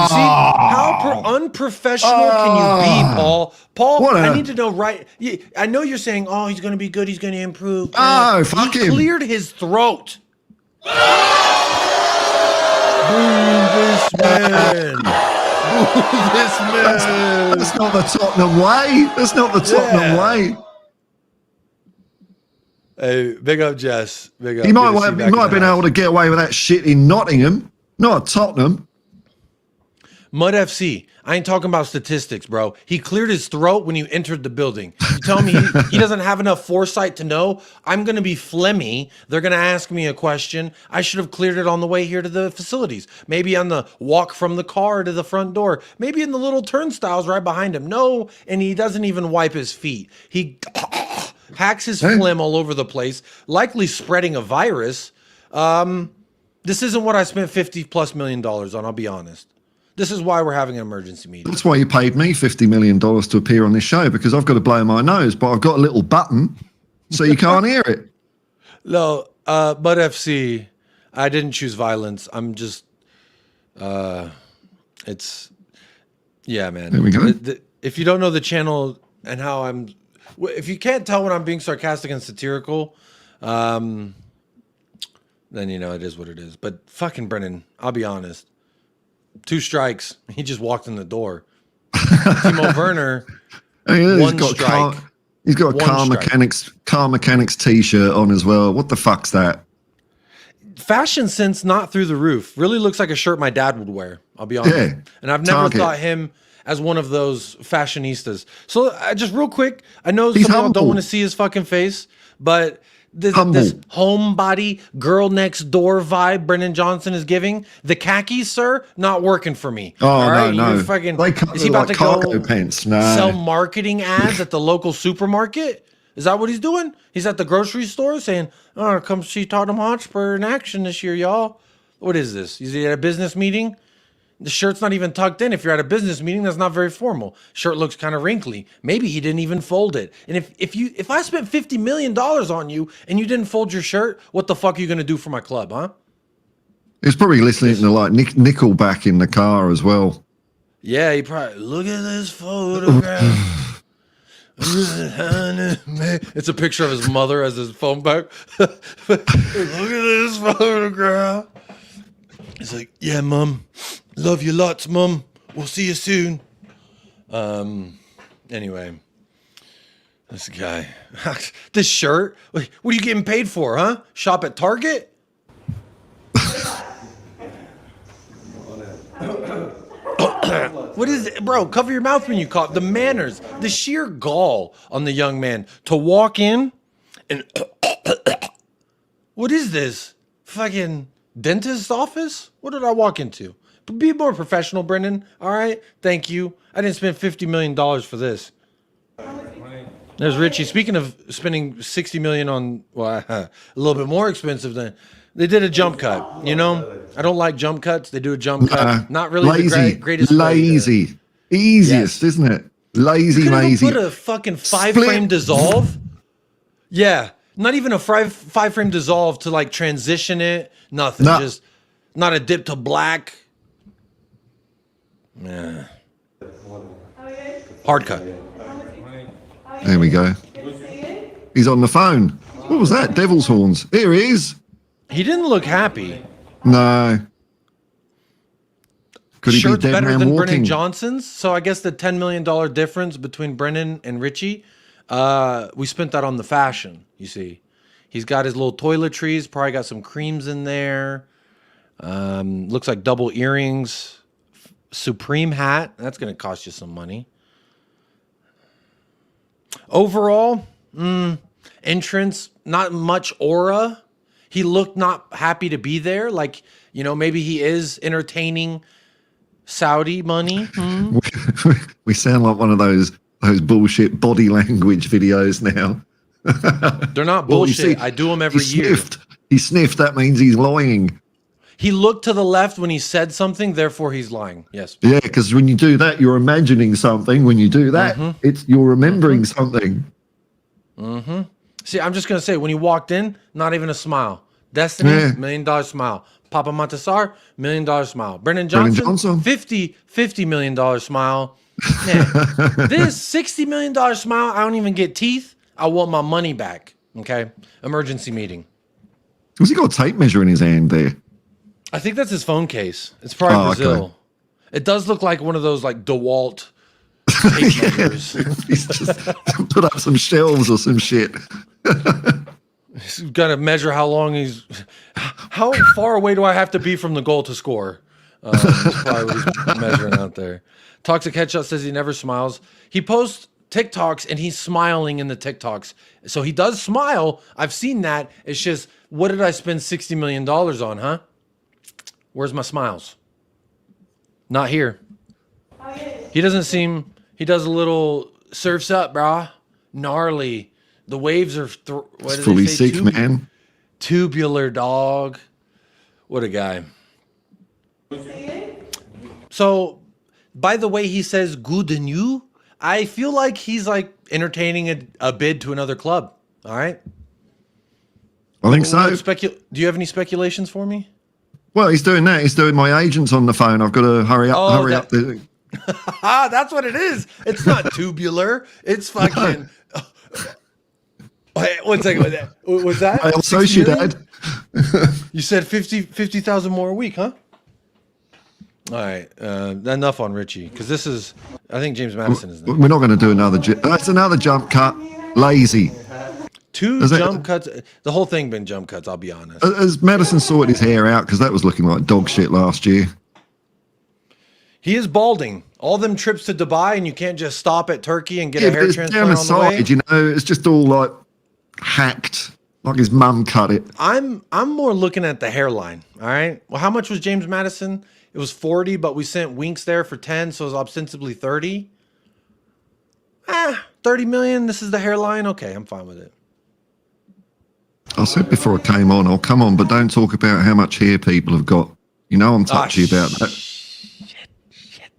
See, how unprofessional can you be, Paul? Paul, I need to know right. I know you're saying, oh, he's going to be good. He's going to improve.
Oh, fuck him.
He cleared his throat. Boo this man. Boo this man.
That's not the Tottenham way. That's not the Tottenham way.
Hey, big up, Jess. Big up.
He might have been able to get away with that shit in Nottingham, not Tottenham.
Mud FC. I ain't talking about statistics, bro. He cleared his throat when you entered the building. You tell me he doesn't have enough foresight to know I'm going to be phlegmy. They're going to ask me a question. I should have cleared it on the way here to the facilities. Maybe on the walk from the car to the front door. Maybe in the little turnstiles right behind him. No, and he doesn't even wipe his feet. He hacks his phlegm all over the place, likely spreading a virus. This isn't what I spent $50+ million on, I'll be honest. This is why we're having an emergency meeting.
That's why you paid me $50 million to appear on this show, because I've got to blow my nose, but I've got a little button so you can't hear it.
No, Bud FC, I didn't choose violence. I'm just, yeah, man.
There we go.
If you don't know the channel and how if you can't tell when I'm being sarcastic and satirical, then, you know, it is what it is. But fucking Brennan, I'll be honest. 2 strikes. He just walked in the door. Timo Werner, one strike.
He's got a car mechanics t-shirt on as well. What the fuck's that?
Fashion sense not through the roof. Really looks like a shirt my dad would wear. I'll be honest.
Yeah,
and I've never thought him as one of those fashionistas. So just real quick, I know some people don't want to see his fucking face, but this homebody girl next door vibe Brendan Johnson is giving, the khakis, sir, not working for me.
Oh, all right?
No. Is he about to go
pants?
sell marketing ads at the local supermarket? Is that what he's doing? He's at the grocery store saying, oh, come see Tottenham Hotspur in action this year, y'all. What is this? Is he at a business meeting? The shirt's not even tucked in. If you're at a business meeting, that's not very formal. Shirt looks kind of wrinkly. Maybe he didn't even fold it. And if I spent $50 million on you and you didn't fold your shirt, what the fuck are you going to do for my club, huh?
He's probably listening to like Nickelback in the car as well.
Yeah, he probably, look at this photograph. It's a picture of his mother as his phone back. Look at this photograph. He's like, yeah, Mum. Love you lots, Mum. We'll see you soon. Anyway, this guy, this shirt. What are you getting paid for, huh? Shop at Target? What is it, bro? Cover your mouth when you cough. The manners, the sheer gall on the young man to walk in and what is this? Fucking dentist's office? What did I walk into? Be more professional, Brendan. All right. Thank you. I didn't spend $50 million for this. There's Richie. Speaking of spending $60 million on, well, a little bit more expensive than, they did a jump cut. You know, I don't like jump cuts. They do a jump cut. Not really
lazy,
the greatest.
Lazy. Easiest, isn't it? Lazy.
Put a fucking 5-frame dissolve. Yeah. Not even a 5-frame dissolve to like transition it. Nothing.
No.
Just not a dip to black. Yeah. Hard cut.
There we go. He's on the phone. What was that? Devil's horns. Here he is.
He didn't look happy.
No. Could he
Shirt's
be dead
better
man
than
walking?
Brennan Johnson's. So I guess the $10 million difference between Brennan and Richie, we spent that on the fashion, you see. He's got his little toiletries, probably got some creams in there. Looks like double earrings. Supreme hat. That's going to cost you some money. Overall, entrance, not much aura. He looked not happy to be there. Like, you know, maybe he is entertaining Saudi money.
We sound like one of those bullshit body language videos now.
They're not
Well, you
bullshit.
see,
I do them every year.
He sniffed. That means he's lying.
He looked to the left when he said something, therefore he's lying. Yes.
Yeah, because when you do that, you're imagining something. When you do that, you're remembering something.
See, I'm just going to say, when he walked in, not even a smile. Destiny, $1 million smile. Papa Montasar, $1 million smile. Brennan Johnson, $50 million smile. Man, this $60 million smile, I don't even get teeth. I want my money back. Okay? Emergency meeting.
Has he got a tape measure in his hand there?
I think that's his phone case. It's probably Brazil. Okay. It does look like one of those like DeWalt tape measures.
He's just put up some shelves or some shit.
He's got to measure how long how far away do I have to be from the goal to score? That's probably what he's measuring out there. Toxic Headshot says he never smiles. He posts TikToks and he's smiling in the TikToks. So he does smile. I've seen that. It's just, what did I spend $60 million on, huh? Where's my smiles? Not here. He doesn't seem, he does a little surfs up, brah. Gnarly. The waves are
what do fully they say? Sick, man.
Tubular, dog. What a guy. So, by the way he says good and you, I feel like he's like entertaining a bid to another club. All right.
I think so.
Do you have any speculations for me?
Well, he's doing that. He's doing my agents on the phone. I've got to hurry up.
That's what it is. It's not tubular. It's fucking. Wait, 1 second. Was that?
I also should add.
You said 50,000 more a week, huh? All right. Enough on Richie, because this is. I think James Madison is.
We're not going to do another. That's another jump cut. Lazy.
Two jump cuts. The whole thing been jump cuts. I'll be honest.
Has Madison sorted his hair out? Because that was looking like dog shit last year.
He is balding. All them trips to Dubai, and you can't just stop at Turkey and get a hair transplant
down the
on the way.
side, you know, it's just all like hacked, like his mum cut it.
I'm more looking at the hairline. All right. Well, how much was James Madison? It was 40, but we sent Winks there for 10, so it was ostensibly 30. 30 million. This is the hairline. Okay, I'm fine with it.
I said before I came on, oh, come on, but don't talk about how much hair people have got. You know I'm touchy about that. Shit.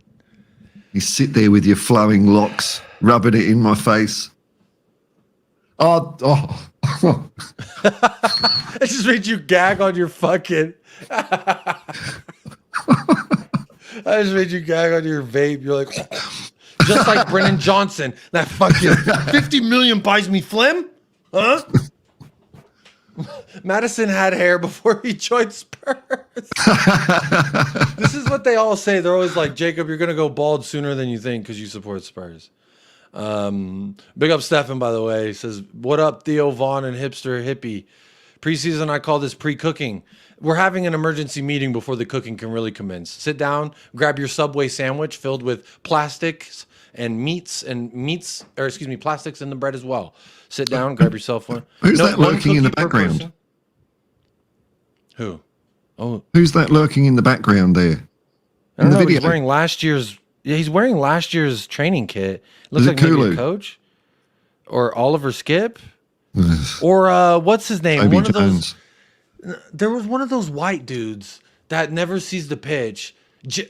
You sit there with your flowing locks, rubbing it in my face. Oh.
It just made you gag on your fucking... I just made you gag on your vape. You're like... Just like Brennan Johnson. That fucking 50 million buys me phlegm? Huh? Madison had hair before he joined Spurs. This is what they all say. They're always like, Jacob, you're going to go bald sooner than you think because you support Spurs. Big up Stefan, by the way. He says, what up, Theo, Vaughn, and Hipster Hippie? Preseason, I call this pre-cooking. We're having an emergency meeting before the cooking can really commence. Sit down, grab your Subway sandwich filled with plastics and plastics in the bread as well. Sit down, grab yourself one.
Who's that lurking in the background?
Who? Oh,
who's that lurking in the background there?
I don't know. He's wearing last year's. Yeah, he's wearing last year's training kit. Looks like maybe a coach or Oliver Skip or what's his name?
Toby
one of
Jones.
those. There was one of those white dudes that never sees the pitch.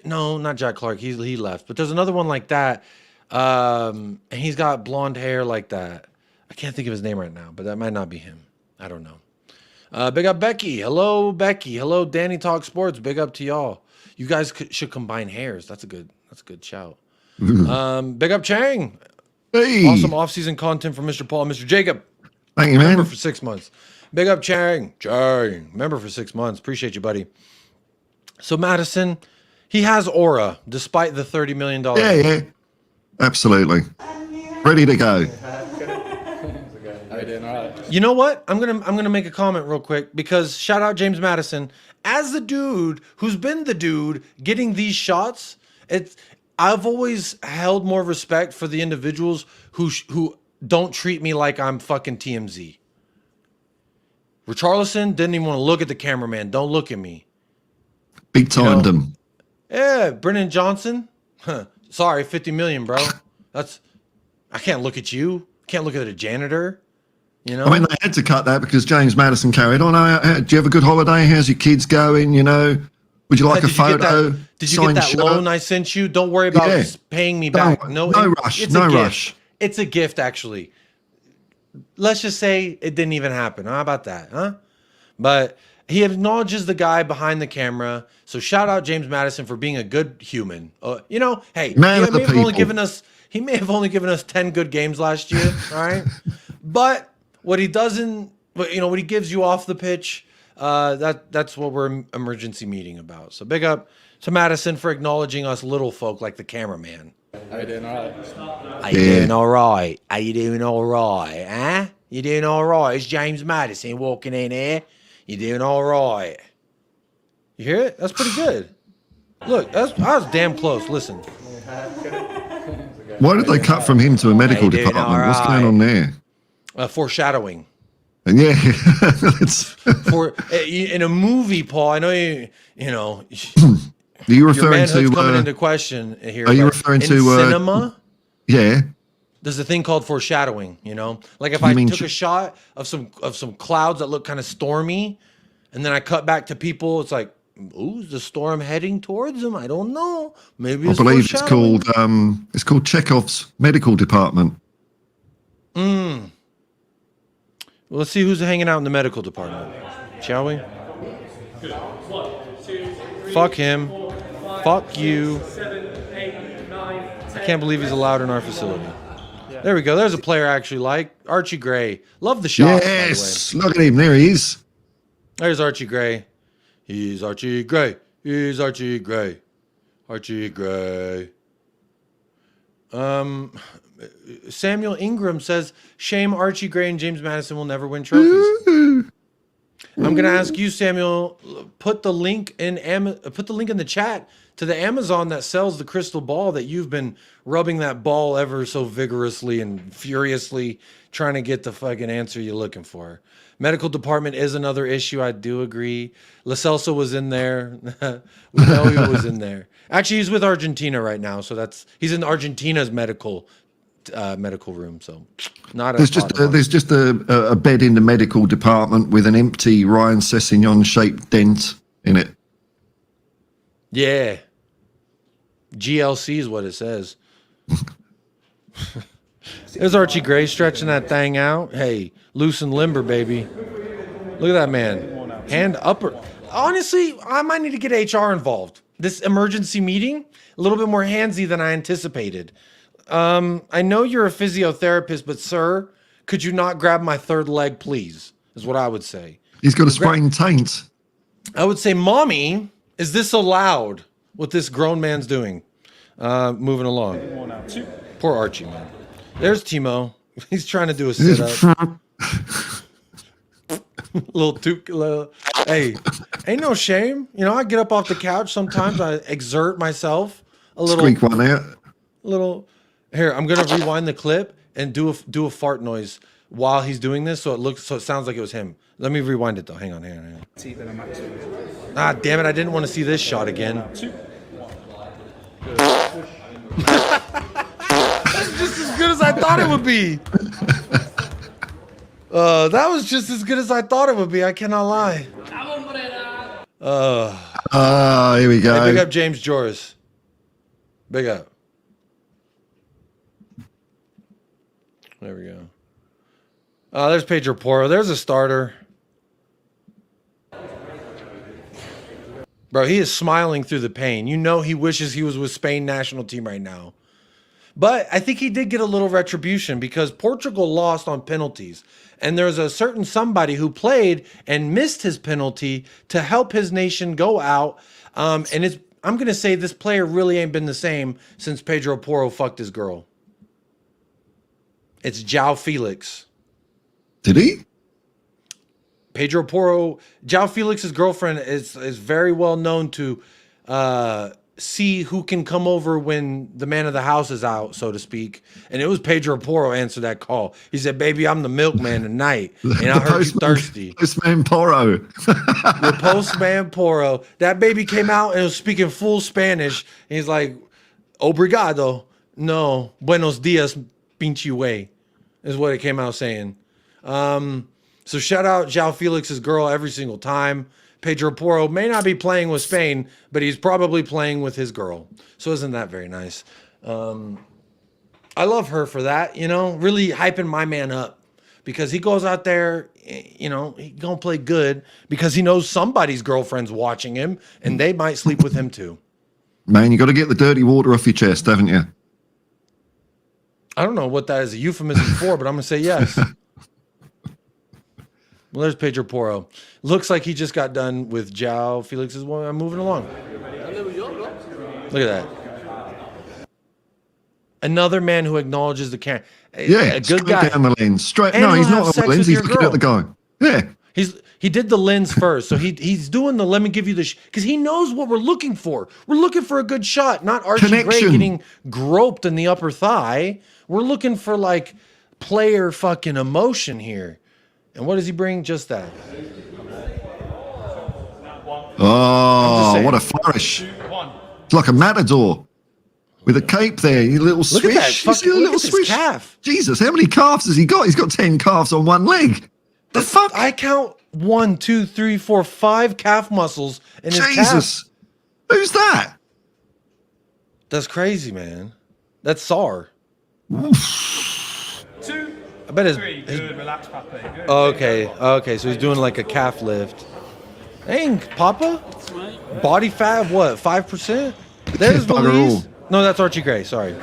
No, not Jack Clark. He left. But there's another one like that. And he's got blonde hair like that. I can't think of his name right now, but that might not be him. I don't know. Big up Becky. Hello, Becky. Hello, Danny Talk Sports. Big up to y'all. You guys should combine hairs. That's a good shout. Big up Chang.
Hey.
Awesome off-season content from Mr. Paul and Mr. Jacob.
Thank you, man.
Member for 6 months. Big up Chang. Member for 6 months. Appreciate you, buddy. So Madison, he has aura despite the $30 million.
Yeah. Absolutely. Ready to go.
You know what? I'm gonna make a comment real quick because shout out James Madison as the dude who's been the dude getting these shots. I've always held more respect for the individuals who don't treat me like I'm fucking TMZ. Richarlison didn't even want to look at the cameraman. Don't look at me.
Big timed them.
Yeah, Brennan Johnson. Huh. Sorry, 50 million, bro. I can't look at you. Can't look at a janitor. You know?
I mean, they had to cut that because James Maddison carried on. Do you have a good holiday? How's your kids going? You know, would you like a photo?
Did you get that loan I sent you? Don't worry about paying me back. No
rush. No rush.
It's a gift, actually. Let's just say it didn't even happen. How about that, huh? But he acknowledges the guy behind the camera. So shout out James Maddison for being a good human. You know, hey, he may have only given us 10 good games last year, all right? But what he doesn't, what he gives you off the pitch, that's what we're emergency meeting about. So big up to Maddison for acknowledging us little folk like the cameraman.
How you doing all right?
Are you doing all right? Are you doing all right? Huh? You doing all right? It's James Maddison walking in here. You doing all right? You hear it? That's pretty good. Look, I was damn close. Listen.
Why did they cut from him to a medical department? What's going on there?
Foreshadowing.
And yeah,
in a movie, Paul. I know you know.
Are you referring to
coming into question here?
Are you referring to
cinema?
Yeah.
There's a thing called foreshadowing, you know? Like if I took a shot of some clouds that look kind of stormy, and then I cut back to people, it's like, ooh, is the storm heading towards them? I don't know. Maybe it's
it's called Chekhov's medical department.
Well, let's see who's hanging out in the medical department, shall we? Fuck him. Fuck you. I can't believe he's allowed in our facility. There we go. There's a player I actually like. Archie Gray. Love the shot.
Yes. Look at him. There he is.
There's Archie Gray. He's Archie Gray. He's Archie Gray. Archie Gray. Samuel Ingram says, shame Archie Gray and James Maddison will never win trophies. I'm gonna ask you, Samuel, put the link in the chat to the Amazon that sells the crystal ball that you've been rubbing that ball ever so vigorously and furiously trying to get the fucking answer you're looking for. Medical department is another issue. I do agree. Lo Celso was in there. We know he was in there. Actually, he's with Argentina right now, so he's in Argentina's medical room. So there's
just a bed in the medical department with an empty Ryan Sessegnon shaped dent in it.
Yeah. GLC is what it says. There's Archie Gray stretching that thing out. Hey, loose and limber, baby. Look at that man. Hand upper. Honestly, I might need to get HR involved. This emergency meeting, a little bit more handsy than I anticipated. I know you're a physiotherapist, but sir, could you not grab my third leg, please? Is what I would say.
He's got a sprained taint.
I would say, mommy, is this allowed? What this grown man's doing? Moving along. Poor Archie, man. There's Timo. He's trying to do a sit-up. Hey, ain't no shame. You know, I get up off the couch sometimes. I exert myself a little.
Squeak one out.
Here, I'm gonna rewind the clip and do a fart noise while he's doing this, so it sounds like it was him. Let me rewind it though. Hang on. Ah, damn it! I didn't want to see this shot again. That's just as good as I thought it would be. That was just as good as I thought it would be. I cannot lie.
Here we go.
Hey, big up James Joris. Big up. There we go. There's Pedro Porro. There's a starter. Bro, he is smiling through the pain. You know he wishes he was with Spain national team right now. But I think he did get a little retribution because Portugal lost on penalties. And there's a certain somebody who played and missed his penalty to help his nation go out. I'm going to say this player really ain't been the same since Pedro Porro fucked his girl. It's João Felix.
Did he?
Pedro Porro, João Felix's girlfriend is very well known to see who can come over when the man of the house is out, so to speak. And it was Pedro Porro answered that call. He said, "Baby, I'm the milkman tonight, and I heard you thirsty."
Postman Porro.
The postman Porro. That baby came out and was speaking full Spanish. And he's like, "Obrigado. No, buenos dias, pinche way," is what it came out saying. So shout out João Felix's girl every single time. Pedro Porro may not be playing with Spain, but he's probably playing with his girl. So isn't that very nice? I love her for that, you know, really hyping my man up because he goes out there, you know, he gonna play good because he knows somebody's girlfriend's watching him and they might sleep with him too.
Man, you got to get the dirty water off your chest, haven't you?
I don't know what that is a euphemism for, but I'm gonna say yes. Well, there's Pedro Porro. Looks like he just got done with João Felix's one. I'm moving along. Look at that. Another man who acknowledges the camera.
Yeah,
a good guy.
Down the lens. Straight.
And
No, he's
he'll
not
have
on the
sex
lens.
with
He's
your
looking
girl.
at the guy. Yeah.
He did the lens first. So he's doing the let me give you the because he knows what we're looking for. We're looking for a good shot, not Archie Gray
Connection.
getting groped in the upper thigh. We're looking for like player fucking emotion here. And what does he bring? Just that.
Oh, what a flourish. It's like a matador with a cape there. You little swish.
Look at that
You see a
fucking,
little
look at this
swish?
calf.
Jesus, how many calves has he got? He's got 10 calves on one leg. The fuck?
I count 1, 2, 3, 4, 5 calf muscles in his calf.
Jesus. Who's that?
That's crazy, man. That's SAR. I bet his
Good, relax, Papi. Good.
okay, so he's doing like a calf lift. Dang, Papa? Body fat, what, 5%? There's
Bugger
Belize.
all.
No, that's Archie Gray, sorry.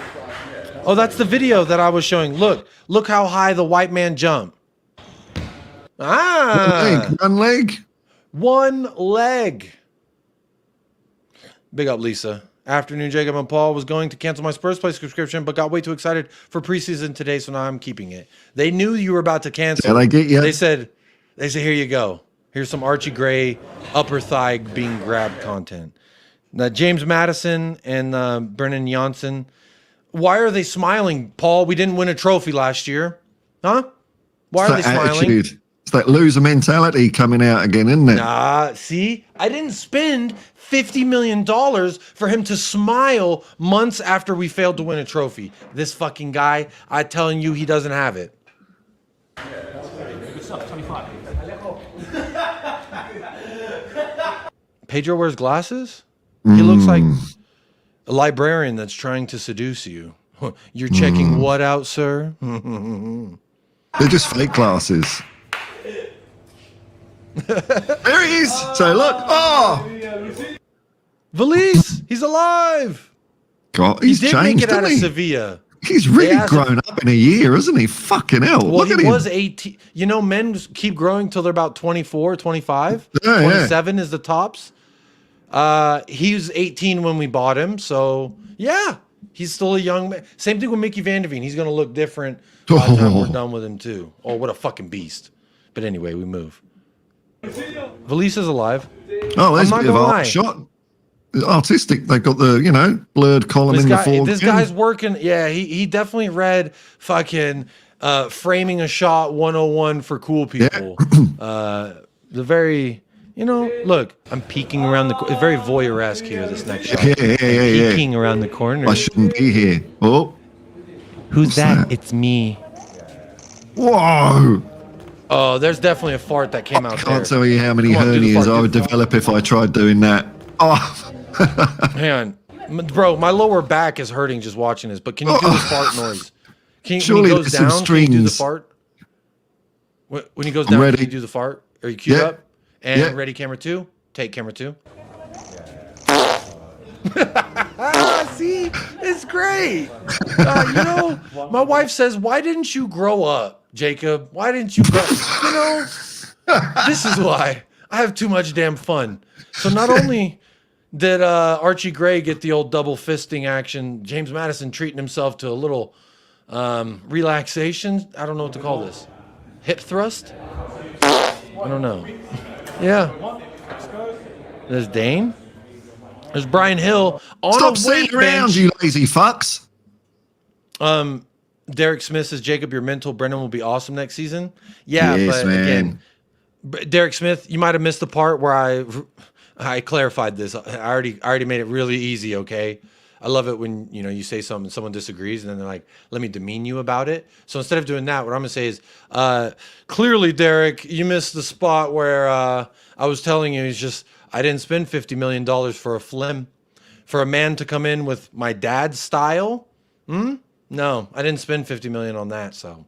Oh, that's the video that I was showing. Look how high the white man jumped.
One leg.
One leg. Big up, Lisa. Afternoon, Jacob and Paul. Was going to cancel my Spurs Play subscription, but got way too excited for preseason today, so now I'm keeping it. They knew you were about to cancel.
Did I get you?
They said, here you go. Here's some Archie Gray upper thigh being grabbed content. Now, James Madison and Brennan Janssen. Why are they smiling, Paul? We didn't win a trophy last year. Huh? Why are they
It's that
smiling?
attitude. It's that loser mentality coming out again, isn't it?
See? I didn't spend $50 million for him to smile months after we failed to win a trophy. This fucking guy, I'm telling you, he doesn't have it.
Good stuff, 25.
Pedro wears glasses? He looks like a librarian that's trying to seduce you. You're checking what out, sir?
They're just fake glasses. There he is. So look. Oh,
Valise, he's alive.
God,
He
he's
did
changed,
make it out of
hasn't he?
Sevilla.
He's really
asked him-
grown up in a year, hasn't he? Fucking hell.
Well,
Look
he
at him.
was 18. You know, men keep growing till they're about 24, 25.
Yeah,
27 is the tops. He was 18 when we bought him. So, yeah, he's still a young man. Same thing with Mickey Van de Veen. He's going to look different by the time we're done with him, too. Oh, what a fucking beast. But anyway, we move. Valise is alive.
Oh, there's a
I'm not
bit of
gonna
art
lie.
shot. Artistic. They've got the, blurred column in the foreground.
This guy's working. Yeah, he definitely read fucking Framing a Shot 101 for cool people. The very, look, I'm peeking around it's very voyeur-esque here, this next shot.
Yeah.
Peeking around the corner.
I shouldn't be here. Oh,
Who's that?
that?
It's me.
whoa.
Oh, there's definitely a fart that came out there.
Can't tell you how many
Come on, do the
hernias
fart,
I
do
would
the fart.
develop if I tried doing that. Oh,
Hang on. Bro, my lower back is hurting just watching this, but can you do the fart noise?
Surely
when he goes
there's some
down, can you do the
strings.
fart? When he goes down,
ready.
can you do the fart? Are you queued
Yeah.
up? And
Yeah.
ready, camera 2? Take camera 2. See? It's great. My wife says, why didn't you grow up, Jacob? Why didn't you grow up? This is why. I have too much damn fun. So not only did Archie Gray get the old double fisting action, James Madison treating himself to a little relaxation. I don't know what to call this. Hip thrust? I don't know. Yeah. There's Dane. There's Brian Hill on
Stop
a weight
sitting around,
bench.
you lazy fucks.
Derek Smith says, Jacob, you're mental. Brendan will be awesome next season. Yeah,
Yes,
but
man.
again, Derek Smith, you might have missed the part where I clarified this. I already made it really easy, okay? I love it when, you know, you say something and someone disagrees and then they're like, let me demean you about it. So instead of doing that, what I'm going to say is, clearly, Derek, you missed the spot where I was telling you, I didn't spend $50 million for a flim. For a man to come in with my dad's style? No, I didn't spend $50 million on that. So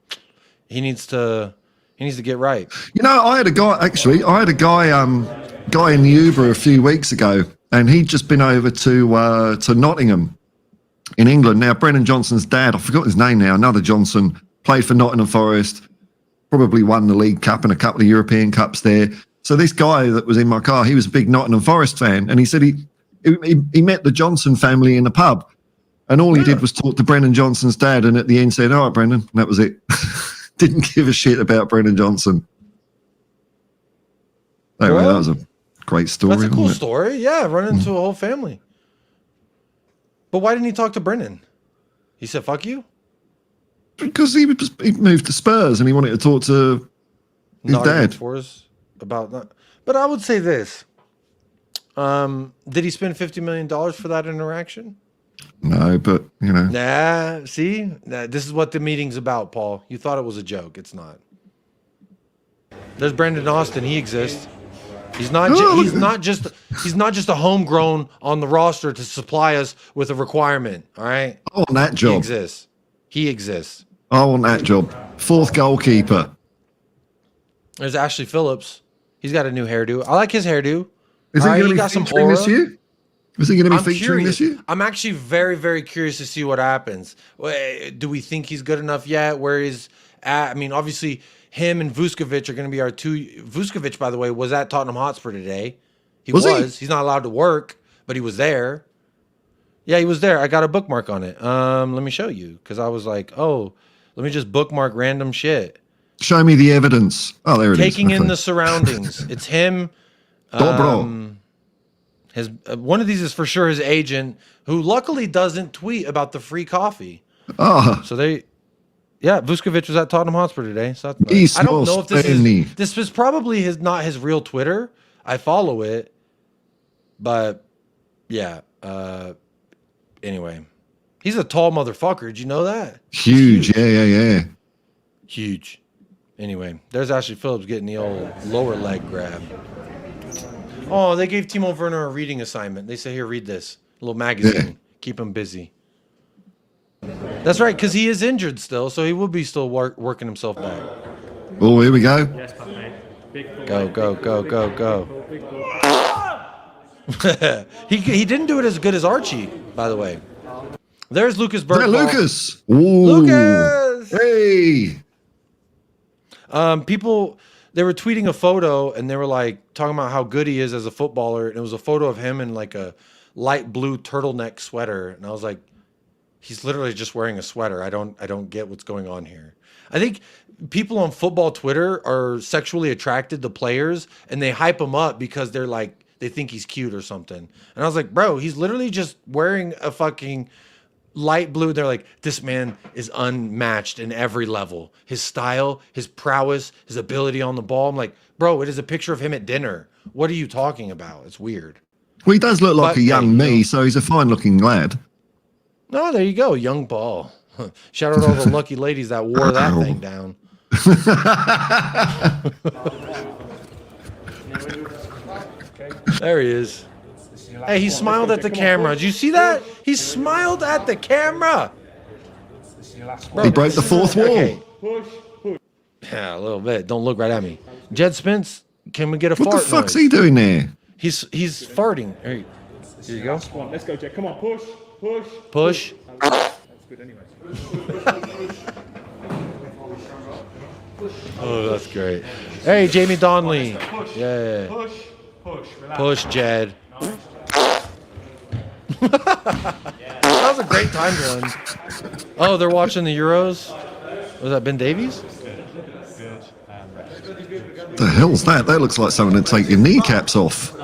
he needs to get right.
You know, I had a guy in the Uber a few weeks ago, and he'd just been over to Nottingham in England. Now, Brennan Johnson's dad, I forgot his name now, another Johnson, played for Nottingham Forest, probably won the League Cup and a couple of European Cups there. So this guy that was in my car, he was a big Nottingham Forest fan, and he said he met the Johnson family in a pub, and all he did was talk to Brennan Johnson's dad, and at the end said, all right, Brennan, and that was it. Didn't give a shit about Brennan Johnson. Anyway, that was a great story.
That's a cool
wasn't it?
story. Yeah, run into a whole family. But why didn't he talk to Brennan? He said, fuck you?
Because he moved to Spurs and he wanted to talk to his dad.
About that. But I would say this. Did he spend $50 million for that interaction?
No, but, you know.
Nah, see? This is what the meeting's about, Paul. You thought it was a joke. It's not. There's Brandon Austin. He exists. He's not just a homegrown on the roster to supply us with a requirement, all right?
I want that job.
He exists.
I want that job. Fourth goalkeeper.
There's Ashley Phillips. He's got a new hairdo. I like his hairdo.
Is he going to be featuring this year? Is he going to be featuring this year?
I'm actually very, very curious to see what happens. Do we think he's good enough yet? Where he's at? I mean, obviously, him and Vuskovic are going to be our two. Vuskovic, by the way, was at Tottenham Hotspur today. He was. He's not allowed to work, but he was there. Yeah, he was there. I got a bookmark on it. Let me show you, because I was like, oh, let me just bookmark random shit.
Show me the evidence. Oh, there it is.
Taking in the surroundings. It's him. One of these is for sure his agent, who luckily doesn't tweet about the free coffee.
Oh.
So Vuskovic was at Tottenham Hotspur today. So that's I don't know if this is probably not his real Twitter. I follow it, but yeah. Anyway, he's a tall motherfucker. Did you know that?
Huge. Yeah.
Huge. Anyway, there's Ashley Phillips getting the old lower leg grab. Oh, they gave Timo Werner a reading assignment. They say, here, read this. A little magazine. Yeah. Keep him busy. That's right, because he is injured still, so he will be still working himself back.
Oh, here we go.
Yes, Pape.
Go. He didn't do it as good as Archie, by the way. There's Lucas Bergvall.
Lucas. Ooh.
Lucas.
Hey.
People, they were tweeting a photo and they were like talking about how good he is as a footballer. And it was a photo of him in like a light blue turtleneck sweater. And I was like, he's literally just wearing a sweater. I don't get what's going on here. I think people on football Twitter are sexually attracted to players and they hype him up because they're like, they think he's cute or something. And I was like, bro, he's literally just wearing a fucking light blue. They're like, this man is unmatched in every level. His style, his prowess, his ability on the ball. I'm like, bro, it is a picture of him at dinner. What are you talking about? It's weird.
Well, he does look like a young me, so he's a fine-looking lad.
No, there you go, young Paul. Shout out to all the lucky ladies that wore that thing down. There he is. Hey, he smiled at the camera. Did you see that? He smiled at the camera.
Bro, he broke the fourth wall.
Okay. Yeah, a little bit. Don't look right at me. Jed Spence, can we get a fart
What the fuck's
noise?
he doing there?
He's farting. Here you go.
Let's go, Jed. Come on, push.
Push.
That's good anyway.
Oh, that's great. Hey, Jamie Donnelly. Yeah. Push, Jed. That was a great timed one. Oh, they're watching the Euros. Was that Ben Davies?
The hell's that? That looks like someone to take your kneecaps off.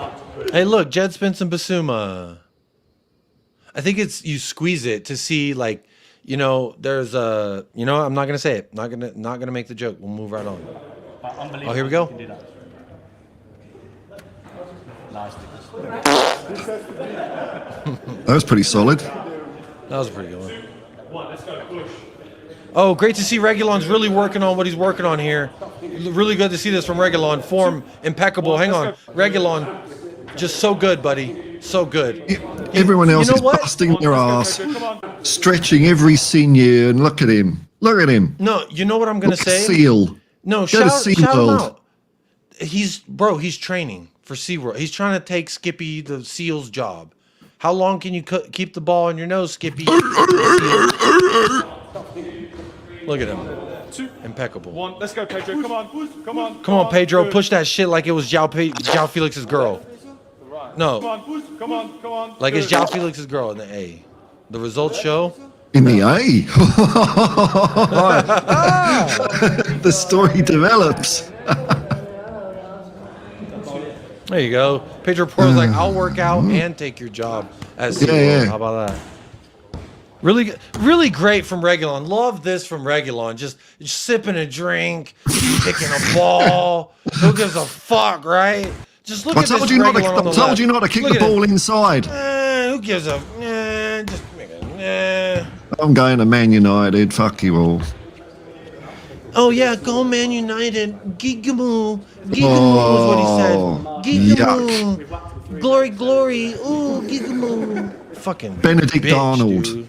Hey, look, Jed Spence and Basuma. I think it's you squeeze it to see like, you know, there's a, you know, I'm not gonna say it. Not gonna make the joke. We'll move right on. Oh, here we go.
That was pretty solid.
That was a pretty good one. Oh, great to see Regulon's really working on what he's working on here. Really good to see this from Regulon. Form impeccable. Hang on. Regulon, just so good, buddy. So good.
Everyone else
you know
is
what?
busting their ass, stretching every sinew, and look at him. Look at him.
No, you know what I'm going to
Look at
say?
Seal.
No,
Go to
shout him
SeaWorld.
out. He's training for SeaWorld. He's trying to take Skippy the Seal's job. How long can you keep the ball in your nose, Skippy? Look at him.
2,
Impeccable.
1. Let's go, Pedro. Come on. Come on.
Come on, Pedro.
Good.
Push that shit like it was João Felix's girl. No,
Come on. Come on. Come on.
like it's
Good.
João Felix's girl in the A. The results show.
In the A. The story develops.
There you go. Pedro Porro's like, I'll work out and take your job as SeaWorld.
yeah.
How about that? Really great from Regulon. Love this from Regulon. Just sipping a drink, kicking a ball. Who gives a fuck, right? Just look
I
at this
told you not to.
Regulon on the
I told
left.
you not to kick
Look
the
at it.
ball inside.
Who gives a? Just make a.
I'm going to Man United. Fuck you all.
Oh yeah, go Man United. Gigamoo. Gigamoo is what he said. Gigamoo. Glory, glory. Ooh, Gigamoo. Fucking
Benedict
bitch,
Arnold.
dude.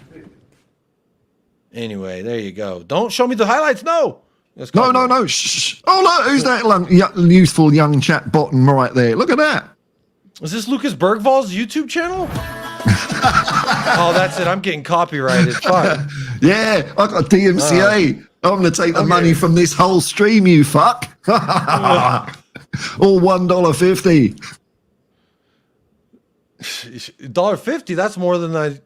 Anyway, there you go. Don't show me the highlights. No. Let's
No,
go.
no, no. Shh. Oh, look, who's that youthful young chap bottom right there? Look at that.
Is this Lucas Bergvall's YouTube channel? Oh, that's it. I'm getting copyrighted. Fuck.
Yeah, I got DMCA. I'm going to take the money from this whole stream, you fuck. All $1.50.
$1.50. That's more than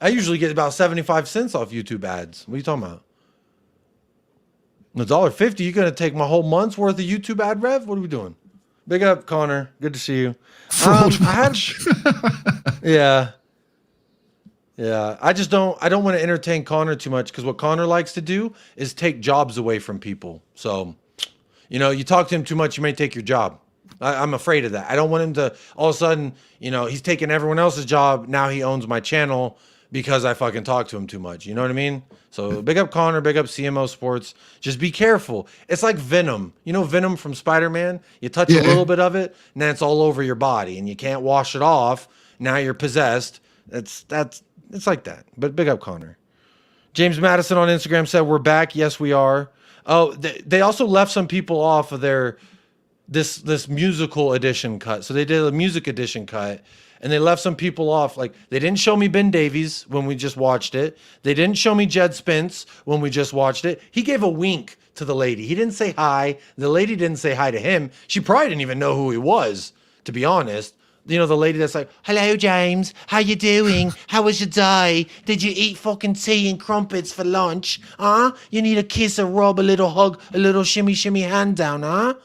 I usually get about 75 cents off YouTube ads. What are you talking about? $1.50. You're gonna take my whole month's worth of YouTube ad rev? What are we doing? Big up, Connor. Good to see you.
Fraud
I
watch.
Yeah. I don't want to entertain Connor too much because what Connor likes to do is take jobs away from people. So, you know, you talk to him too much, you may take your job. I'm afraid of that. I don't want him to all of a sudden, you know, he's taking everyone else's job. Now he owns my channel because I fucking talk to him too much. You know what I mean? So big up Connor, big up CMO Sports. Just be careful. It's like Venom. You know Venom from Spider-Man? You touch a little bit of it, and then it's all over your body, and you can't wash it off. Now you're possessed. It's like that. But big up Connor. James Madison on Instagram said, we're back. Yes, we are. Oh, they also left some people off of their this musical edition cut. So they did a music edition cut, and they left some people off. Like, they didn't show me Ben Davies when we just watched it. They didn't show me Jed Spence when we just watched it. He gave a wink to the lady. He didn't say hi. The lady didn't say hi to him. She probably didn't even know who he was, to be honest. You know, the lady that's like, hello, James. How you doing? How was your day? Did you eat fucking tea and crumpets for lunch? Huh? You need a kiss, a rub, a little hug, a little shimmy, shimmy hand down, huh?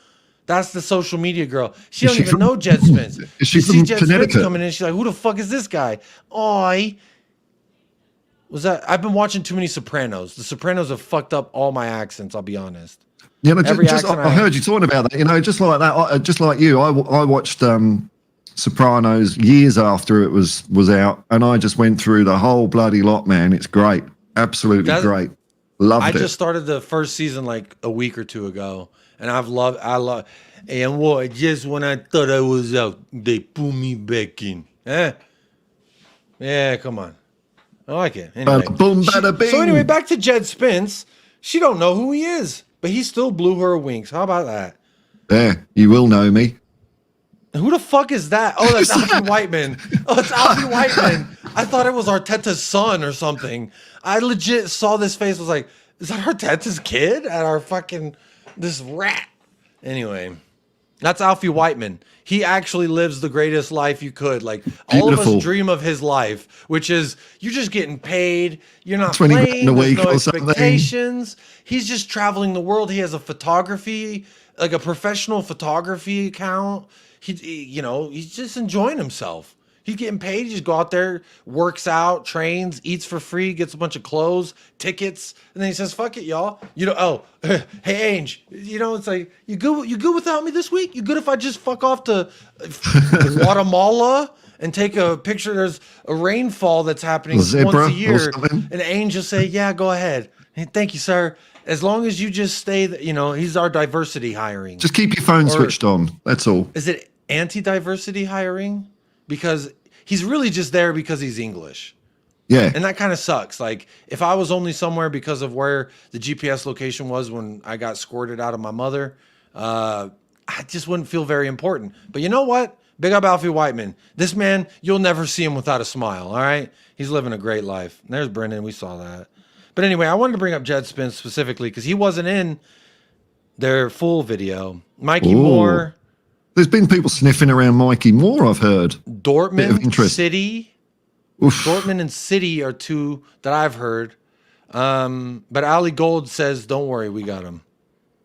That's the social media girl. She don't even know Jed Spence.
Is she
You see
from
Jed Spence
Connecticut?
coming in, she's like, who the fuck is this guy? Oi. Was that? I've been watching too many Sopranos. The Sopranos have fucked up all my accents, I'll be honest.
You know,
Every
just,
accent
I heard you talking about that. You know, just like that, just like you, I watched Sopranos years after it was out, and I just went through the whole bloody lot, man. It's great. Absolutely great. Loved it.
I just started the first season like a week or two ago, and I love, and what, just when I thought I was out, they pull me back in. Yeah, come on. I like it. Anyway,
boom, bada bing.
so anyway, back to Jed Spence. She don't know who he is, but he still blew her wings. How about that?
Yeah, you will know me.
Who the fuck is that? Oh, that's Alfie Whiteman. Oh, it's Alfie Whiteman. I thought it was Arteta's son or something. I legit saw this face, was like, is that Arteta's kid at our fucking, this rat? Anyway, that's Alfie Whiteman. He actually lives the greatest life you could. Like, all of
Beautiful.
us dream of his life, which is you're just getting paid. You're not
20 grand
playing.
a
There's
week
no
or something.
expectations. He's just traveling the world. He has a photography, like a professional photography account. You know, he's just enjoying himself. He's getting paid. He just go out there, works out, trains, eats for free, gets a bunch of clothes, tickets, and then he says, "Fuck it, y'all." You know, oh, hey, Ange, you know, it's like, you good without me this week? You good if I just fuck off to Guatemala and take a picture? There's a rainfall that's happening once a year, and Ange just say, "Yeah, go ahead." Hey, thank you, sir. As long as you just stay, you know, he's our diversity hiring.
Just keep your phone switched on. That's all.
Is it anti-diversity hiring? Because he's really just there because he's English.
Yeah.
And that kind of sucks. Like, if I was only somewhere because of where the GPS location was when I got squirted out of my mother, I just wouldn't feel very important. But you know what? Big up Alfie Whiteman. This man, you'll never see him without a smile, all right? He's living a great life. And there's Brendan. We saw that. But anyway, I wanted to bring up Jed Spence specifically because he wasn't in their full video. Mikey Moore.
There's been people sniffing around Mikey Moore, I've heard.
Dortmund, City. Oof. Dortmund and City are two that I've heard. But Ali Gold says, don't worry, we got him.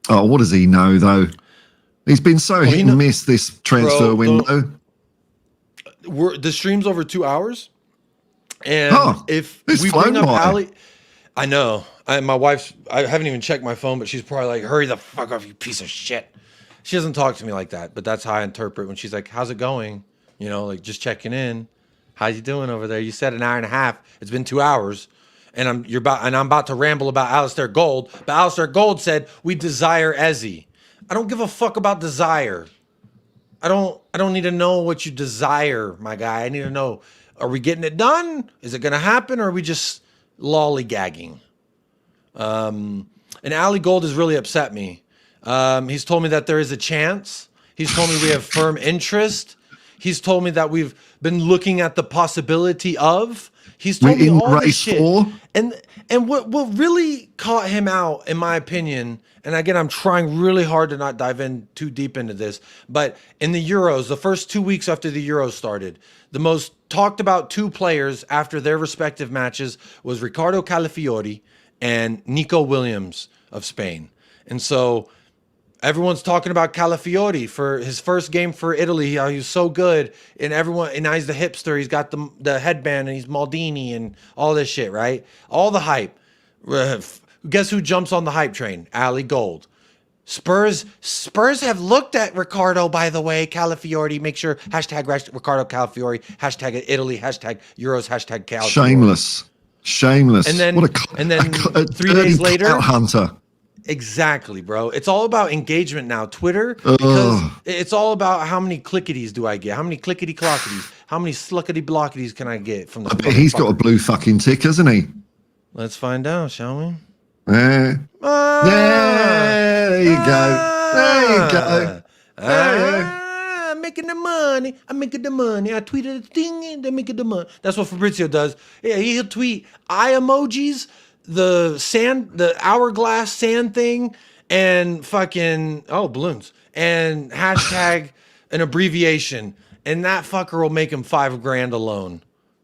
Oh, what does he know, though? He's been so hit and miss this transfer window.
The stream's over 2 hours. And if we bring up Ali... I know. I haven't even checked my phone, but she's probably like, hurry the fuck off, you piece of shit. She doesn't talk to me like that, but that's how I interpret when she's like, how's it going? You know, like just checking in. How you doing over there? You said an hour and a half. It's been 2 hours. And I'm about to ramble about Alistair Gold. But Alistair Gold said, we desire Ezzy. I don't give a fuck about desire. I don't need to know what you desire, my guy. I need to know, are we getting it done? Is it gonna happen? Or are we just lollygagging? And Ali Gold has really upset me. He's told me that there is a chance. He's told me we have firm interest. He's told me that we've been looking at the possibility of. He's told me all this shit. And what really caught him out, in my opinion, and again, I'm trying really hard to not dive in too deep into this, but in the Euros, the first 2 weeks after the Euros started, the most talked about two players after their respective matches was Ricardo Calafiori and Nico Williams of Spain. And so everyone's talking about Calafiori for his first game for Italy. How he was so good, and now he's the hipster. He's got the headband, and he's Maldini, and all this shit, right? All the hype. Guess who jumps on the hype train? Ali Gold. Spurs have looked at Ricardo, by the way. Calafiori. Make sure hashtag Ricardo Calafiori. Hashtag Italy. Hashtag Euros. Hashtag Calafiori. Shameless. And then 3 days later,
hunter.
Exactly, bro. It's all about engagement now. Twitter, because it's all about how many clickities do I get? How many clickety-clockities? How many sluckety-blockities can I get from the...
I bet he's got a blue fucking tick, hasn't he?
Let's find out, shall we?
Yeah, there you go.
I'm making the money. I'm making the money. I tweeted a thing and they're making the money. That's what Fabrizio does. Yeah, he'll tweet eye emojis, the hourglass sand thing, and fucking balloons, and hashtag an abbreviation, and that fucker will make him $5,000 alone.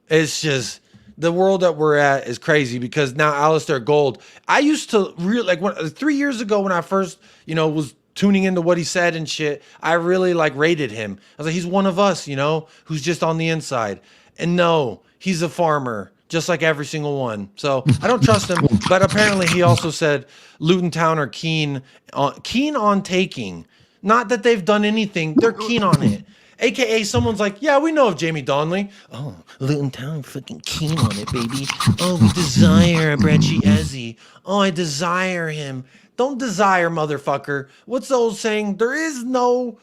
It's just the world that we're at is crazy because now Alistair Gold. I used to really 3 years ago when I first was tuning into what he said and shit. I really rated him. I was like, he's one of us, who's just on the inside. And no, he's a farmer. Just like every single one. So I don't trust him. But apparently he also said Luton Town are keen on taking. Not that they've done anything. They're keen on it. AKA someone's like, yeah, we know of Jamie Donnelly. Oh, Luton Town fucking keen on it, baby. Oh, we desire Brecci Ezzy. Oh, I desire him. Don't desire, motherfucker. What's the old saying? There is no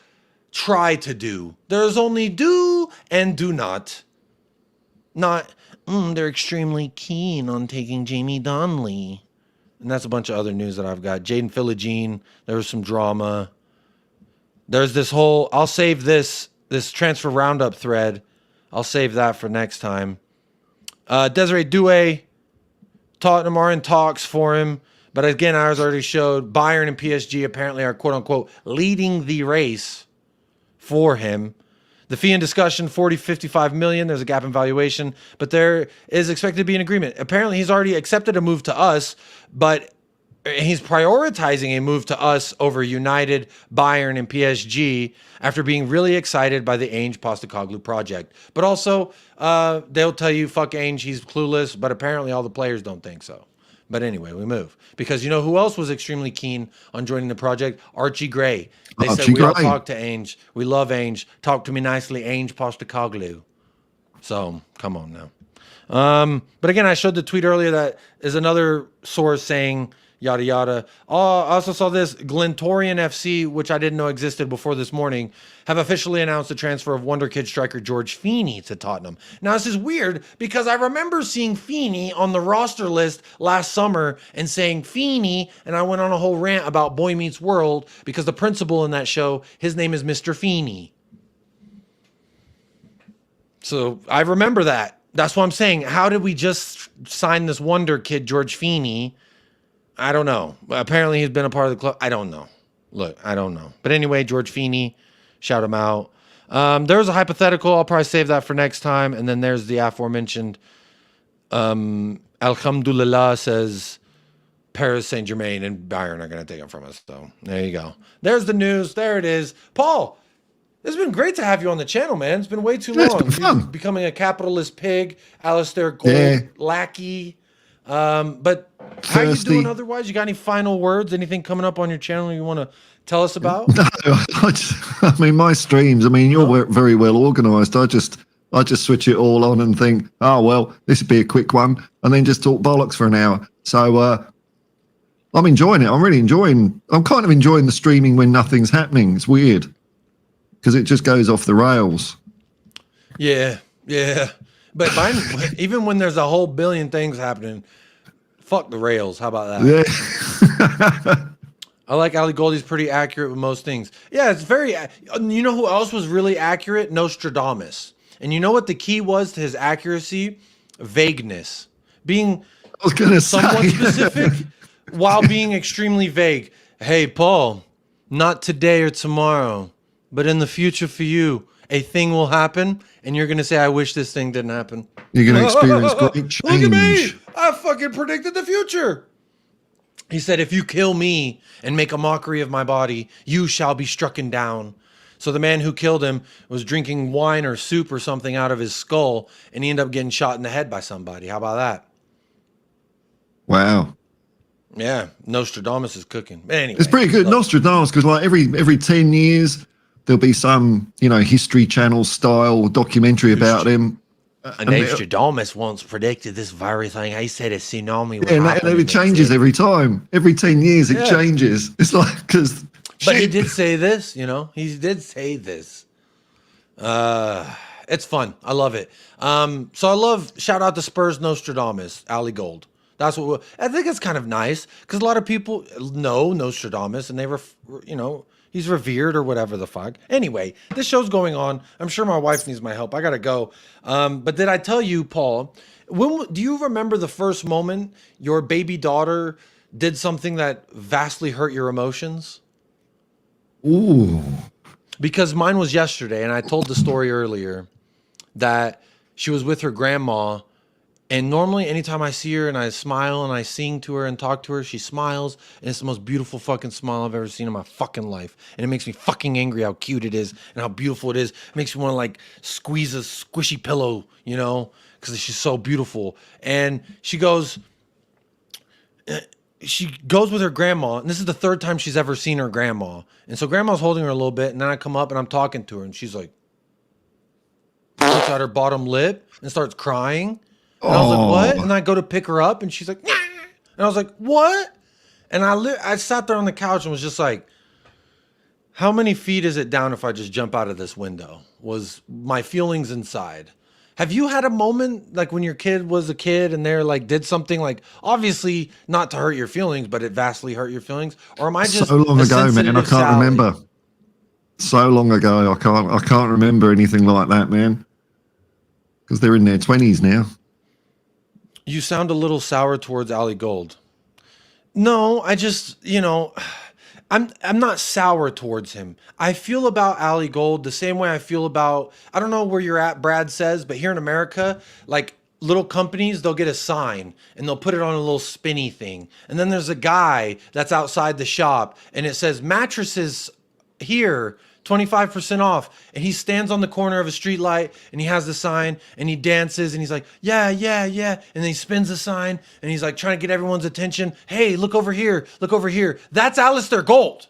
try to do. There's only do and do not. Not... they're extremely keen on taking Jamie Donnelly. And that's a bunch of other news that I've got. Jaden Philogene, there was some drama. There's this whole, I'll save this transfer roundup thread. I'll save that for next time. Desiree Doue, Tottenham are in talks for him. But again, I already showed Bayern and PSG apparently are quote unquote leading the race for him. The fee in discussion, 55 million. There's a gap in valuation, but there is expected to be an agreement. Apparently, he's already accepted a move to us, but he's prioritizing a move to us over United, Bayern, and PSG after being really excited by the Ainge Postecoglou project. But also, they'll tell you, fuck Ainge, he's clueless, but apparently all the players don't think so. But anyway, we move. Because you know who else was extremely keen on joining the project? Archie Gray. They said, we all talk to Ainge. We love Ainge. Talk to me nicely, Ainge Postecoglou. So, come on now. But again, I showed the tweet earlier that is another source saying yada yada. Oh, I also saw this. Glentorian FC, which I didn't know existed before this morning, have officially announced the transfer of Wonder Kid striker George Feeney to Tottenham. Now, this is weird because I remember seeing Feeney on the roster list last summer and saying Feeney, and I went on a whole rant about Boy Meets World because the principal in that show, his name is Mr. Feeney. So I remember that. That's what I'm saying. How did we just sign this Wonder Kid, George Feeney? I don't know. Apparently he's been a part of the club. I don't know. Look, I don't know. But anyway, George Feeney, shout him out. There's a hypothetical. I'll probably save that for next time. And then there's the aforementioned Alhamdulillah says Paris Saint-Germain and Bayern are going to take him from us. So there you go. There's the news. There it is. Paul, it's been great to have you on the channel, man. It's been way too long.
It's been fun.
Becoming a capitalist pig, Alistair Gold lackey. But how are you doing otherwise? You got any final words? Anything coming up on your channel you want to tell us about?
No, I mean, my streams, I mean, you're very well organized. I just switch it all on and think, oh, well, this would be a quick one, and then just talk bollocks for an hour. So I'm enjoying it. I'm kind of enjoying the streaming when nothing's happening. It's weird because it just goes off the rails.
Yeah. But mine, even when there's a whole billion things happening, fuck the rails. How about that?
Yeah.
I like Ali Goldie's pretty accurate with most things. Yeah, it's very. You know who else was really accurate? Nostradamus. And you know what the key was to his accuracy? Vagueness. Being somewhat specific while being extremely vague. Hey, Paul, not today or tomorrow, but in the future for you, a thing will happen, and you're going to say, I wish this thing didn't happen.
You're going to experience great change.
Look at me. I fucking predicted the future. He said, if you kill me and make a mockery of my body, you shall be strucken down. So the man who killed him was drinking wine or soup or something out of his skull, and he ended up getting shot in the head by somebody. How about that?
Wow.
Yeah, Nostradamus is cooking. But anyway,
it's pretty good. Nostradamus, because like every 10 years, there'll be some, History Channel style documentary about him.
Nostradamus once predicted this very thing. He said a tsunami would happen.
And it changes every time. Every 10 years, it changes. It's like, because...
But he did say this, He did say this. It's fun. I love it. Shout out to Spurs Nostradamus, Ali Gold. That's what I think it's kind of nice because a lot of people know Nostradamus and he's revered or whatever the fuck. Anyway, this show's going on. I'm sure my wife needs my help. I got to go. But did I tell you, Paul, do you remember the first moment your baby daughter did something that vastly hurt your emotions?
Ooh.
Because mine was yesterday, and I told the story earlier that she was with her grandma. And normally, anytime I see her and I smile and I sing to her and talk to her, she smiles. And it's the most beautiful fucking smile I've ever seen in my fucking life. And it makes me fucking angry how cute it is and how beautiful it is. It makes me want to squeeze a squishy pillow, because she's so beautiful. And she goes with her grandma. And this is the third time she's ever seen her grandma. And so grandma's holding her a little bit. And then I come up and I'm talking to her. And she's like, looks at her bottom lip and starts crying. And I was like, what? And I go to pick her up, and she's like, nah. And I was like, what? And I sat there on the couch and was just like, how many feet is it down if I just jump out of this window? Was my feelings inside. Have you had a moment like when your kid was a kid and they're did something obviously not to hurt your feelings, but it vastly hurt your feelings? Or am I just
so long ago, man? I can't remember. So long ago, I can't remember anything like that, man. Because they're in their 20s now.
You sound a little sour towards Ali Gold. No, I just, I'm not sour towards him. I feel about Ali Gold the same way I feel about, I don't know where you're at, Brad says, but here in America, little companies, they'll get a sign and they'll put it on a little spinny thing. And then there's a guy that's outside the shop and it says mattresses here, 25% off. And he stands on the corner of a street light and he has the sign and he dances and he's like, yeah, yeah, yeah. And then he spins the sign and he's like trying to get everyone's attention. Hey, look over here. Look over here. That's Alistair Gold.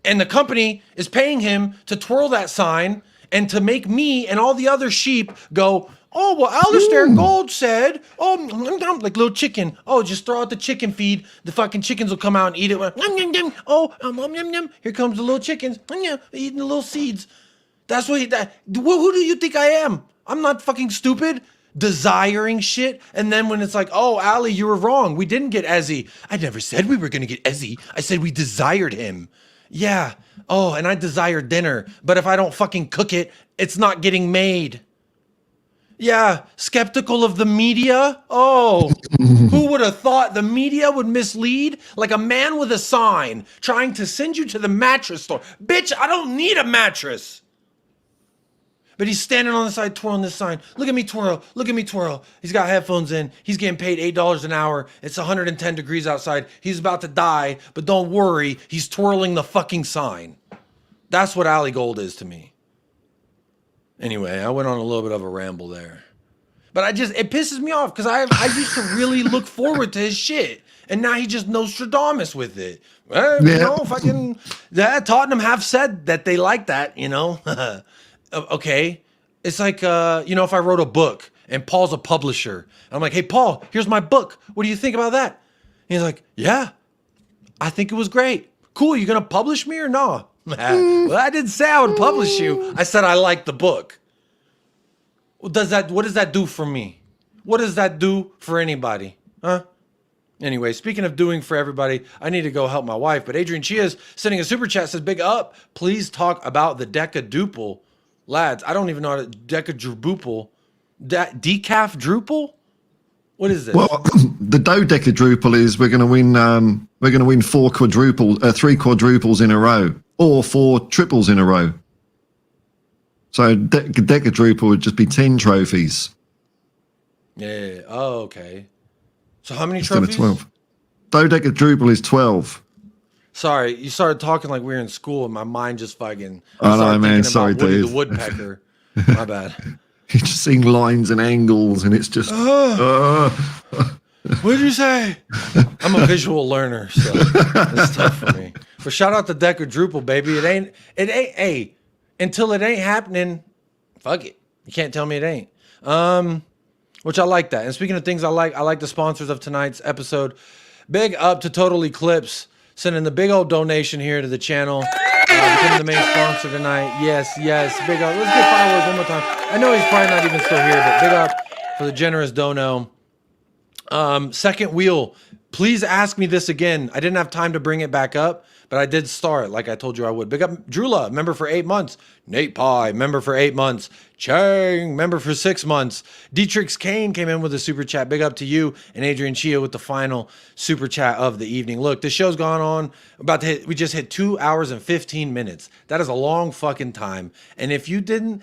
And the company is paying him to twirl that sign and to make me and all the other sheep go, oh, well, Alistair Gold said, oh, like little chicken. Oh, just throw out the chicken feed. The fucking chickens will come out and eat it. Oh, here comes the little chickens. Eating the little seeds. That's what who do you think I am? I'm not fucking stupid. Desiring shit. And then when it's like, oh, Ali, you were wrong. We didn't get Ezzy. I never said we were going to get Ezzy. I said we desired him. Yeah. Oh, and I desire dinner. But if I don't fucking cook it, it's not getting made. Yeah, skeptical of the media? Oh, who would have thought the media would mislead? Like a man with a sign trying to send you to the mattress store. Bitch, I don't need a mattress. But he's standing on the side twirling this sign. Look at me twirl. Look at me twirl. He's got headphones in. He's getting paid $8 an hour. It's 110 degrees outside. He's about to die, but don't worry. He's twirling the fucking sign. That's what Ali Gold is to me. Anyway, I went on a little bit of a ramble there. But it pisses me off because I used to really look forward to his shit. And now he just Nostradamus with it. You know, fucking, Tottenham have said that they like that, you know. Okay. It's like, you know, if I wrote a book and Paul's a publisher. I'm like, hey, Paul, here's my book. What do you think about that? And he's like, yeah, I think it was great. Cool, you going to publish me or no? Well, I didn't say I would publish you. I said I like the book. What does that do for me? What does that do for anybody? Huh? Anyway, speaking of doing for everybody, I need to go help my wife. But Adrian Chia's sending a super chat, says, big up. Please talk about the decaduple. Lads, I don't even know how to decadruple. Decaf druple? What is this?
Well, the dodecadruple is we're going to win 3 quadruples in a row, or 4 triples in a row. So decadruple would just be 10 trophies.
Yeah. Oh, okay. So how many
Instead
trophies?
Of 12. Dodecadruple is 12.
Sorry, you started talking like we were in school, and my mind just fucking.
I know, man. Sorry,
Woody
Dave.
the Woodpecker. My bad.
You're just seeing lines and angles, and it's just.
What did you say? I'm a visual learner, so it's tough for me. But shout out to Decadruple, baby. It ain't. Hey, until it ain't happening, fuck it. You can't tell me it ain't. Which I like that. And speaking of things I like the sponsors of tonight's episode. Big up to Total Eclipse, sending the big old donation here to the channel. Becoming the main sponsor tonight. Yes. Big up. Let's get fireworks one more time. I know he's probably not even still here, but big up for the generous dono. Second wheel. Please ask me this again. I didn't have time to bring it back up, but I did start like I told you I would. Big up Drula, member for 8 months. Nate Pye, member for 8 months. Chang, member for 6 months. Dietrich Kane came in with a super chat. Big up to you. And Adrian Chia with the final super chat of the evening. Look, this show's gone on we just hit 2 hours and 15 minutes. That is a long fucking time. And if you didn't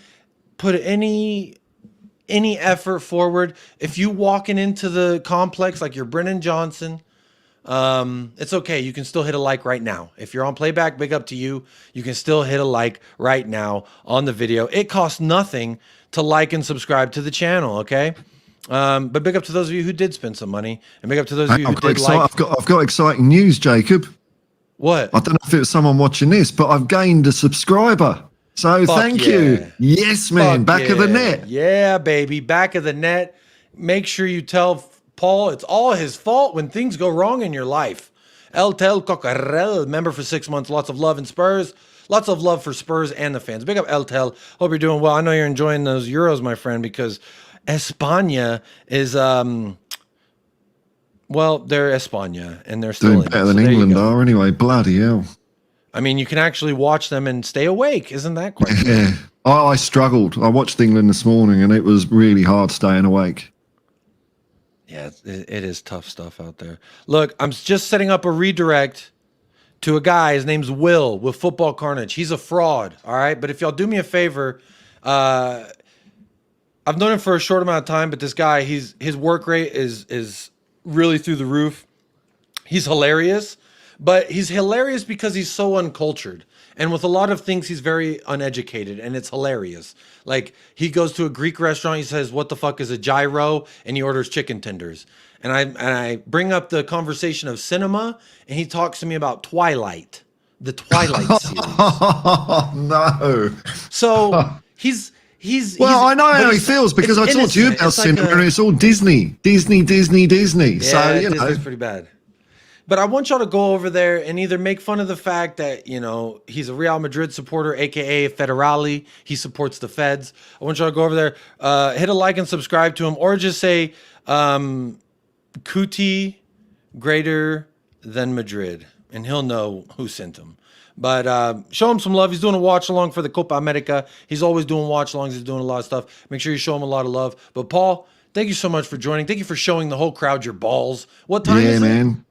put any effort forward, if you walking into the complex like you're Brennan Johnson, it's okay. You can still hit a like right now. If you're on playback, big up to you. You can still hit a like right now on the video. It costs nothing to like and subscribe to the channel, okay? But big up to those of you who did spend some money, and big up to those of you who did like.
I've got exciting news, Jacob.
What?
I don't know if it was someone watching this, but I've gained a subscriber. So thank you. Yes, man. Back of the net.
Yeah, baby. Back of the net. Make sure you tell Paul it's all his fault when things go wrong in your life. El Tel Cocarel, member for 6 months. Lots of love in Spurs. Lots of love for Spurs and the fans. Big up El Tel. Hope you're doing well. I know you're enjoying those Euros, my friend, because España is well, they're España and they're still
doing better than England are anyway. Bloody hell.
I mean, you can actually watch them and stay awake. Isn't that quite cool?
Yeah. I struggled. I watched England this morning and it was really hard staying awake.
Yeah, it is tough stuff out there. Look, I'm just setting up a redirect to a guy. His name's Will with Football Carnage. He's a fraud, all right? But if y'all do me a favor, I've known him for a short amount of time, but this guy, his work rate is really through the roof. He's hilarious, but he's hilarious because he's so uncultured. And with a lot of things, he's very uneducated, and it's hilarious. Like, he goes to a Greek restaurant, he says, "What the fuck is a gyro?" And he orders chicken tenders. And I bring up the conversation of cinema, and he talks to me about Twilight, the Twilight series.
Oh, no.
So he's
Well, I know how he feels because I talked to you about cinema and it's all Disney.
Yeah,
So, you know.
Disney's pretty bad. But I want y'all to go over there and either make fun of the fact that, you know, he's a Real Madrid supporter, a.k.a. Federale. He supports the Feds. I want y'all to go over there, hit a like and subscribe to him, or just say, Cuti greater than Madrid, and he'll know who sent him. But show him some love. He's doing a watch along for the Copa America. He's always doing watch alongs. He's doing a lot of stuff. Make sure you show him a lot of love. But Paul, thank you so much for joining. Thank you for showing the whole crowd your balls. What time is it? Yeah, man.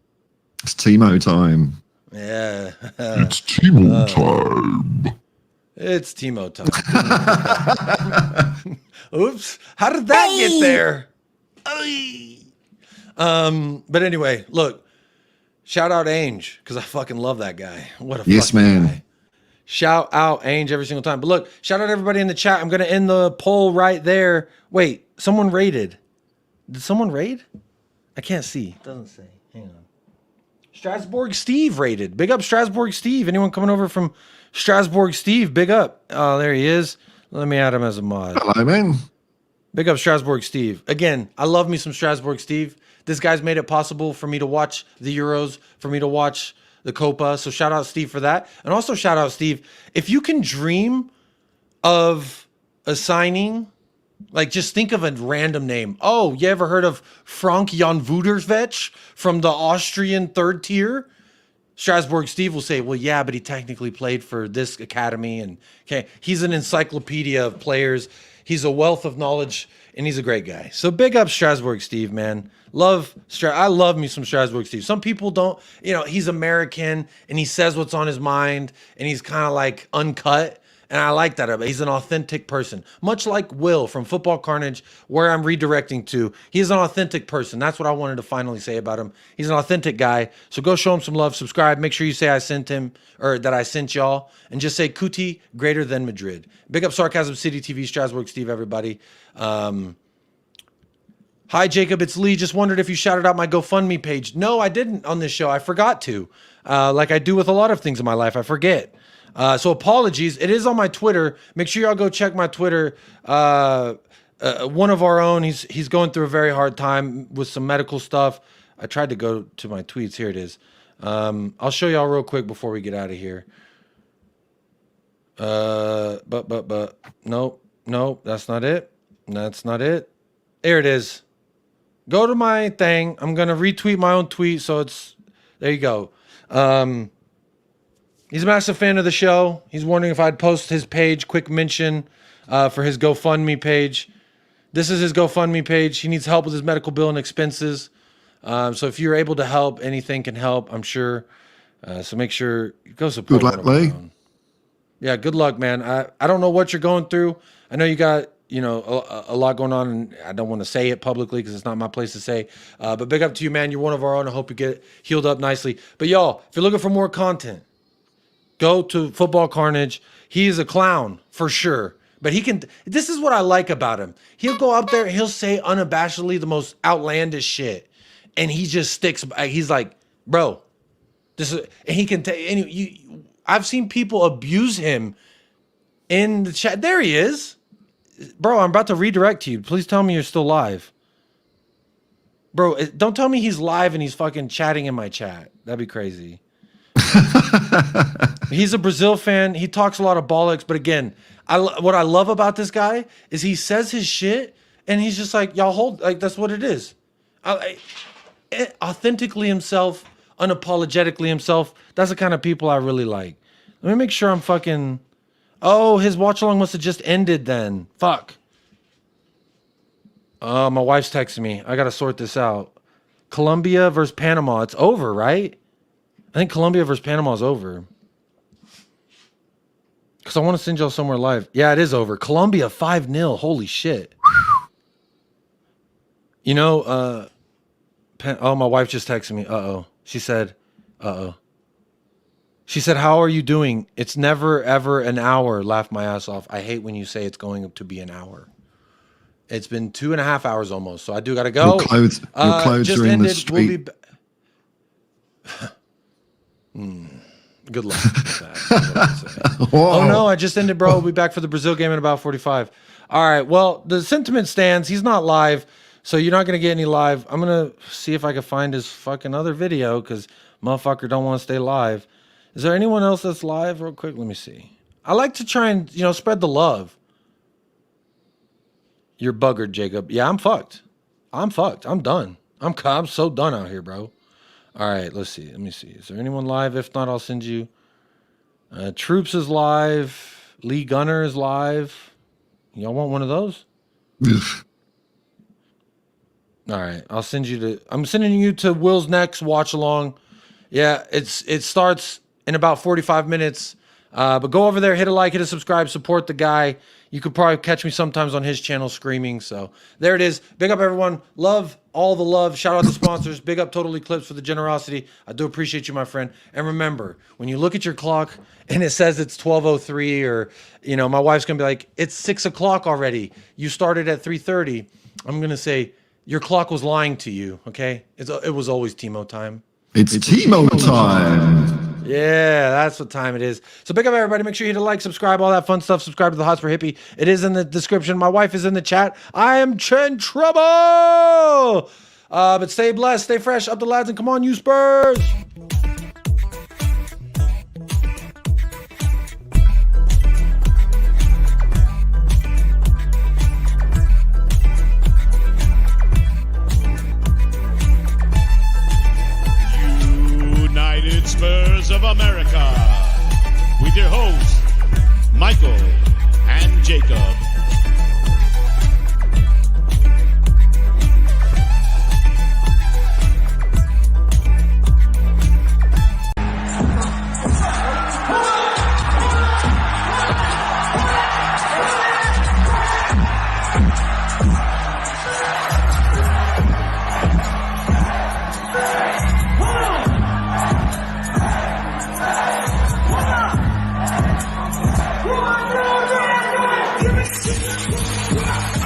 It's Timo time.
Yeah.
It's Timo time.
It's Timo time. Oops. How did that get there? But anyway, look. Shout out Ainge, because I fucking love that guy. What a
yes,
fucking
man.
guy. Shout out Ainge every single time. But look, shout out everybody in the chat. I'm going to end the poll right there. Wait, someone raided. Did someone raid? I can't see. Doesn't say. Hang on. Strasbourg Steve raided. Big up Strasbourg Steve. Anyone coming over from Strasbourg Steve? Big up. Oh, there he is. Let me add him as a mod.
Hello, man.
Big up Strasbourg Steve. Again, I love me some Strasbourg Steve. This guy's made it possible for me to watch the Euros, for me to watch the Copa. So shout out Steve for that. And also shout out Steve. If you can dream of a signing, like just think of a random name. Oh, you ever heard of Frank Jan Wouderswetsch from the Austrian third tier? Strasbourg Steve will say, well, yeah, but he technically played for this academy. And okay, he's an encyclopedia of players. He's a wealth of knowledge, and he's a great guy. So big up Strasbourg Steve, man. I love me some Strasbourg Steve. Some people don't, you know, he's American, and he says what's on his mind, and he's kind of like uncut. And I like that about him. He's an authentic person. Much like Will from Football Carnage, where I'm redirecting to. He's an authentic person. That's what I wanted to finally say about him. He's an authentic guy. So go show him some love. Subscribe. Make sure you say I sent him, or that I sent y'all. And just say Cuti greater than Madrid. Big up Sarcasm City TV, Strasbourg Steve, everybody. Hi, Jacob. It's Lee. Just wondered if you shouted out my GoFundMe page. No, I didn't on this show. I forgot to. Like I do with a lot of things in my life. I forget. So apologies. It is on my Twitter. Make sure y'all go check my Twitter. One of our own, he's going through a very hard time with some medical stuff. I tried to go to my tweets. Here it is. I'll show y'all real quick before we get out of here. But nope, that's not it. That's not it. There it is. Go to my thing. I'm going to retweet my own tweet. So there you go. He's a massive fan of the show. He's wondering if I'd post his page, quick mention for his GoFundMe page. This is his GoFundMe page. He needs help with his medical bill and expenses. So if you're able to help, anything can help, I'm sure. So make sure you go support.
Good luck, Lee.
Yeah, good luck, man. I don't know what you're going through. I know you got, you know, a lot going on, and I don't want to say it publicly because it's not my place to say. But big up to you, man. You're one of our own. I hope you get healed up nicely. But y'all, if you're looking for more content, go to Football Carnage. He is a clown for sure. But he can, this is what I like about him. He'll go out there and he'll say unabashedly the most outlandish shit. And he just sticks, he's like, bro, this is, and he can I've seen people abuse him in the chat. There he is. Bro, I'm about to redirect to you. Please tell me you're still live. Bro, don't tell me he's live and he's fucking chatting in my chat. That'd be crazy. He's a Brazil fan. He talks a lot of bollocks, but again, what I love about this guy is he says his shit and he's just like, y'all hold, like that's what it is. Authentically himself, unapologetically himself. That's the kind of people I really like. Let me make sure I'm fucking. Oh, his watch along must have just ended then. Fuck. My wife's texting me. I gotta sort this out. Colombia versus Panama. It's over, right? I think Colombia versus Panama is over. Because I want to send y'all somewhere live. Yeah, it is over. Colombia 5-0. Holy shit. You know, oh, my wife just texted me. Uh-oh. She said, uh-oh. She said, how are you doing? It's never, ever an hour. Laughed my ass off. I hate when you say it's going to be an hour. It's been 2.5 hours almost, so I do got to go.
Your clothes are in the street.
Good luck with that. Oh, no, I just ended, bro. We'll be back for the Brazil game in about 45. All right, well, the sentiment stands. He's not live, so you're not going to get any live. I'm going to see if I can find his fucking other video because motherfucker don't want to stay live. Is there anyone else that's live real quick? Let me see. I like to try and, spread the love. You're buggered, Jacob. Yeah, I'm fucked. I'm done. I'm so done out here, bro. All right, let's see. Let me see. Is there anyone live? If not, I'll send you. Troops is live. Lee Gunner is live. Y'all want one of those? All right, I'll send you to. I'm sending you to Will's next watch along. Yeah, it starts in about 45 minutes. But go over there, hit a like, hit a subscribe, support the guy. You could probably catch me sometimes on his channel screaming. So there it is. Big up, everyone. Love, all the love. Shout out to sponsors. Big up Total Eclipse for the generosity. I do appreciate you, my friend. And remember, when you look at your clock and it says it's 12:03 or, my wife's going to be like, it's 6 o'clock already. You started at 3:30. I'm going to say, your clock was lying to you, okay? It was always Timo time.
It's Timo time.
Yeah, that's what time it is. So big up, everybody. Make sure you hit a like, subscribe, all that fun stuff. Subscribe to the Hotspur Hippie. It is in the description. My wife is in the chat. I am in trouble. But stay blessed, stay fresh. Up the lads, and come on, you Spurs.
United Spurs of America, with your hosts, Michael and Jacob.
Come on!